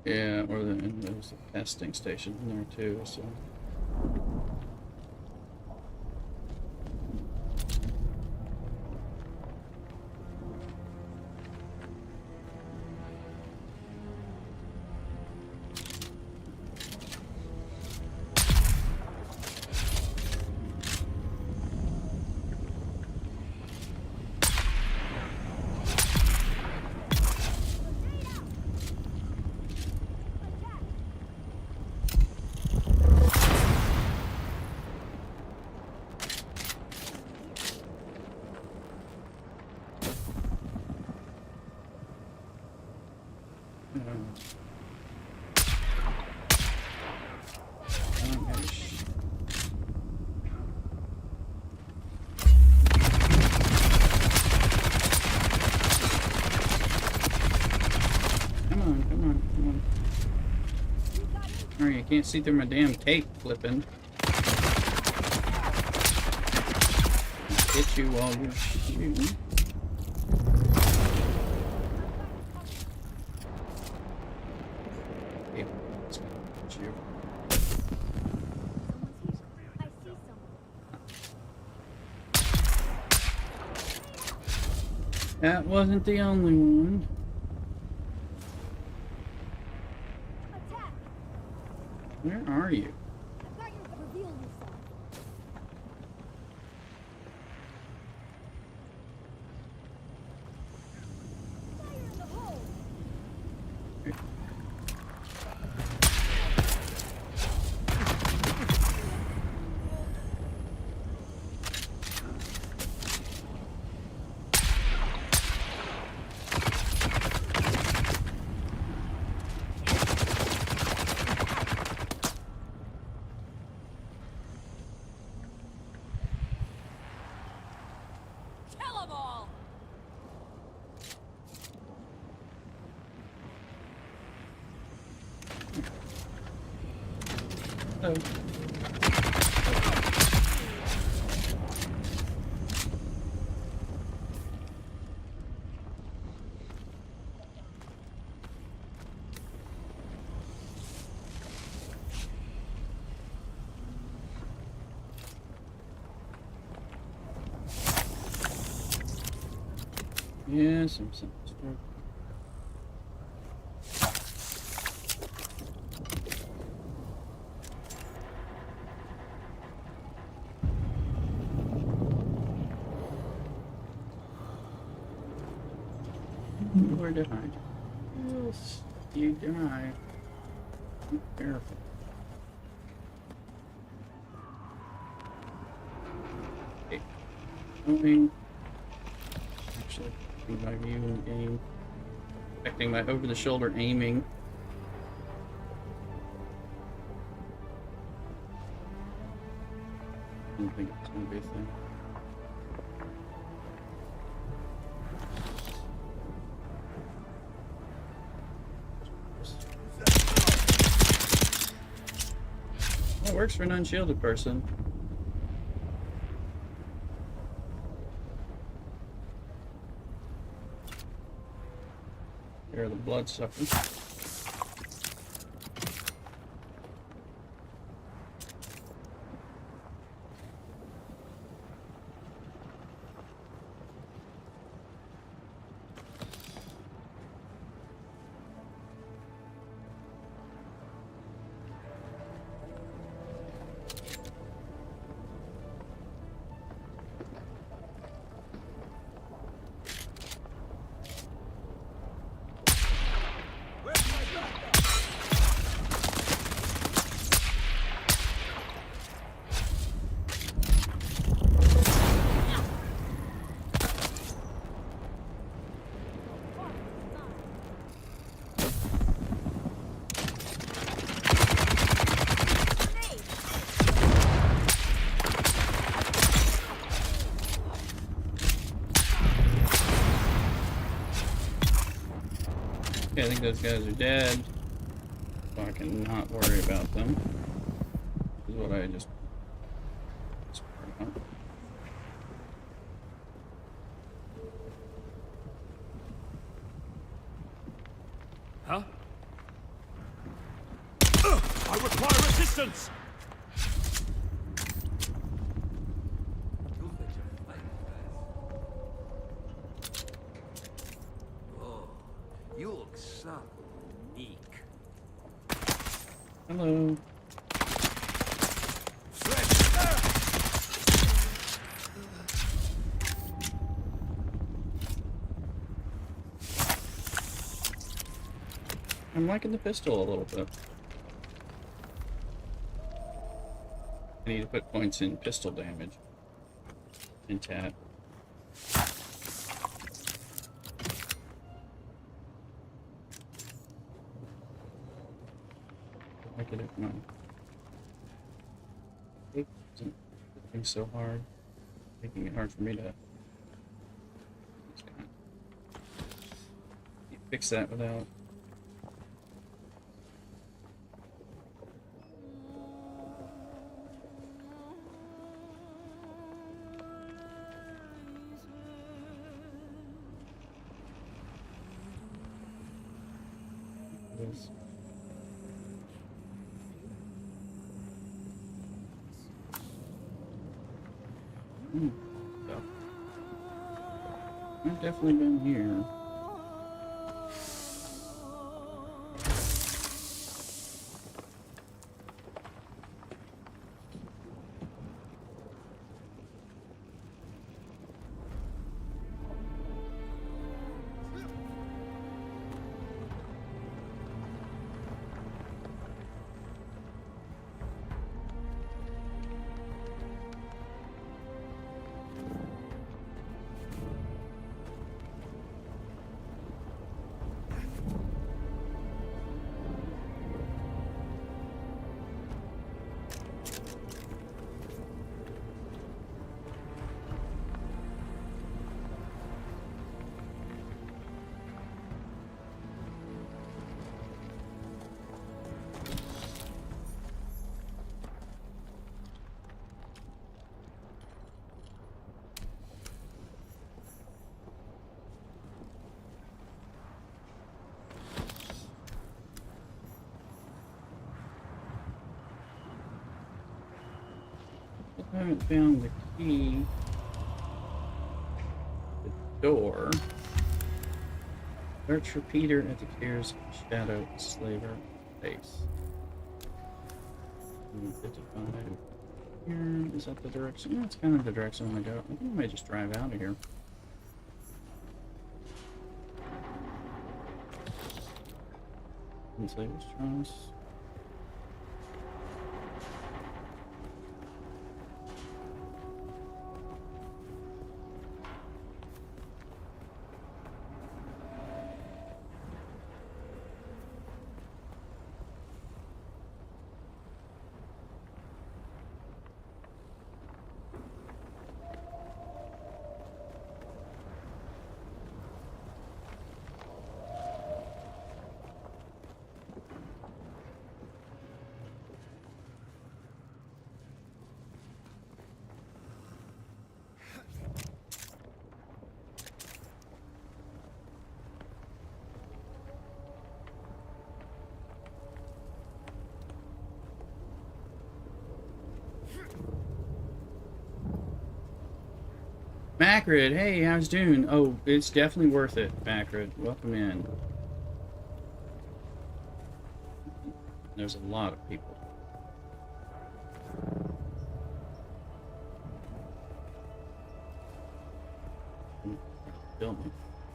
Yeah, or there's a testing station in there too, so... Alright, you can't see through my damn tape flipping. Hit you while you're shooting. Okay, let's go. Hit you. That wasn't the only one. Where are you? Oh. Yes, I'm some. Where did I? Yes, you die. Be careful. Okay. Moving. Actually, my view and aim. Affecting my over-the-shoulder aiming. I don't think it's gonna be a thing. It works for an unshielded person. Here are the bloodsuckers. Okay, I think those guys are dead. So I can not worry about them. This is what I just... Huh? I require assistance! Oh, you look so unique. Hello. I'm liking the pistol a little bit. I need to put points in pistol damage. In tat. I get it, come on. It isn't working so hard. Making it hard for me to... fix that without... this. So. I've definitely been here. I haven't found the key. The door. Search for Peter at the Tears Shadow Slaver base. 55. Here, is that the direction? Yeah, it's kind of the direction I want to go. I think I might just drive out of here. Slaver's Trust. Macrid, hey, how's Dune? Oh, it's definitely worth it, Macrid. Welcome in. There's a lot of people.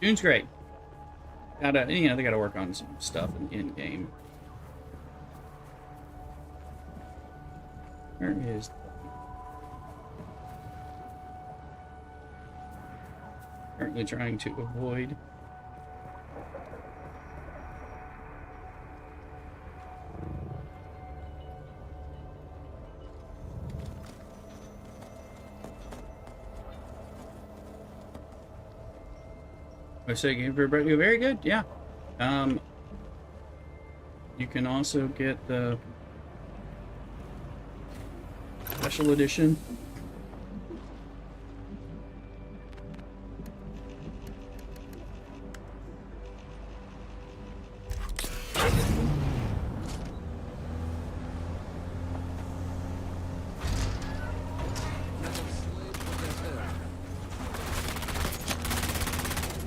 Dune's great. Gotta, you know, they gotta work on some stuff in game. Where is? Currently trying to avoid. I say very good, yeah. You can also get the special edition.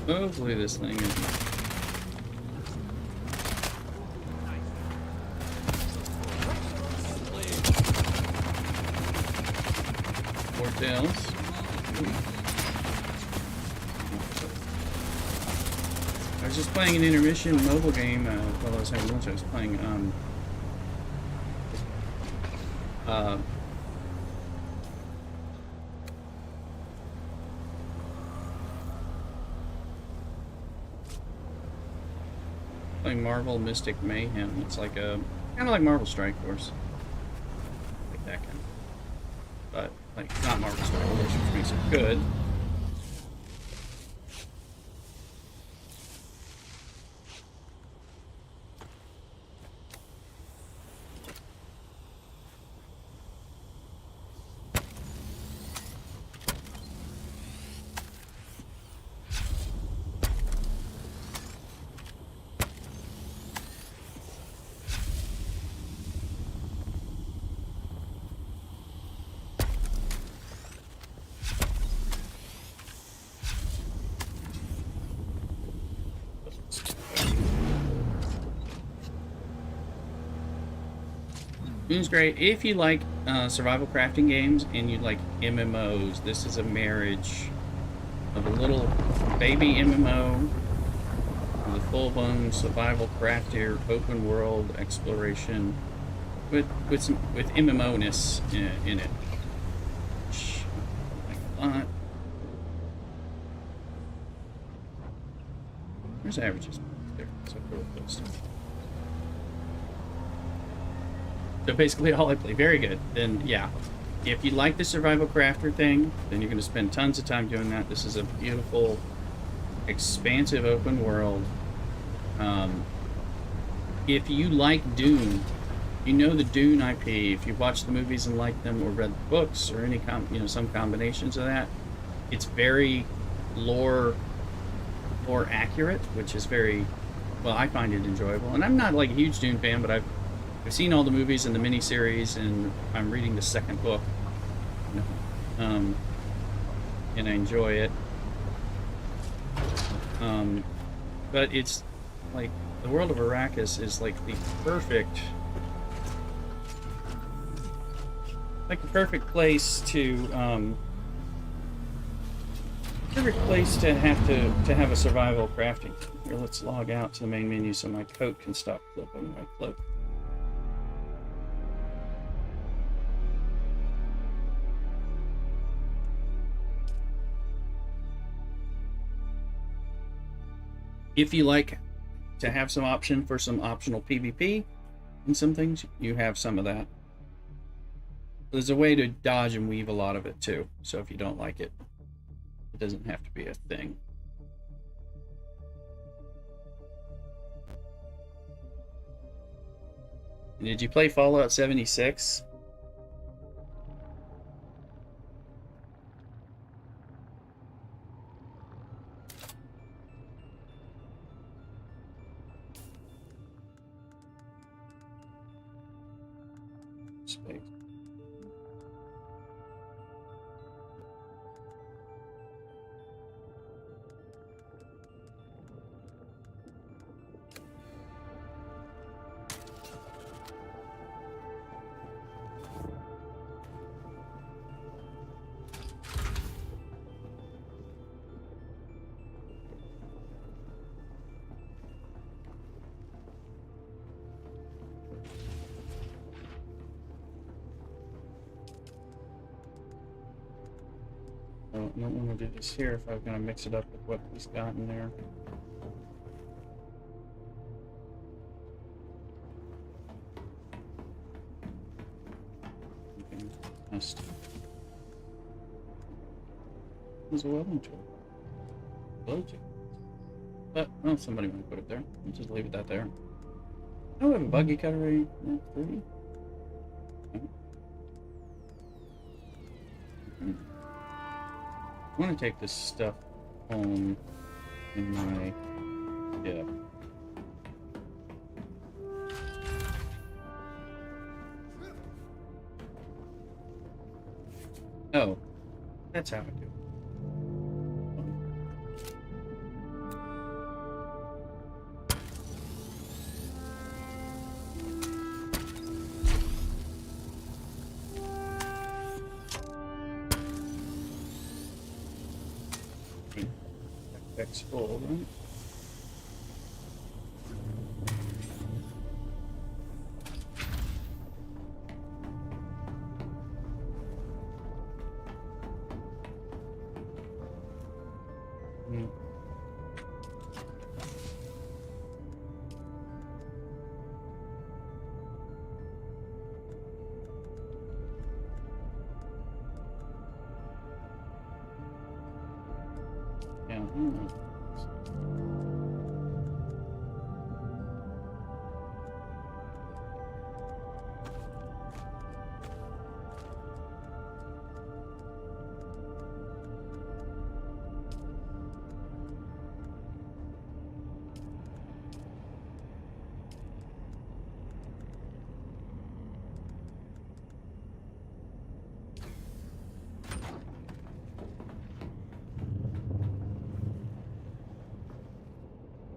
Hopefully this thing is... Four tails. I was just playing an intermission mobile game while I was having lunch. I was playing Marvel Mystic Mayhem. It's like a kind of like Marvel Strike Force, like that kind of, but like not Marvel Strike Force, which makes it good. Dune's great. If you like survival crafting games and you like MMOs, this is a marriage of a little baby MMO with a full-blown survival crafter, open world exploration with MMO-ness in it. Which I like a lot. Where's averages? There. So real close. So basically all I play. Very good. Then, yeah. If you like the survival crafter thing, then you're going to spend tons of time doing that. This is a beautiful, expansive open world. If you like Dune, you know the Dune IP, if you've watched the movies and liked them or read the books or any some combinations of that, it's very lore accurate, which is very, well, I find it enjoyable. And I'm not like a huge Dune fan, but I've seen all the movies and the miniseries, and I'm reading the second book, and I enjoy it. But it's like the world of Arrakis is like the perfect place to have a survival crafting. Here, let's log out to the main menu so my coat can stop flipping my cloak. If you like to have some option for some optional PvP and some things, you have some of that. There's a way to dodge and weave a lot of it too. So if you don't like it, it doesn't have to be a thing. Did you play Fallout 76? Space. I don't want to do this here if I'm going to mix it up with what he's got in there. Okay, test. There's a welding tool. Blow tool. But, well, somebody might put it there. We'll just leave it that there. Oh, we have a buggy cutter already. Yeah, 30. Okay. I want to take this stuff home in my ship. Oh, that's how I do it. Full, right? Yeah.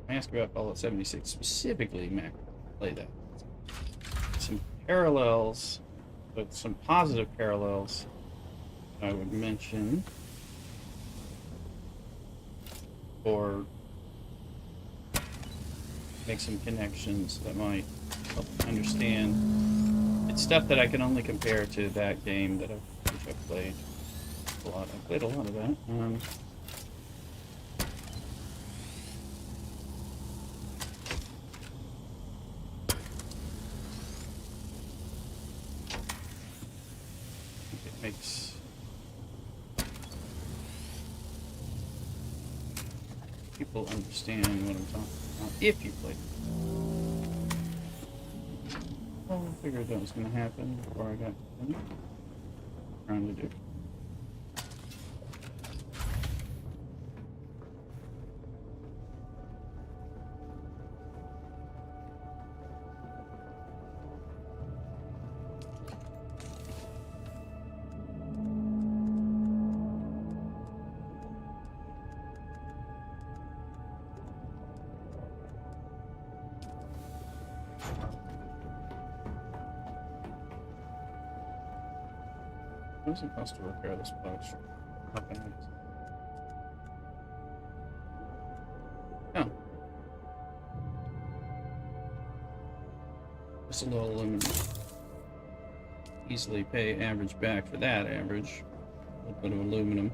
I asked about Fallout 76 specifically, Mac. Play that. Some parallels, but some positive parallels I would mention, or make some connections that might help understand. It's stuff that I can only compare to that game that I've played a lot. I played a lot of that. Makes people understand what I'm talking about if you play it. Well, I figured that was going to happen before I got trying to do. What does it cost to repair this box? Okay. Oh. Just a little aluminum. Easily pay average back for that average. A little bit of aluminum.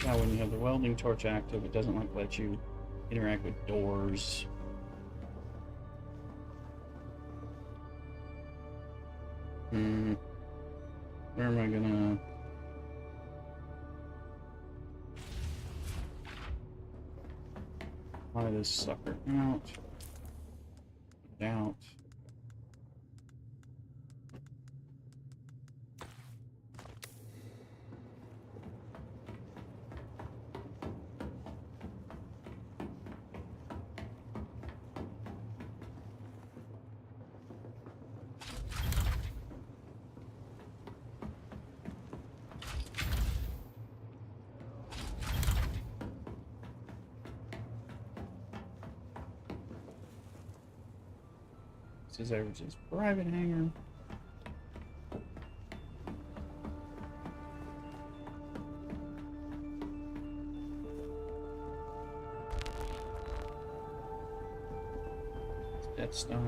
Now, when you have the welding torch active, it doesn't like let you interact with doors. Where am I gonna? Fly this sucker out. Out. This is Average's private hangar. Death Star.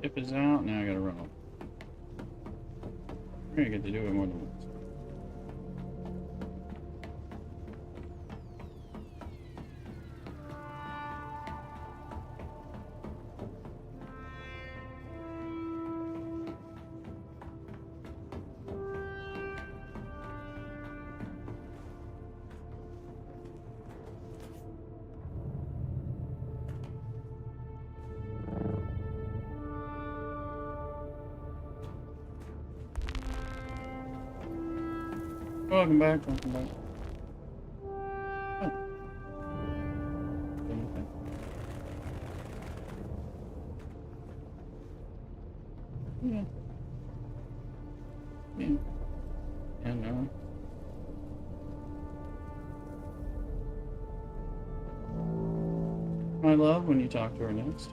Ship is out, now I gotta run over. We're gonna get to do it more than once. Welcome back, welcome back. Oh. Okay. Yeah. Yeah. And my love, when you talk to her next.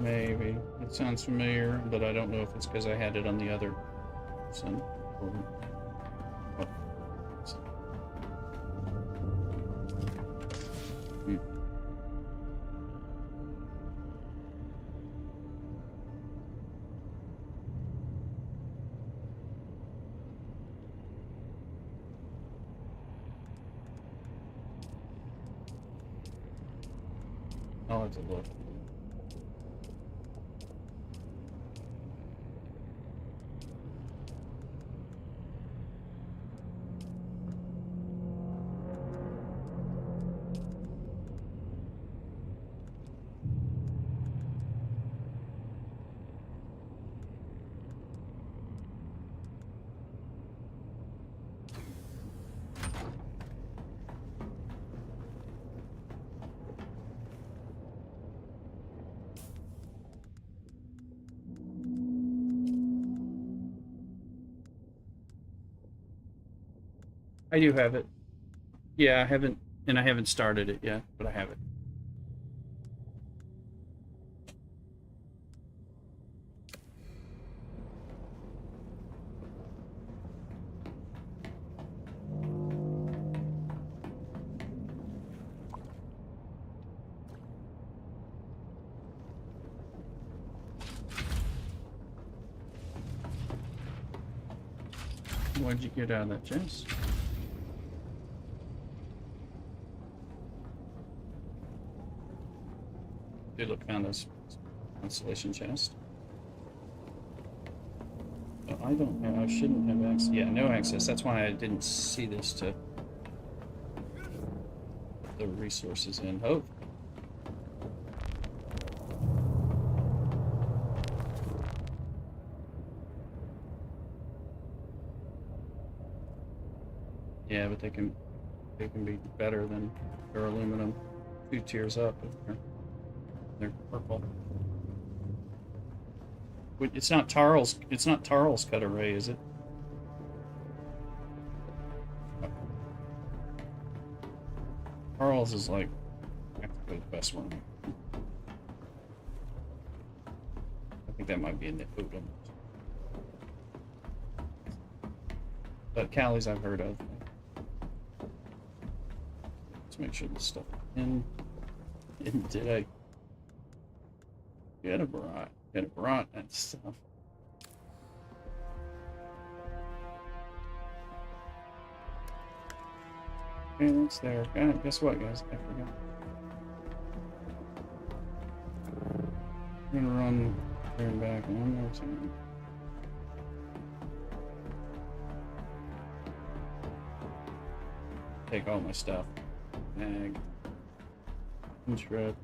Maybe. It sounds familiar, but I don't know if it's because I had it on the other person. Or... Oh. Hmm. I'll have to look. I do have it. Yeah, I haven't started it yet, but I have it. What'd you get out of that chest? Did look found this constellation chest. Oh, I shouldn't have access. Yeah, no access. That's why I didn't see this to put the resources in. Hope. Yeah, but they can be better than their aluminum 2 tiers up. They're purple. It's not Tarl's cut array, is it? Tarl's is like practically the best one. I think that might be in the Odom. But Callie's I've heard of. Let's make sure this stuff in. Did I get a brought that stuff? Okay, that's there. God, guess what, guys? I forgot. I'm gonna run there and back one more time. Take all my stuff. Mag. Shred.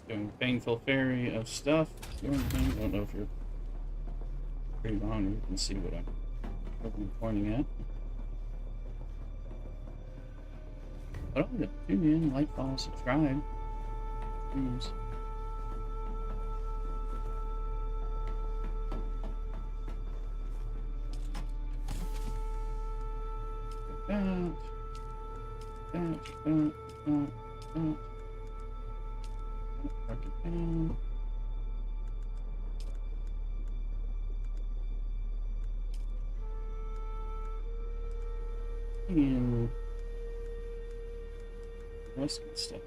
Doing painful fairy of stuff. Doing thing. I don't know if you're pretty behind. You can see what I'm pointing at. But oh, tune in, like, follow, subscribe. Streams. That. Mark it down. And rest good stuff.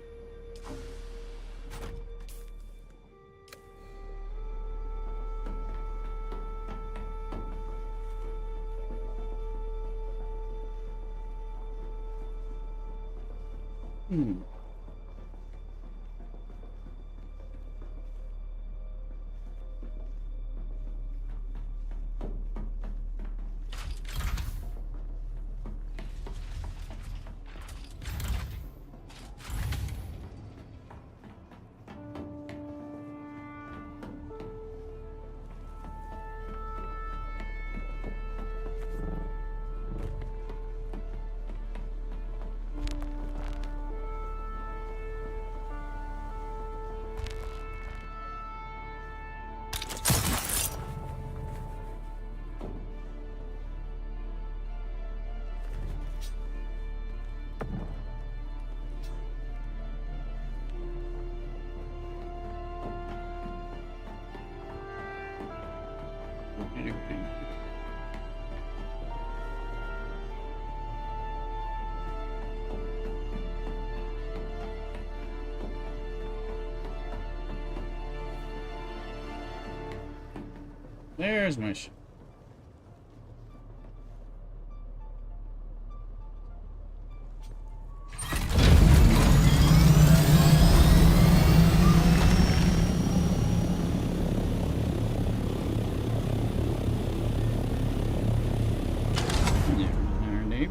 There's my ship.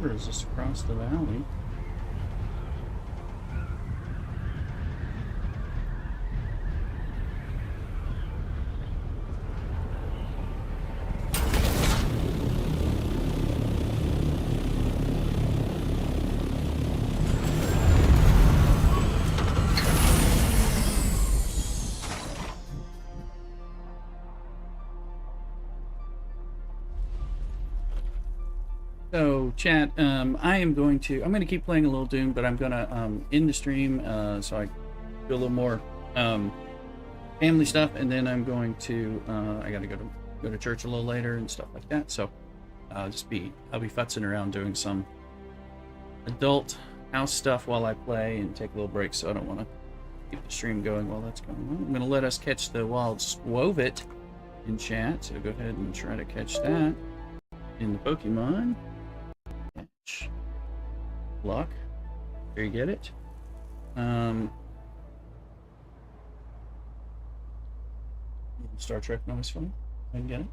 river is just across the valley. So, chat, I'm going to keep playing a little Dune, but I'm gonna end the stream so I do a little more family stuff, and then I'm going to I gotta go to church a little later and stuff like that. So I'll be futzing around doing some adult house stuff while I play and take a little break. So I don't want to keep the stream going while that's going on. I'm gonna let us catch the wild Swovit in chat. So go ahead and try to catch that in the Pokemon. Catch. Luck. There you get it. Star Trek noise fun. I can get it.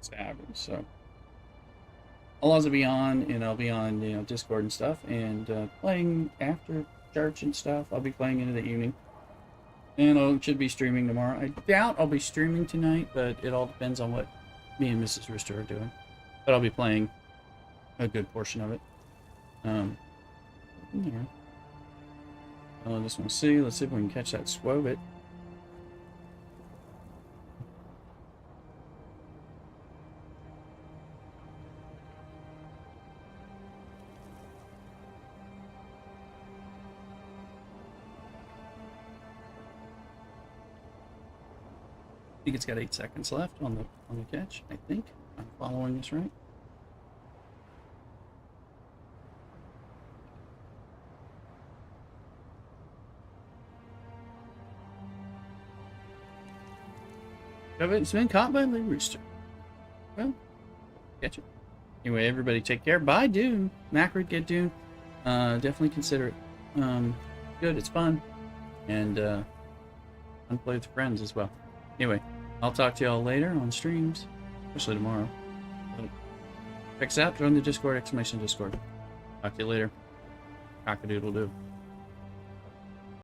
Stabbers. So I'll also be on, and I'll be on, Discord and stuff, and playing after church and stuff. I'll be playing into the evening, and I should be streaming tomorrow. I doubt I'll be streaming tonight, but it all depends on what me and Mrs. Rooster are doing. But I'll be playing a good portion of it. Yeah. I just want to see. Let's see if we can catch that Swovit. I think it's got 8 seconds left on the catch. I think I'm following this right. It's been caught by the rooster. Well, catch it. Anyway, everybody take care. Buy Dune. Macrid, get Dune. Definitely consider it. Good, it's fun. And fun to play with friends as well. Anyway, I'll talk to y'all later on streams, especially tomorrow. Check us out, join the Discord, !Discord. Talk to you later. Cock-a-doodle-doo.